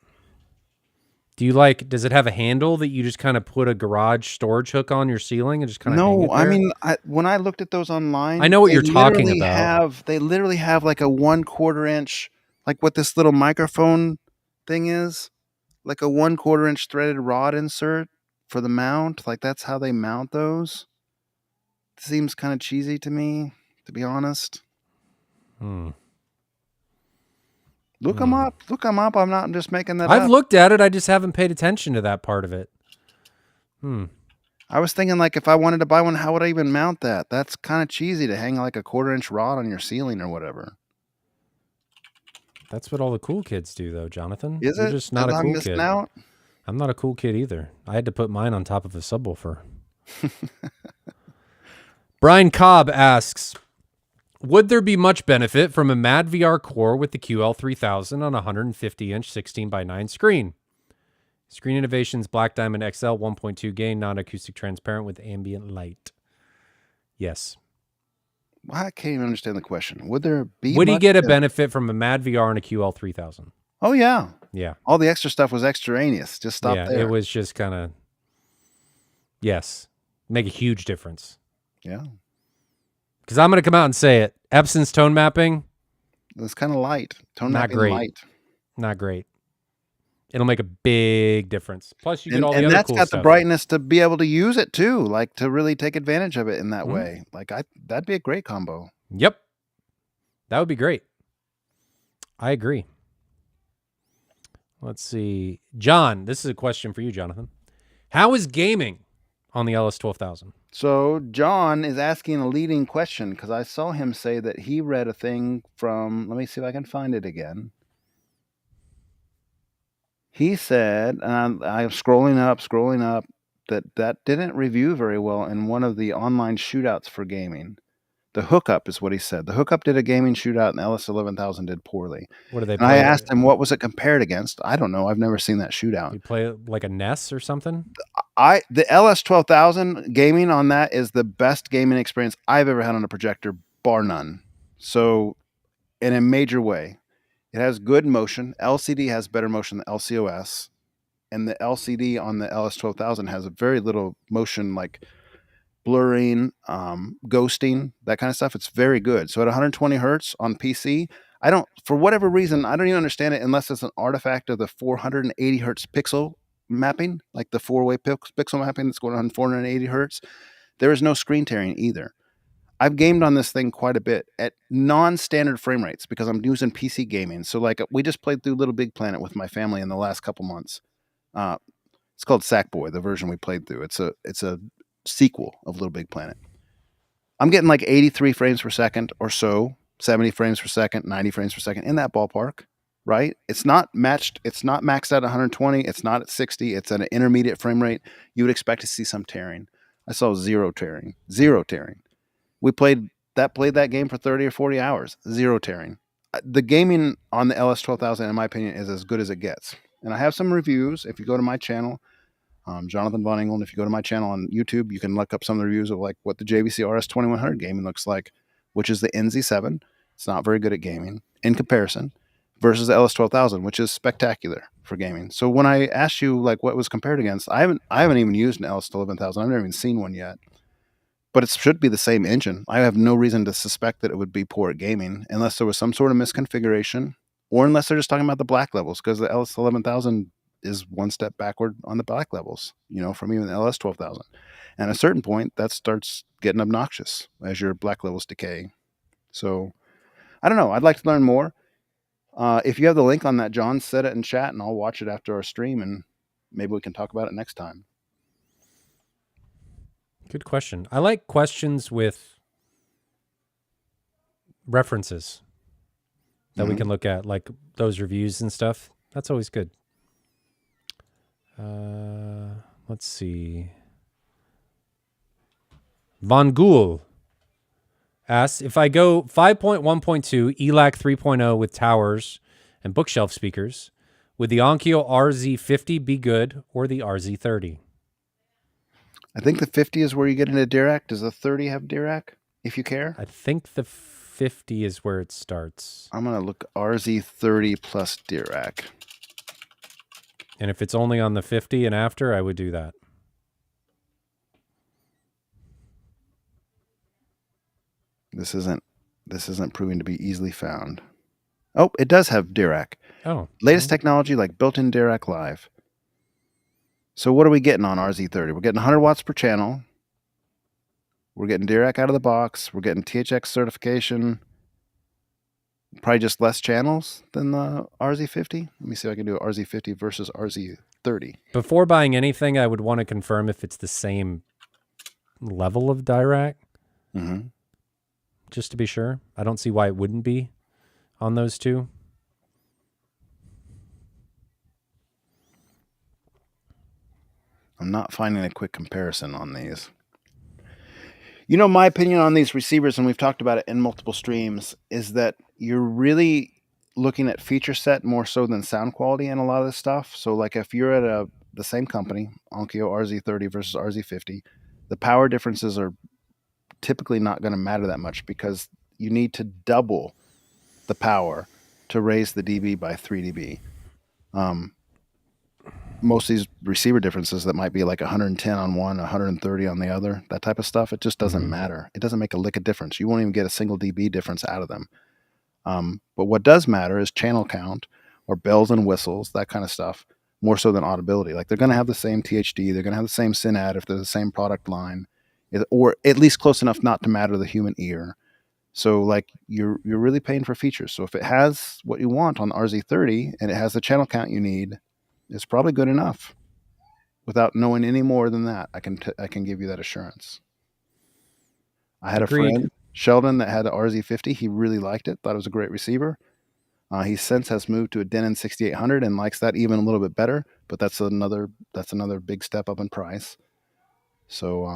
Does it have a handle that you just kind of put a garage storage hook on your ceiling and just kind of hang it there? I mean, when I looked at those online, I know what you're talking about. They literally have like a 1/4 inch, like what this little microphone thing is, like a 1/4 inch threaded rod insert for the mount. Like that's how they mount those. It seems kind of cheesy to me, to be honest. Look them up. Look them up. I'm not just making that up. I've looked at it. I just haven't paid attention to that part of it. I was thinking, like, if I wanted to buy one, how would I even mount that? That's kind of cheesy to hang like a 1/4 inch rod on your ceiling or whatever. That's what all the cool kids do, though, Jonathan. Is You're it? just not a cool kid. Out? I'm not a cool kid either. I had to put mine on top of a subwoofer. Brian Cobb asks, would there be much benefit from a Mad VR core with the QL3000 on a 150-inch 16:9 screen? Screen Innovations Black Diamond XL 1.2 gain, non-acoustic transparent with ambient light. Yes. Well, I can't even understand the question. Would there be? Would he get a benefit from a Mad VR and a QL3000? Oh, yeah. Yeah. All the extra stuff was extraneous. Just stop there. It was just kind of, yes, make a huge difference. Yeah. Because I'm going to come out and say it. Epson's tone mapping. It's kind of light. Tone not mapping great. Light. Not great. It'll make a big difference. Plus, you get all the other cool stuff. And that's got the brightness to be able to use it, too. Like, to really take advantage of it in that way. Like, that'd be a great combo. Yep. That would be great. I agree. Let's see. John, this is a question for you, Jonathan. How is gaming on the LS12000? So John is asking a leading question because I saw him say that he read a thing from, let me see if I can find it again. He said, and I'm scrolling up, that didn't review very well in one of the online shootouts for gaming. The Hookup is what he said. The Hookup did a gaming shootout and the LS11000 did poorly. What did they play? And I asked him, what was it compared against? I don't know. I've never seen that shootout. You play like a NES or something? The LS12000 gaming on that is the best gaming experience I've ever had on a projector, bar none. So in a major way, it has good motion. LCD has better motion than LCOS. And the LCD on the LS12000 has a very little motion, like blurring, ghosting, that kind of stuff. It's very good. So at 120 hertz on PC, for whatever reason, I don't even understand it unless it's an artifact of the 480 hertz pixel mapping, like the 4-way pixel mapping that's going on 480 hertz. There is no screen tearing either. I've gamed on this thing quite a bit at non-standard frame rates because I'm using PC gaming. So like we just played through Little Big Planet with my family in the last couple months. It's called Sackboy, the version we played through. It's a sequel of Little Big Planet. I'm getting like 83 frames per second or so, 70 frames per second, 90 frames per second, in that ballpark. right? It's not matched. It's not maxed out at 120. It's not at 60. It's at an intermediate frame rate. You would expect to see some tearing. I saw zero tearing. Zero tearing. We played that game for 30 or 40 hours. Zero tearing. The gaming on the LS 12,000, in my opinion, is as good as it gets. And I have some reviews. If you go to my channel, Jonathan Von Engel, and if you go to my channel on YouTube, you can look up some of the reviews of like what the JVC RS 2100 gaming looks like, which is the NZ7. It's not very good at gaming in comparison, versus the LS 12,000, which is spectacular for gaming. So when I asked you like what was compared against, I haven't even used an LS 11,000. I've never even seen one yet, but it should be the same engine. I have no reason to suspect that it would be poor at gaming unless there was some sort of misconfiguration, or unless they're just talking about the black levels, because the LS 11,000 is one step backward on the black levels, from even the LS 12,000. And at a certain point, that starts getting obnoxious as your black levels decay. So I don't know. I'd like to learn more. If you have the link on that, John, set it in chat, and I'll watch it after our stream, and maybe we can talk about it next time. Good question. I like questions with references that we can look at, like those reviews and stuff. That's always good. Let's see. Von Goul asks, if I go 5.1.2 ELAC 3.0 with towers and bookshelf speakers, would the Onkyo RZ50 be good, or the RZ30? I think the 50 is where you get into Dirac. Does the 30 have Dirac, if you care? I think the 50 is where it starts. I'm going to look RZ30 plus Dirac. And if it's only on the 50 and after, I would do that. This isn't proving to be easily found. Oh, it does have Dirac. Oh. Latest technology like built-in Dirac Live. So what are we getting on RZ30? We're getting 100 watts per channel. We're getting Dirac out of the box. We're getting THX certification. Probably just less channels than the RZ50. Let me see if I can do RZ50 versus RZ30. Before buying anything, I would want to confirm if it's the same level of Dirac. Mm-hmm. Just to be sure. I don't see why it wouldn't be on those two. I'm not finding a quick comparison on these. My opinion on these receivers, and we've talked about it in multiple streams, is that you're really looking at feature set more so than sound quality in a lot of this stuff. So like if you're at the same company, Onkyo RZ30 versus RZ50, the power differences are typically not going to matter that much, because you need to double the power to raise the dB by 3 dB. Most of these receiver differences that might be like 110 on one, 130 on the other, that type of stuff, it just doesn't matter. It doesn't make a lick of difference. You won't even get a single dB difference out of them. But what does matter is channel count, or bells and whistles, that kind of stuff, more so than audibility. Like they're going to have the same THD, they're going to have the same SYNAD if they're the same product line, or at least close enough not to matter the human ear. So like you're really paying for features. So if it has what you want on RZ30 and it has the channel count you need, it's probably good enough. Without knowing any more than that, I can give you that assurance. I had Agreed. a friend, Sheldon, that had an RZ50. He really liked it, thought it was a great receiver. He since has moved to a Denon 6800 and likes that even a little bit better, but that's another big step up in price. So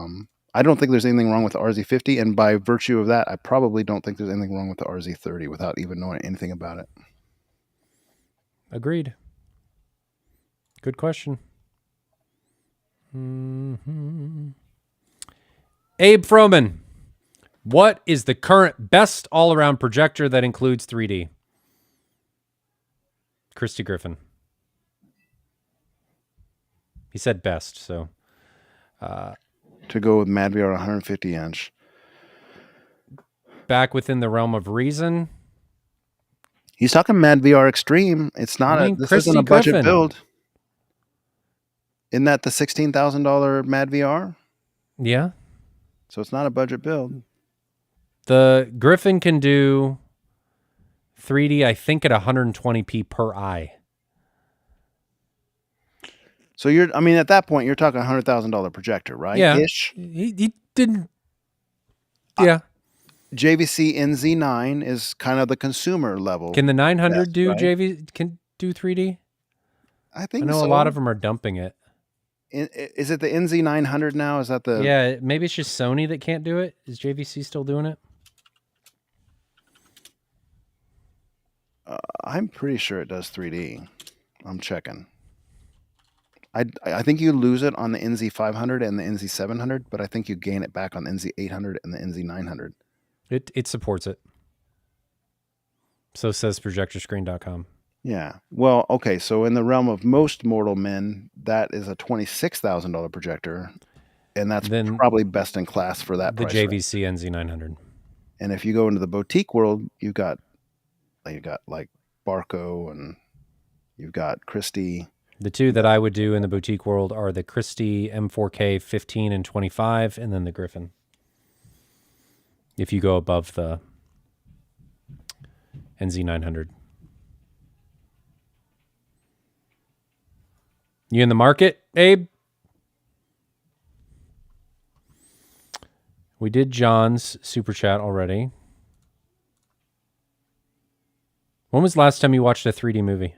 I don't think there's anything wrong with the RZ50, and by virtue of that, I probably don't think there's anything wrong with the RZ30 without even knowing anything about it. Agreed. Good question. Mm-hmm. Abe Froman, what is the current best all-around projector that includes 3D? Christy Griffin. He said best, so. To go with MadVR 150 inch. Back within the realm of reason. He's talking MadVR Extreme. It's not this Christy isn't a budget Griffin. build. Isn't that the $16,000 MadVR? Yeah. So it's not a budget build. The Griffin can do 3D, I think, at 120p per eye. So at that point, you're talking $100,000 projector, right? Yeah. Ish. He didn't. Yeah. JVC NZ9 is kind of the consumer level. Can the 900 best, do right? can do 3D? I I think know a lot so. of them are dumping it. Is it the NZ900 now? Is that the? Yeah, maybe it's just Sony that can't do it. Is JVC still doing it? I'm pretty sure it does 3D. I'm checking. I think you lose it on the NZ500 and the NZ700, but I think you gain it back on the NZ800 and the NZ900. It supports it. So says projectorscreen.com. Yeah. Well, okay. So in the realm of most mortal men, that is a $26,000 projector, and that's Then probably best in class for that the price range. JVC NZ900. And if you go into the boutique world, you've got like Barco and you've got Christie. The two that I would do in the boutique world are the Christie M4K 15 and 25, and then the Griffin. If you go above the NZ900. You in the market, Abe? We did John's super chat already. When was the last time you watched a 3D movie?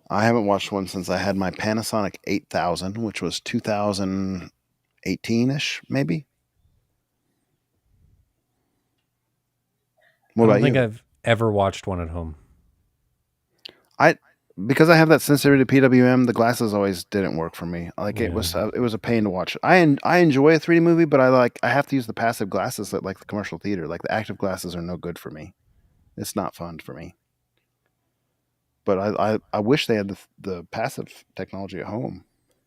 I haven't watched one since I had my Panasonic 8000, which was 2018-ish, maybe. What I don't about think you? I've ever watched one at home. Because I have that sensitivity to PWM, the glasses always didn't work for me. Like Yeah. it was a pain to watch. I enjoy a 3D movie, but I have to use the passive glasses at like the commercial theater. Like the active glasses are no good for me. It's not fun for me. But I wish they had the passive technology at home.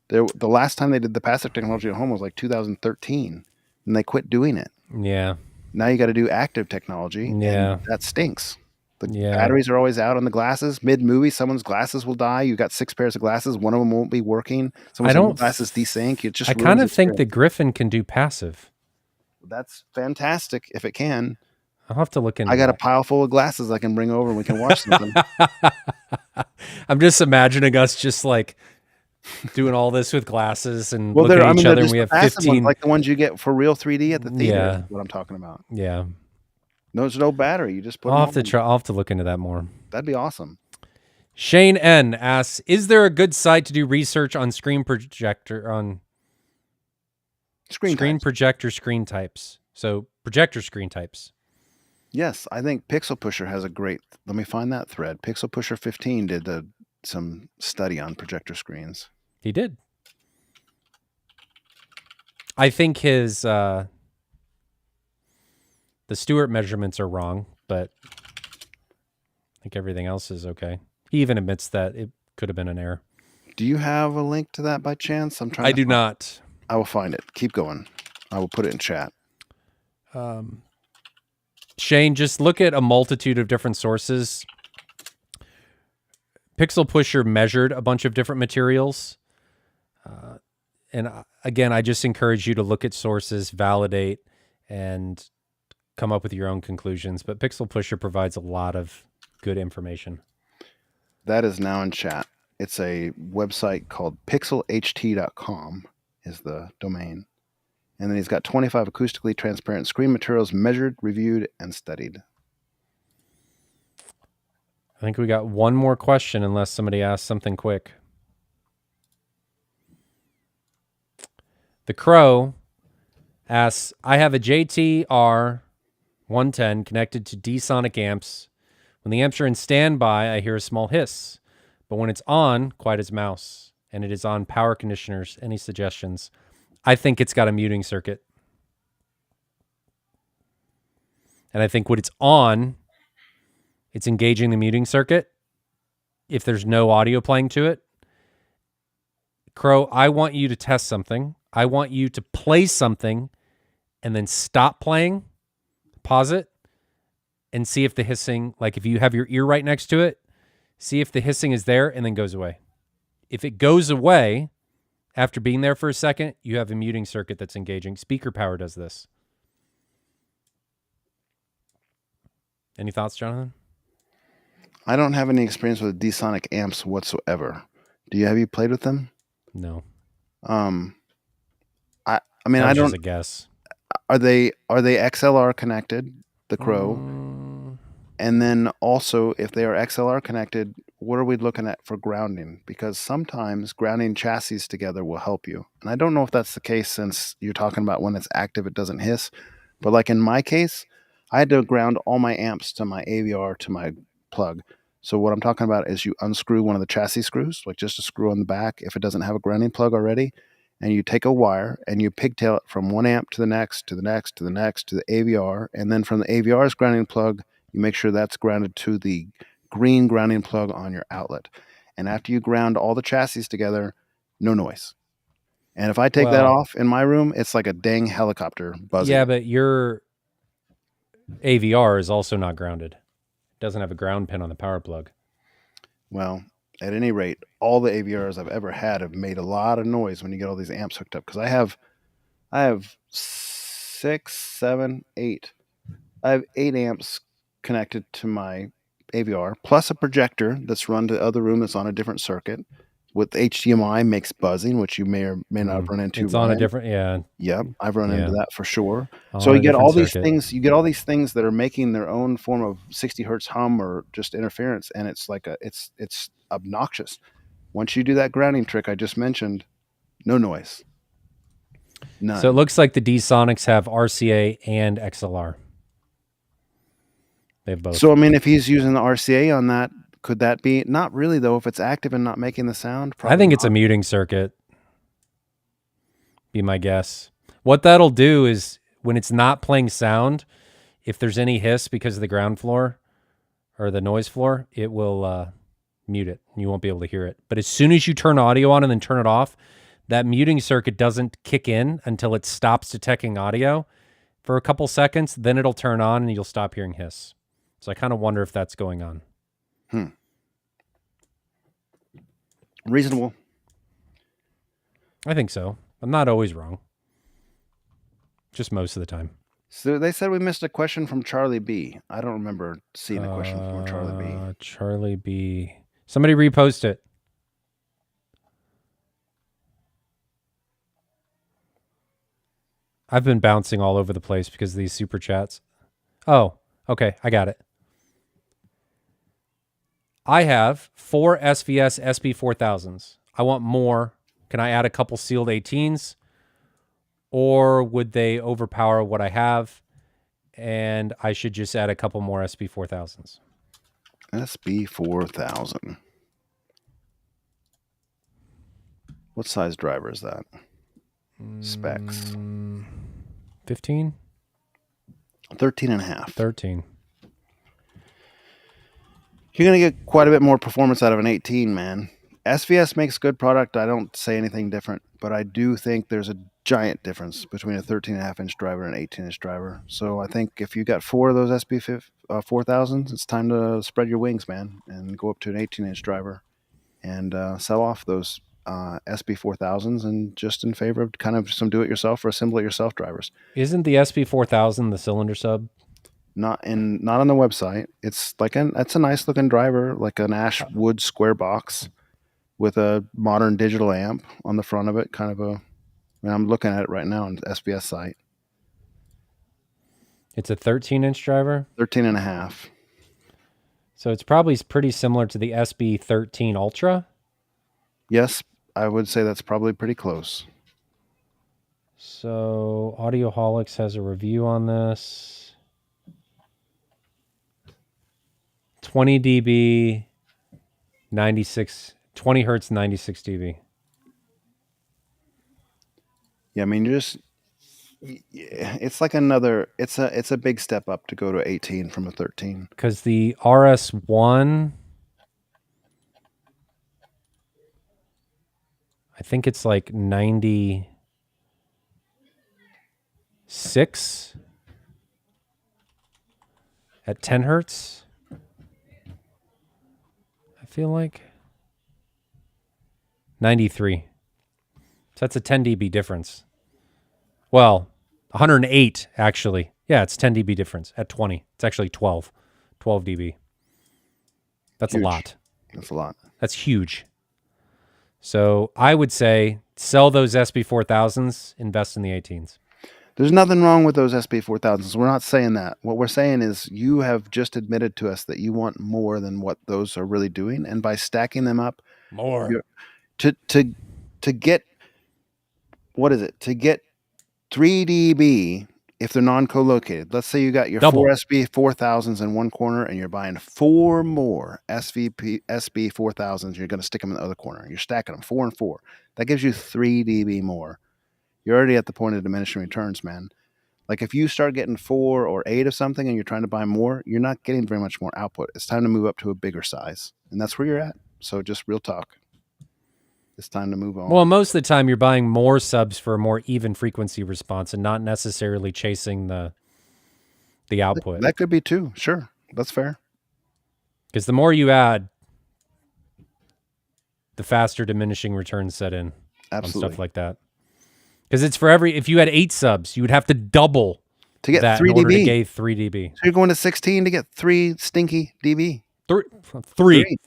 The last time they did the passive technology at home was like 2013, and they quit doing it. Yeah. Now you got to do active technology, Yeah. and that stinks. The Yeah. batteries are always out on the glasses. Mid-movie, someone's glasses will die. You got 6 pairs of glasses. One of them won't be working. Someone's glasses desync. It just I ruins kind the of think the experience. Griffin can do passive. That's fantastic if it can. I'll have to look into I got a that. pile full of glasses I can bring over and we can watch something. I'm just imagining us just like doing all this with glasses and Well, looking at each they're other, and just we the have passive ones, 15. like the ones you get for real 3D at the theater. Yeah. Is what I'm talking about. Yeah. There's no battery. You just put I'll them have to on. try. I'll have to look into that more. That'd be awesome. Shane N asks, "Is there a good site to do research on screen projector on Screen types. projector screen types? So projector screen types." Yes, I think Pixel Pusher has a great. Let me find that thread. Pixel Pusher 15 did some study on projector screens. He did. I think his the Stewart measurements are wrong, but I think everything else is okay. He even admits that it could have been an error. Do you have a link to that by chance? I'm trying. I do not. I will find it. Keep going. I will put it in chat. Shane, just look at a multitude of different sources. Pixel Pusher measured a bunch of different materials. And again, I just encourage you to look at sources, validate, and come up with your own conclusions. But Pixel Pusher provides a lot of good information. That is now in chat. It's a website called pixelht.com is the domain. And then he's got 25 acoustically transparent screen materials measured, reviewed, and studied. I think we got one more question unless somebody asks something quick. The Crow asks, I have a JTR 110 connected to D-Sonic amps. When the amps are in standby, I hear a small hiss. But when it's on, quiet as mouse. And it is on power conditioners. Any suggestions? I think it's got a muting circuit. And I think when it's on, it's engaging the muting circuit. If there's no audio playing to it. Crow, I want you to test something. I want you to play something and then stop playing, pause it, and see if the hissing, like if you have your ear right next to it, see if the hissing is there and then goes away. If it goes away after being there for a second, you have a muting circuit that's engaging. Speaker power does this. Any thoughts, Jonathan? I don't have any experience with D-Sonic amps whatsoever. Have you played with them? No. I mean, That was I don't. just a guess. Are they XLR connected? The Crow. Mm, And then also, if they are XLR connected, what are we looking at for grounding? Because sometimes grounding chassis together will help you. And I don't know if that's the case since you're talking about when it's active, it doesn't hiss. But like in my case, I had to ground all my amps to my AVR to my plug. So what I'm talking about is you unscrew one of the chassis screws, like just a screw on the back if it doesn't have a grounding plug already, and you take a wire and you pigtail it from one amp to the next, to the next, to the next, to the AVR, and then from the AVR's grounding plug, you make sure that's grounded to the green grounding plug on your outlet. And after you ground all the chassis together, no noise. And if I take that well, off in my room, it's like a dang helicopter yeah, buzzing. but your AVR is also not grounded. It doesn't have a ground pin on the power plug. Well, at any rate, all the AVRs I've ever had have made a lot of noise when you get all these amps hooked up. Because I have six, seven, eight. I have 8 amps connected to my AVR, plus a projector that's run to the other room that's on a different circuit with HDMI makes buzzing, which you may or may not have run into, It's on a Ryan. different, yeah, Yep, I've run into yeah, that for sure. So on you a get different all these circuit. things. You get all these things that are making their own form of 60 hertz hum or just interference, and it's like it's obnoxious. Once you do that grounding trick I just mentioned, no noise, So it none. looks like the D Sonics have RCA and XLR. They have both. So I mean, if he's using the RCA on that, could that be not really though? If it's active and not making the sound, I probably think it's a not. muting circuit, be my guess. What that'll do is when it's not playing sound, if there's any hiss because of the ground floor or the noise floor, it will mute it. You won't be able to hear it. But as soon as you turn audio on and then turn it off, that muting circuit doesn't kick in until it stops detecting audio for a couple seconds. Then it'll turn on and you'll stop hearing hiss. So I kind of wonder if that's going on. Reasonable. I think so. I'm not always wrong. Just most of the time. So they said we missed a question from Charlie B. I don't remember seeing a question from Charlie B. Charlie B. Somebody repost it. I've been bouncing all over the place because of these super chats. Oh, okay. I got it. I have 4 SVS SB4000s. I want more. Can I add a couple sealed 18s? Or would they overpower what I have? And I should just add a couple more SB4000s. SB4000. What size driver is that? Specs. 15? 13 and a half. 13. You're going to get quite a bit more performance out of an 18, man. SVS makes good product. I don't say anything different, but I do think there's a giant difference between a 13 and a half inch driver and an 18 inch driver. So I think if you got 4 of those SB4000s, it's time to spread your wings, man, and go up to an 18 inch driver and sell off those SB4000s and just in favor of kind of some do-it-yourself or assemble-it-yourself drivers. Isn't the SB4000 the cylinder sub? Not on the website. It's like it's a nice looking driver, like an ash wood square box with a modern digital amp on the front of it. Kind of a. I mean, I'm looking at it right now on the SBS site. It's a 13-inch driver? 13 and a half. So it's probably pretty similar to the SB13 Ultra? Yes, I would say that's probably pretty close. So Audioholics has a review on this. 20 dB, 20 hertz, 96 dB. Yeah, I mean, it's like it's a big step up to go to 18 from a 13. Because the RS1, I think it's like 96 at 10 hertz. I feel like 93. So that's a 10 dB difference. Well, 108 actually. Yeah, it's 10 dB difference at 20. It's actually 12 dB. That's Huge. a lot. That's a lot. That's huge. So I would say sell those SB4000s, invest in the 18s. There's nothing wrong with those SB4000s. We're not saying that. What we're saying is you have just admitted to us that you want more than what those are really doing, and by stacking them up, More. you're to get what is it? To get 3 dB if they're non-co-located. Let's say you got your Double. 4 SB4000s in one corner and you're buying 4 more SB4000s. You're going to stick them in the other corner. You're stacking them 4 and 4. That gives you 3 dB more. You're already at the point of diminishing returns, man. Like if you start getting 4 or 8 of something and you're trying to buy more, you're not getting very much more output. It's time to move up to a bigger size. And that's where you're at. So just real talk. It's time to move on. Well, most of the time you're buying more subs for a more even frequency response and not necessarily chasing the output. That could be too. Sure. That's fair. Because the more you add, the faster diminishing returns set in. Absolutely. On stuff like that. Because it's for every, if you had 8 subs, you would have to double to get that 3 in order dB. to gain 3 dB. So you're going to 16 to get 3 stinky dB. Three.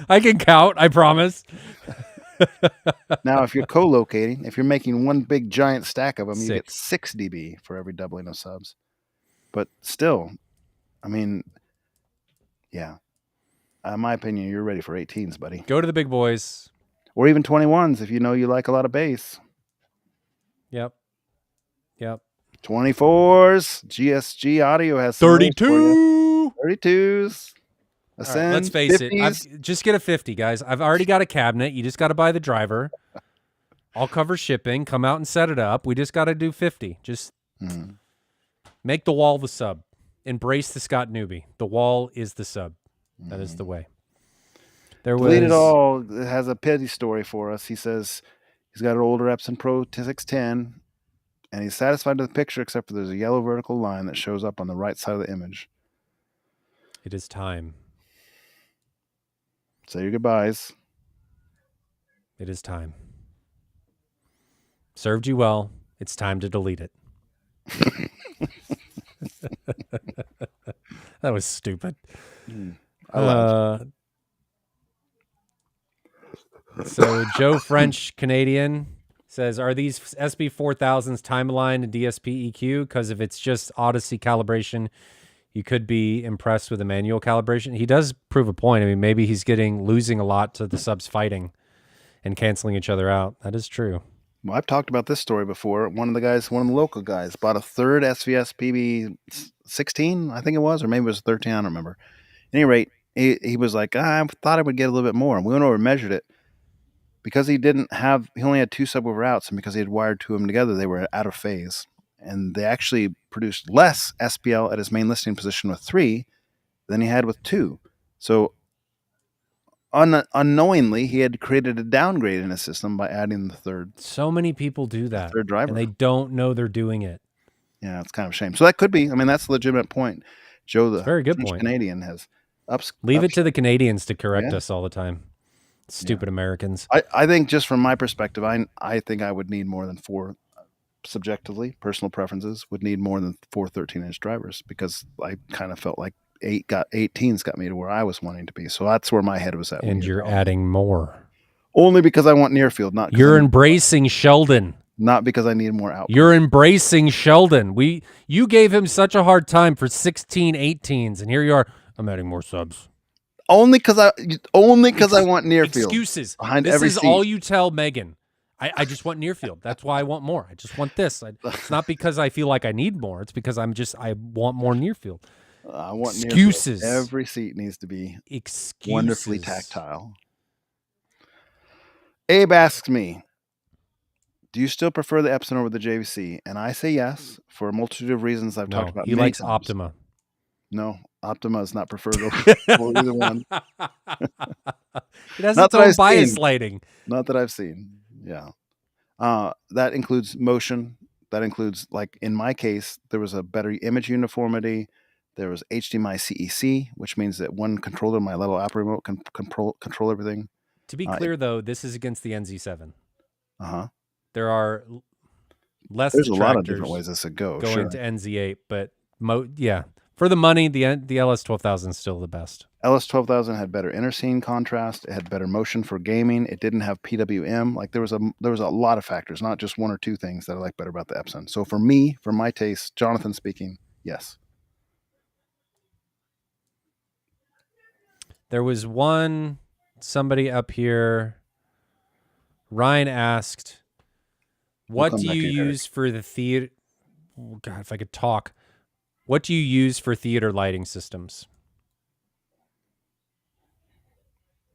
I can count, I promise. Now, if you're co-locating, if you're making one big giant stack of them, you get 6 dB for every doubling of subs. But still, I mean, yeah. In my opinion, you're ready for 18s, buddy. Go to the big boys. Or even 21s if you know you like a lot of bass. Yep. 24s. GSG Audio has 32. 32s. Right, let's face 50s. It. Just get a 50, guys. I've already got a cabinet. You just got to buy the driver. I'll cover shipping. Come out and set it up. We just got to do 50. Just make the wall the sub. Embrace the Scott newbie. The wall is the sub. That is the way. Delete It All has a pity story for us. He says he's got an older Epson Pro 610, and he's satisfied with the picture except for there's a yellow vertical line that shows up on the right side of the image. It is time. Say your goodbyes. It is time. Served you well. It's time to delete it. That was stupid. So Joe French Canadian says, are these SB4000s timeline and DSP EQ? Because if it's just Odyssey calibration, you could be impressed with the manual calibration. He does prove a point. I mean, maybe he's losing a lot to the subs fighting and canceling each other out. That is true. Well, I've talked about this story before. One of the local guys, bought a third SVS PB16, I think it was, or maybe it was 13, I don't remember. At any rate, he was like, I thought I would get a little bit more. And we went over and measured it. Because he only had 2 subwoofer outs, and because he had wired 2 of them together, they were out of phase. And they actually produced less SPL at his main listening position with 3 than he had with 2. So unknowingly, he had created a downgrade in his system by adding the third. So many people do that. Third driver. And they don't know they're doing it. Yeah, it's kind of a shame. So that could be, I mean, that's a legitimate point. Joe, the very good point. Canadian, has Leave it to the Canadians to correct us all the time. Stupid Americans. I think just from my perspective, I think I would need more than 4, subjectively, personal preferences, would need more than 4 13-inch drivers, because I kind of felt like 18s got me to where I was wanting to be. So that's where my head was at. And you're adding more. Only because I want near field, not you're embracing Sheldon. Not because I need more output. You're embracing Sheldon. You gave him such a hard time for 16 18s, and here you are. I'm adding more subs. Only because I want near field. Excuses. Behind this every is seat. all you tell Megan. I just want near field. That's why I want more. I just want this. It's not because I feel like I need more. It's because I want more near field. I want excuses. Near field. Every seat needs to be wonderfully tactile. Abe asks me, do you still prefer the Epson over the JVC? And I say yes, for a multitude of reasons I've talked about. He likes Optima. No, Optima is not preferred over either one. It has its own bias lighting. Not that I've seen. Yeah. That includes motion. That includes, like in my case, there was a better image uniformity. There was HDMI CEC, which means that one controller, my little app remote, can control everything. To be clear, though, this is against the NZ7. Uh-huh. There are less There's a lot of different ways this could go. Going to NZ8, but for the money, the LS12000 is still the best. LS 12,000 had better interscene contrast. It had better motion for gaming. It didn't have PWM. Like there was a lot of factors, not just one or two things that I like better about the Epson. So for me, for my taste, Jonathan speaking, yes. There was somebody up here. Ryan asked, We'll what come do back you to you, Eric. use for the theater? Oh, God, if I could talk. What do you use for theater lighting systems?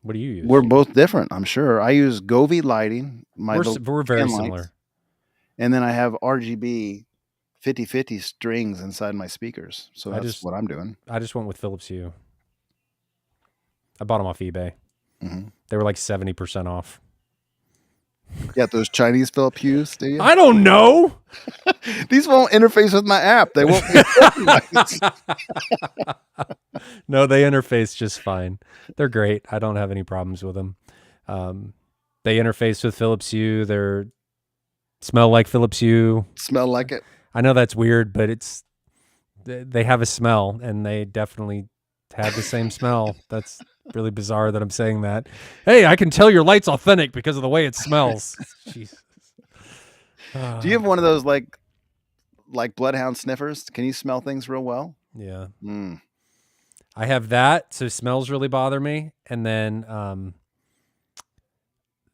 What do you use? We're both different, I'm sure. I use Govee lighting, my little We're very can similar. lights, and then I have RGB 50/50 strings inside my speakers. So that's what I'm doing. I just went with Philips Hue. I bought them off eBay. Mm-hmm. They were like 70% off. Yeah, those Chinese Philip Hues, do you? I don't know. These won't interface with my app. They won't be No, they interface just fine. They're great. I don't have any problems with them. They interface with Philips Hue. They smell like Philips Hue. Smell like it. I know that's weird, but they have a smell, and they definitely had the same smell. That's really bizarre that I'm saying that. Hey, I can tell your light's authentic because of the way it smells. Jesus. Do you have one of those like bloodhound sniffers? Can you smell things real well? Yeah. Mm. I have that, so smells really bother me. And then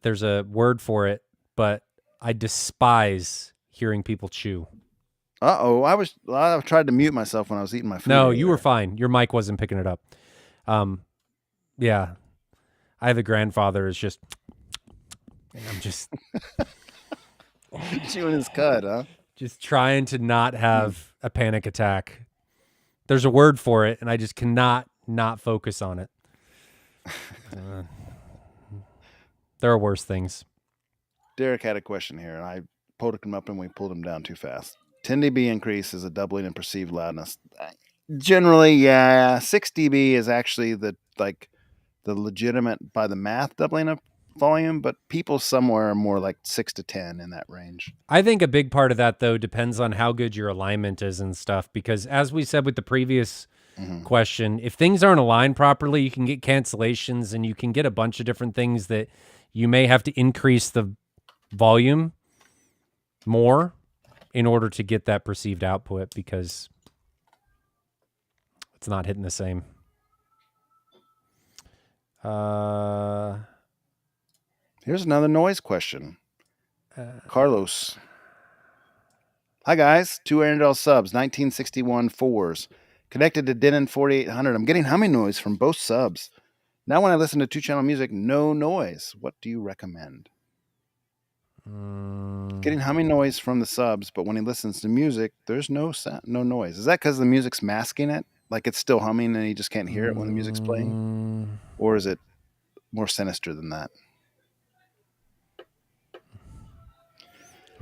there's a word for it, but I despise hearing people chew. I tried to mute myself when I was eating my food. No, earlier. you were fine. Your mic wasn't picking it up. Yeah. I have a grandfather is just, and I'm just chewing his cud, huh? just trying to not have a panic attack. There's a word for it, and I just cannot not focus on it. There are worse things. Derek had a question here, and I pulled him up, and we pulled him down too fast. 10 dB increase is a doubling in perceived loudness. Generally, yeah. 6 dB is actually the legitimate by the math doubling of volume, but people somewhere are more like 6 to 10 in that range. I think a big part of that, though, depends on how good your alignment is and stuff, because as we said with the previous question, if things aren't aligned properly, you can get cancellations, and you can get a bunch of different things that you may have to increase the volume more in order to get that perceived output, because it's not hitting the same. Here's another noise question. Carlos. Hi, guys. 2 Arendelle subs, 1961 4s. Connected to Denon 4800. I'm getting humming noise from both subs. Now when I listen to 2-channel music, no noise. What do you recommend? Getting humming noise from the subs, but when he listens to music, there's no sound, no noise. Is that because the music's masking it? Like it's still humming and he just can't hear it when the music's playing? Or is it more sinister than that?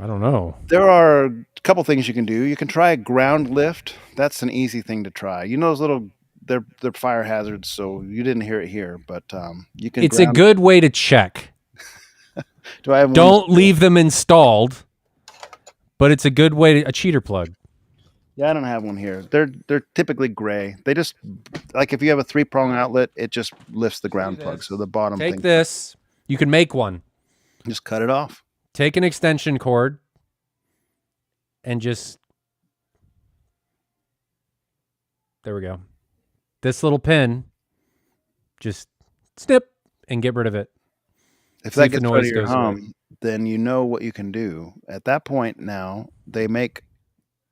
I don't know. There are a couple things you can do. You can try a ground lift. That's an easy thing to try. You know those little, they're fire hazards, so you didn't hear it here, but you can. It's a good way to check. Do I have Don't leave them installed, but it's a good way to a cheater plug. Yeah, I don't have one here. They're typically gray. They just, like if you have a 3-prong outlet, it just lifts the ground plug. So the bottom Take thing. this. You can make one. Just cut it off. Take an extension cord and just, there we go. This little pin, just snip and get rid of it. If that gets rid of your hum, then you know what you can do. At that point now, they make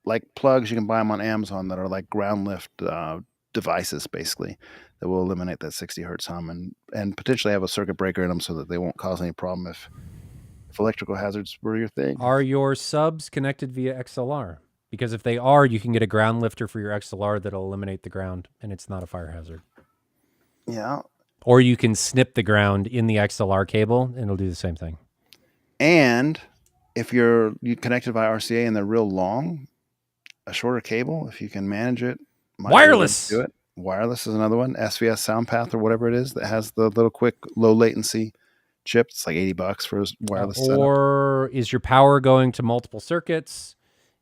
like plugs. You can buy them on Amazon that are like ground lift devices, basically, that will eliminate that 60 hertz hum and potentially have a circuit breaker in them so that they won't cause any problem if electrical hazards were your thing. Are your subs connected via XLR? Because if they are, you can get a ground lifter for your XLR that'll eliminate the ground, and it's not a fire hazard. Yeah. Or you can snip the ground in the XLR cable, and it'll do the same thing. And if you connected by RCA and they're real long, a shorter cable, if you can manage it. Wireless. Do it. Wireless is another one. SVS SoundPath or whatever it is that has the little quick low latency chip. It's like $80 for a wireless setup. Or is your power going to multiple circuits?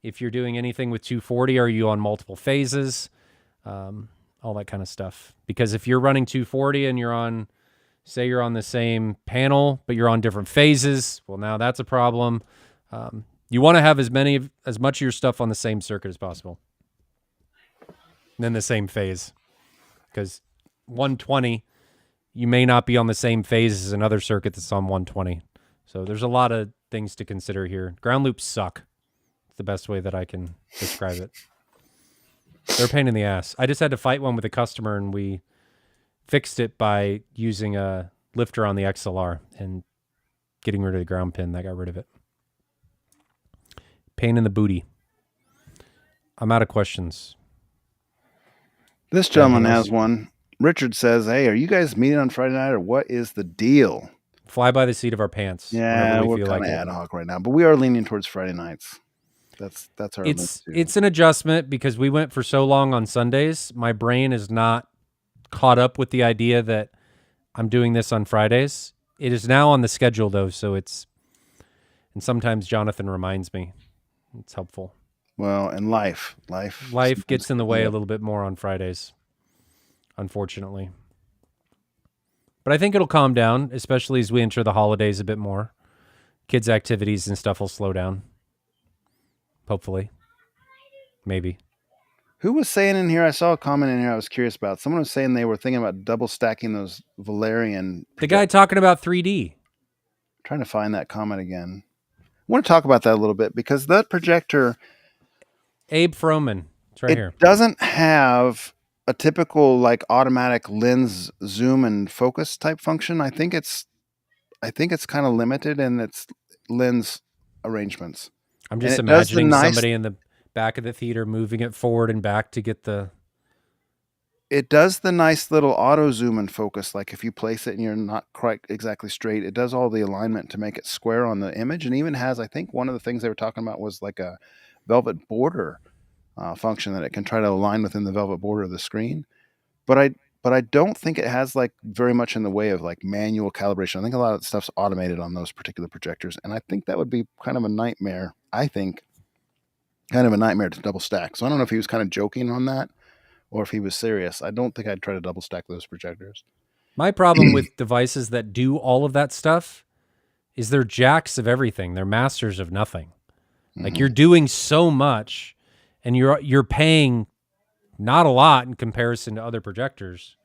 If you're doing anything with 240, are you on multiple phases? A all that kind of stuff. Because if you're running 240 and say you're on the same panel, but you're on different phases, well, now that's a problem. You want to have as much of your stuff on the same circuit as possible. And then the same phase. Because 120, you may not be on the same phase as another circuit that's on 120. So there's a lot of things to consider here. Ground loops suck. It's the best way that I can describe it. They're a pain in the ass. I just had to fight one with a customer, and we fixed it by using a lifter on the XLR and getting rid of the ground pin. That got rid of it. Pain in the booty. I'm out of questions. This gentleman has one. Richard says, "Hey, are you guys meeting on Friday night, or what is the deal?" Fly by the seat of our pants. Yeah, we're kind of ad hoc right now, but we are leaning towards Friday nights. That's our. It's an adjustment because we went for so long on Sundays. My brain is not caught up with the idea that I'm doing this on Fridays. It is now on the schedule though, and sometimes Jonathan reminds me. It's helpful. Well, and life gets in the way a little bit more on Fridays, unfortunately. But I think it'll calm down, especially as we enter the holidays a bit more. Kids' activities and stuff will slow down. Hopefully. Maybe. Who was saying in here? I saw a comment in here I was curious about. Someone was saying they were thinking about double stacking those Valerian. The guy talking about 3D. Trying to find that comment again. I want to talk about that a little bit because that projector, Abe Froman, it's right here. It doesn't have a typical like automatic lens zoom and focus type function. I think it's kind of limited in its lens arrangements. I'm just imagining somebody in the back of the theater moving it forward and back to get the... It does the nice little auto zoom and focus. Like if you place it and you're not quite exactly straight, it does all the alignment to make it square on the image, and even has, I think one of the things they were talking about was like a velvet border function that it can try to align within the velvet border of the screen. But I don't think it has like very much in the way of like manual calibration. I think a lot of the stuff's automated on those particular projectors, and I think that would be kind of a nightmare. Kind of a nightmare to double stack. So I don't know if he was kind of joking on that or if he was serious. I don't think I'd try to double stack those projectors. My problem with devices that do all of that stuff is they're jacks of everything. They're masters of nothing. Like you're doing so much and you're paying not a lot in comparison to other projectors.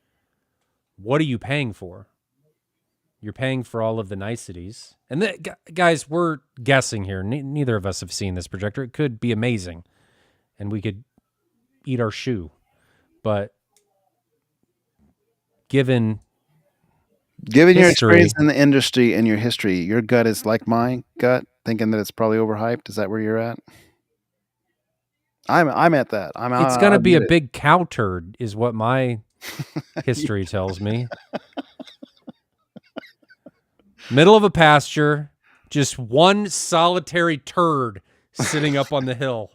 What are you paying for? You're paying for all of the niceties. And guys, we're guessing here. Neither of us have seen this projector. It could be amazing, and we could eat our shoe. But given your experience in the industry and your history, your gut is like my gut, thinking that it's probably overhyped. Is that where you're at? I'm at that. It's going to be a big cow turd, is what my history tells me. Middle of a pasture, just one solitary turd sitting up on the hill.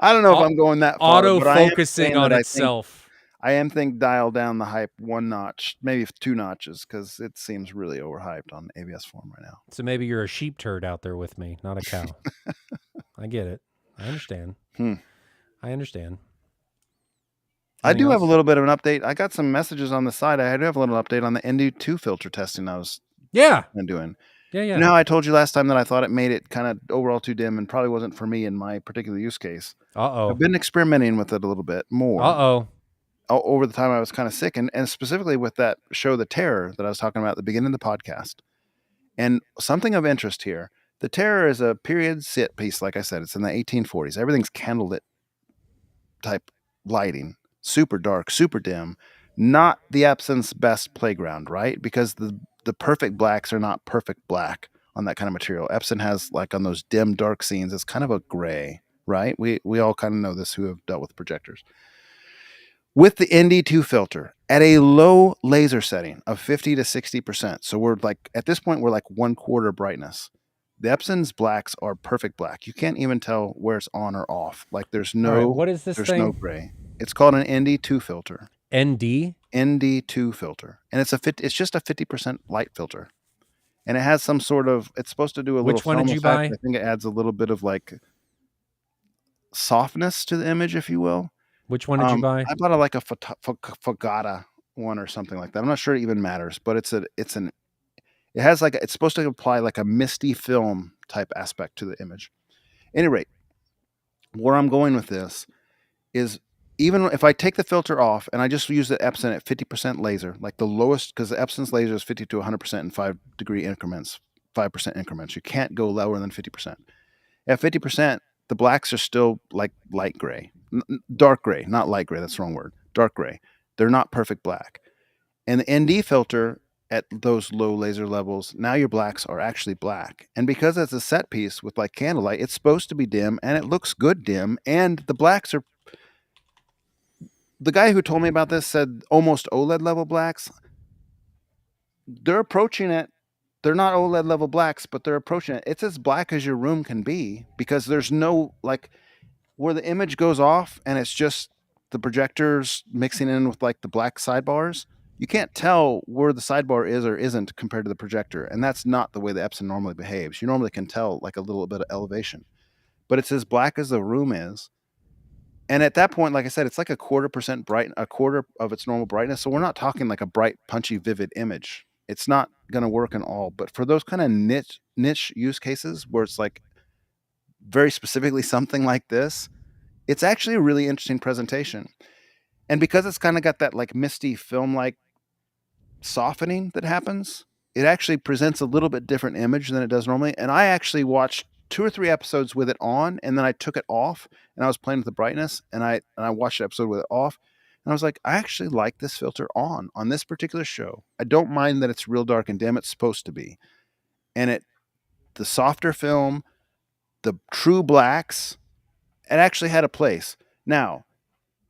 I don't know if I'm going that far. Auto-focusing on itself. I am think dial down the hype one notch, maybe 2 notches, because it seems really overhyped on ABS form right now. So maybe you're a sheep turd out there with me, not a cow. I get it. I understand. I understand. I do have a little bit of an update. I got some messages on the side. I do have a little update on the ND2 filter testing I was doing. Yeah. You know how I told you last time that I thought it made it kind of overall too dim and probably wasn't for me in my particular use case. I've been experimenting with it a little bit more. Over the time I was kind of sick, and specifically with that show, The Terror, that I was talking about at the beginning of the podcast. And something of interest here. The Terror is a period sit piece, like I said. It's in the 1840s. Everything's candlelit type lighting. Super dark, super dim, not the Epson's best playground, right? Because the perfect blacks are not perfect black on that kind of material. Epson has, like on those dim, dark scenes, it's kind of a gray, right? We all kind of know this who have dealt with projectors. With the ND2 filter at a low laser setting of 50 to 60%. So we're like, at this point, we're like 1/4 brightness. The Epson's blacks are perfect black. You can't even tell where it's on or off. Like there's no, what is this there's thing? no gray. It's called an ND2 filter. ND2 filter, and it's just a 50% light filter, and it has some sort of. It's supposed to do a little. Which one did you buy? I think it adds a little bit of like softness to the image, if you will. Which one did you buy? I bought a like a Fogata one or something like that. I'm not sure it even matters, but it has like it's supposed to apply like a misty film type aspect to the image. At any rate, where I'm going with this is even if I take the filter off and I just use the Epson at 50% laser, like the lowest, because the Epson's laser is 50 to 100% in 5-degree increments, 5% increments. You can't go lower than 50%. At 50%, the blacks are still like light gray, dark gray, not light gray. That's the wrong word. Dark gray. They're not perfect black. And the ND filter at those low laser levels, now your blacks are actually black. And because it's a set piece with like candlelight, it's supposed to be dim and it looks good dim. And the blacks are, the guy who told me about this said almost OLED level blacks. They're approaching it. They're not OLED level blacks, but they're approaching it. It's as black as your room can be because there's no like where the image goes off and it's just the projectors mixing in with like the black sidebars. You can't tell where the sidebar is or isn't compared to the projector, and that's not the way the Epson normally behaves. You normally can tell like a little bit of elevation, but it's as black as the room is. And at that point, like I said, it's like a a quarter of its normal brightness. So we're not talking like a bright, punchy, vivid image. It's not going to work in all. But for those kind of niche use cases where it's like very specifically something like this, it's actually a really interesting presentation. And because it's kind of got that like misty film like softening that happens, it actually presents a little bit different image than it does normally. And I actually watched 2 or 3 episodes with it on, and then I took it off, and I was playing with the brightness, and I watched the episode with it off, and I was like, I actually like this filter on this particular show. I don't mind that it's real dark and dim. It's supposed to be, and the softer film, the true blacks, it actually had a place. Now,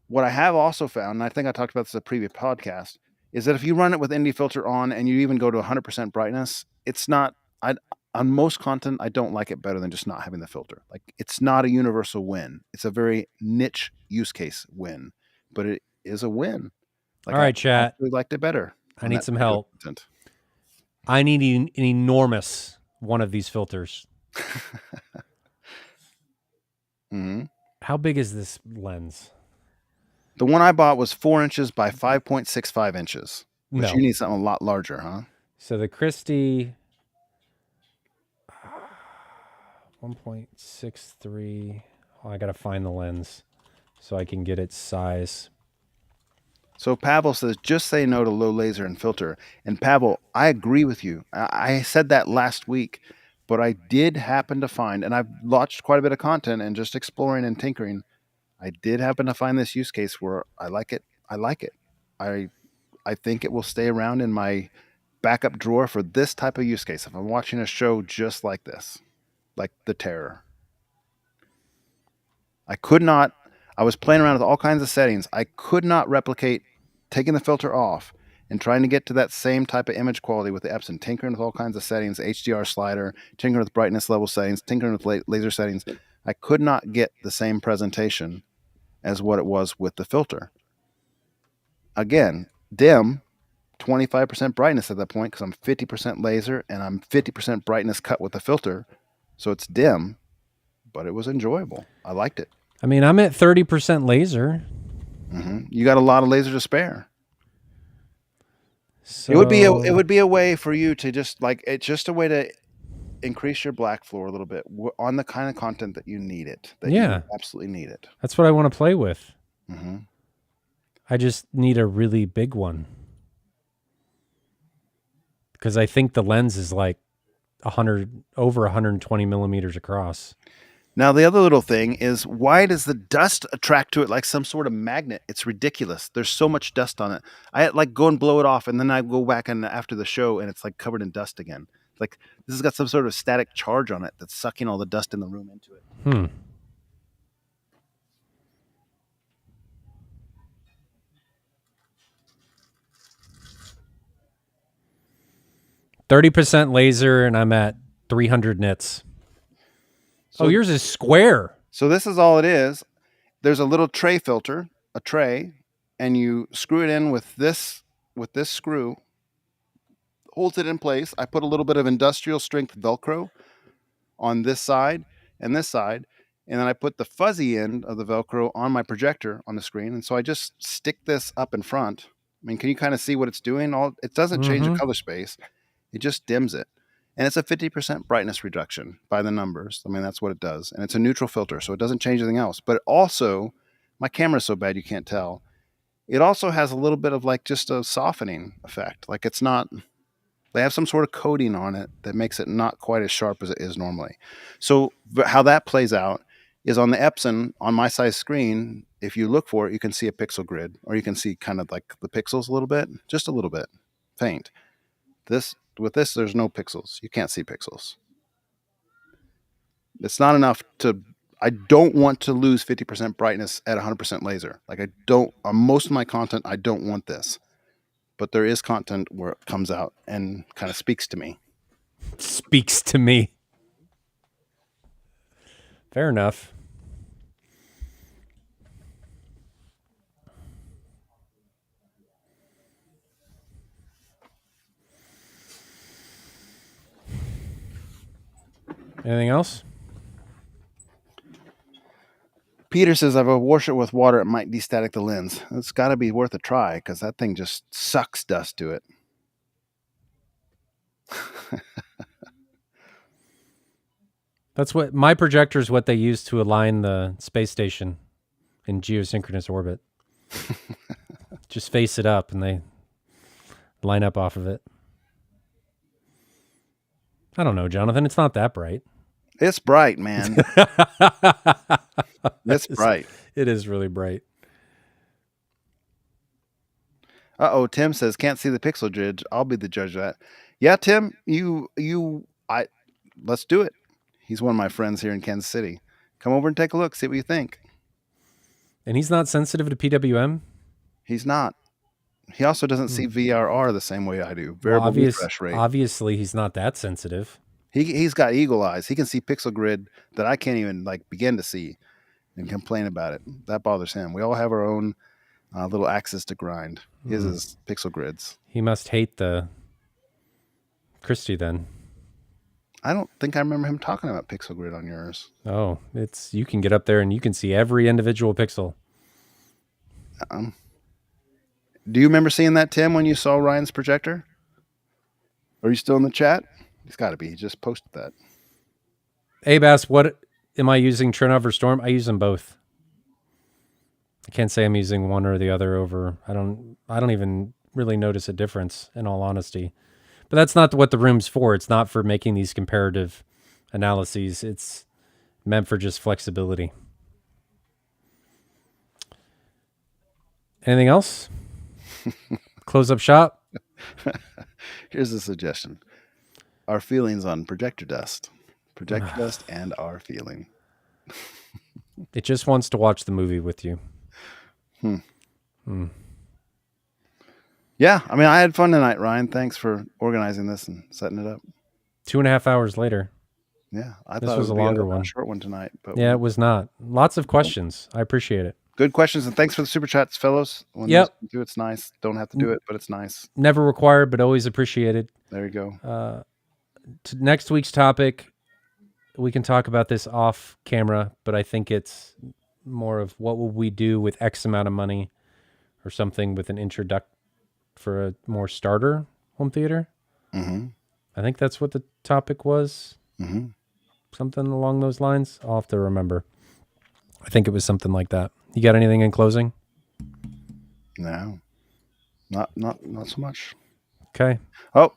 what I have also found, and I think I talked about this in a previous podcast, is that if you run it with ND filter on and you even go to 100% brightness, it's not. I on most content, I don't like it better than just not having the filter. Like it's not a universal win. It's a very niche use case win, but it is a win. Like All I right, chat. actually liked it better I on need that some particular help. content. I need an enormous one of these filters. hmm How big is this lens? The one I bought was 4 inches by 5.65 inches, but you No. need something a lot larger, huh? So the Christie 1.63. Oh, I got to find the lens so I can get its size. So Pavel says, just say no to low laser and filter. And Pavel, I agree with you. I said that last week, but I did happen to find, and I've watched quite a bit of content and just exploring and tinkering. I did happen to find this use case where I like it. I like it. I think it will stay around in my backup drawer for this type of use case. If I'm watching a show just like this, like The Terror, I could not. I was playing around with all kinds of settings. I could not replicate taking the filter off and trying to get to that same type of image quality with the Epson, tinkering with all kinds of settings, HDR slider, tinkering with brightness level settings, tinkering with laser settings. I could not get the same presentation as what it was with the filter. Again, dim, 25% brightness at that point because I'm 50% laser and I'm 50% brightness cut with the filter. So it's dim, but it was enjoyable. I liked it. I mean, I'm at 30% laser. You got a lot of laser to spare. So It would be a way for you to just like it's just a way to increase your black floor a little bit on the kind of content that you need it. That yeah, you absolutely need it. that's what I want to play with. Mm-hmm. I just need a really big one because I think the lens is like over 120 millimeters across. Now, the other little thing is why does the dust attract to it like some sort of magnet? It's ridiculous. There's so much dust on it. I like go and blow it off, and then I go back and after the show, and it's like covered in dust again. Like this has got some sort of static charge on it that's sucking all the dust in the room into it. 30% laser, and I'm at 300 nits. So, yours is square. So this is all it is. There's a little tray filter, a tray, and you screw it in with this screw. Holds it in place. I put a little bit of industrial strength Velcro on this side and this side, and then I put the fuzzy end of the Velcro on my projector on the screen. And so I just stick this up in front. I mean, can you kind of see what it's doing? It doesn't change the color space. It just dims it. And it's a 50% brightness reduction by the numbers. I mean, that's what it does. And it's a neutral filter, so it doesn't change anything else. But also, my camera's so bad you can't tell. It also has a little bit of like just a softening effect. Like it's not, they have some sort of coating on it that makes it not quite as sharp as it is normally. So how that plays out is on the Epson, on my size screen, if you look for it, you can see a pixel grid, or you can see kind of like the pixels a little bit, just a little bit, faint. With this, there's no pixels. You can't see pixels. It's not enough to. I don't want to lose 50% brightness at 100% laser. Like I don't. On most of my content, I don't want this. But there is content where it comes out and kind of speaks to me. Speaks to me. Fair enough. Anything else? Peter says, if I wash it with water, it might destatic the lens. It's got to be worth a try because that thing just sucks dust to it. That's what my projector is, what they use to align the space station in geosynchronous orbit. Just face it up and they line up off of it. I don't know, Jonathan. It's not that bright. It's bright, man. It's bright. It is really bright. Uh-oh, Tim says, can't see the pixel grid. I'll be the judge of that. Yeah, Tim, let's do it. He's one of my friends here in Kansas City. Come over and take a look, see what you think. And he's not sensitive to PWM? He's not. He also doesn't see VRR the same way I do. Variable refresh rate. Obviously, he's not that sensitive. He's got eagle eyes. He can see pixel grid that I can't even like begin to see and complain about it. That bothers him. We all have our own little axis to grind. His is pixel grids. He must hate the Christie then. I don't think I remember him talking about pixel grid on yours. Oh, you can get up there and you can see every individual pixel. Do you remember seeing that, Tim, when you saw Ryan's projector? Are you still in the chat? He's got to be. He just posted that. Hey, Bass, what am I using, Trinov or Storm? I use them both. I can't say I'm using one or the other over. I don't even really notice a difference, in all honesty. But that's not what the room's for. It's not for making these comparative analyses. It's meant for just flexibility. Anything else? Close up shop? Here's a suggestion. Our feelings on projector dust. Projector dust and our feeling. It just wants to watch the movie with you. Yeah, I mean, I had fun tonight, Ryan. Thanks for organizing this and setting it up. 2.5 hours later. Yeah, I This thought was it a would longer be one. a short one tonight. But Yeah, it was not. Lots of questions. I appreciate it. good questions, and thanks for the super chats, fellows. When Yep. you do, it's nice. Don't have to do it, but it's nice. Never required, but always appreciated. There you go. Next week's topic, we can talk about this off camera, but I think it's more of what will we do with X amount of money or something with an introduct for a more starter home theater. Mm-hmm. I think that's what the topic was. Mm-hmm. Something along those lines. I'll have to remember. I think it was something like that. You got anything in closing? No, not so much. Okay. Oh,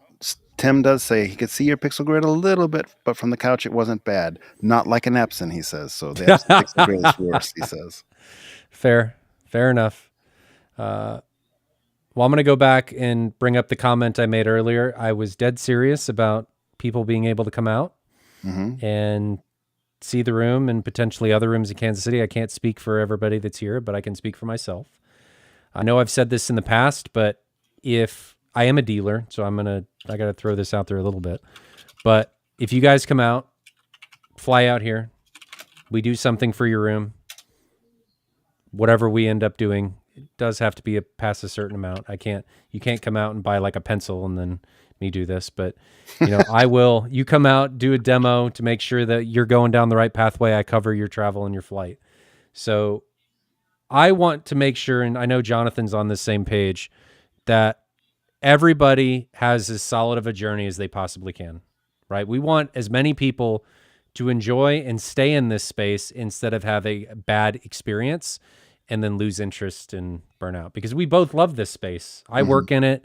Tim does say he could see your pixel grid a little bit, but from the couch it wasn't bad. Not like an Epson, he says. So the Epson pixel grid is worse, he says. Fair enough. Well, I'm going to go back and bring up the comment I made earlier. I was dead serious about people being able to come out and see the room and potentially other rooms in Kansas City. I can't speak for everybody that's here, but I can speak for myself. I know I've said this in the past, but if I am a dealer, so I got to throw this out there a little bit. But if you guys come out, fly out here, we do something for your room, whatever we end up doing, it does have to be past a certain amount. You can't come out and buy like a pencil and then me do this, but I will. You come out, do a demo to make sure that you're going down the right pathway. I cover your travel and your flight. So I want to make sure, and I know Jonathan's on the same page, that everybody has as solid of a journey as they possibly can, right? We want as many people to enjoy and stay in this space instead of have a bad experience and then lose interest and burn out, because we both love this space. I work in it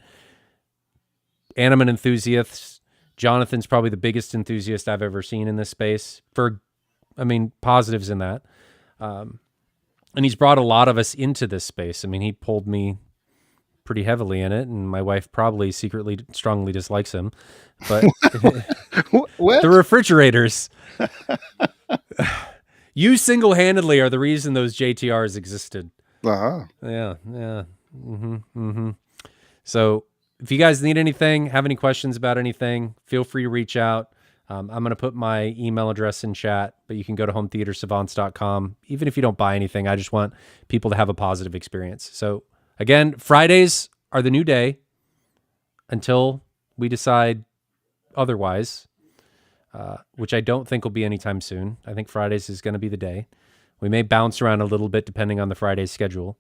and I'm an enthusiast. Jonathan's probably the biggest enthusiast I've ever seen in this space positives in that. And he's brought a lot of us into this space. He pulled me pretty heavily in it, and my wife probably secretly strongly dislikes him, but What? the refrigerators, you single-handedly are the reason those JTRs existed. Uh-huh. Yeah. So if you guys need anything, have any questions about anything, feel free to reach out. I'm going to put my email address in chat, but you can go to hometheatersavants.com. Even if you don't buy anything, I just want people to have a positive experience. So again, Fridays are the new day until we decide otherwise, which I don't think will be anytime soon. I think Fridays is going to be the day. We may bounce around a little bit depending on the Friday schedule,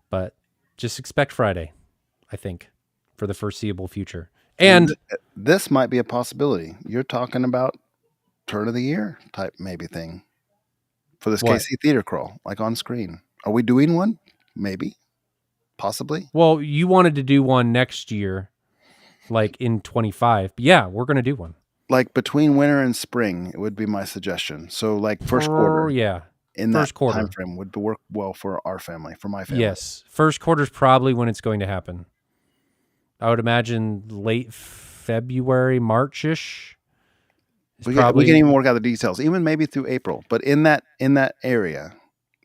but just expect Friday, I think, for the foreseeable future. And this might be a possibility. You're talking about turn of the year type maybe thing for this What? KC theater crawl, like on screen. Are we doing one? Maybe, possibly. Well, you wanted to do one next year, like in 25. But yeah, we're going to do one. Like between winter and spring, it would be my suggestion. So like first quarter. Yeah. In first that quarter time frame would work well for our family, for my family. Yes. First quarter is probably when it's going to happen. I would imagine late February, March-ish. We can even work out the details, even maybe through April. But in that area,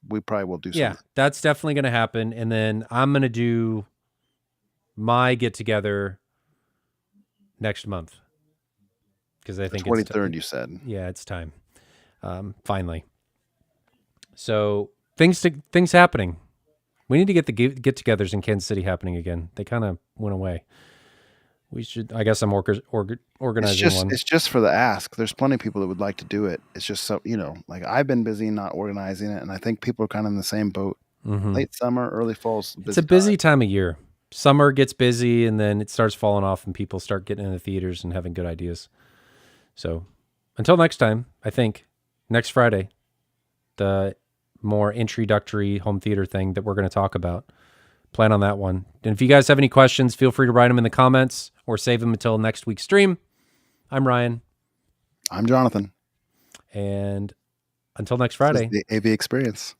we probably will do something. Yeah, that's definitely going to happen. And then I'm going to do my get-together next month, because I think 23rd, you said. Yeah, it's time. Finally. So things happening. We need to get the get-togethers in Kansas City happening again. They kind of went away. We should. I guess I'm organizing one. It's just for the ask. There's plenty of people that would like to do it. It's just so like I've been busy not organizing it, and I think people are kind of in the same boat. Late summer, early fall. It's a busy time of year. Summer gets busy, and then it starts falling off, and people start getting into theaters and having good ideas. So, until next time, I think next Friday, the more introductory home theater thing that we're going to talk about. Plan on that one. And if you guys have any questions, feel free to write them in the comments or save them until next week's stream. I'm Ryan. I'm Jonathan. And until next Friday. This is the AV Experience.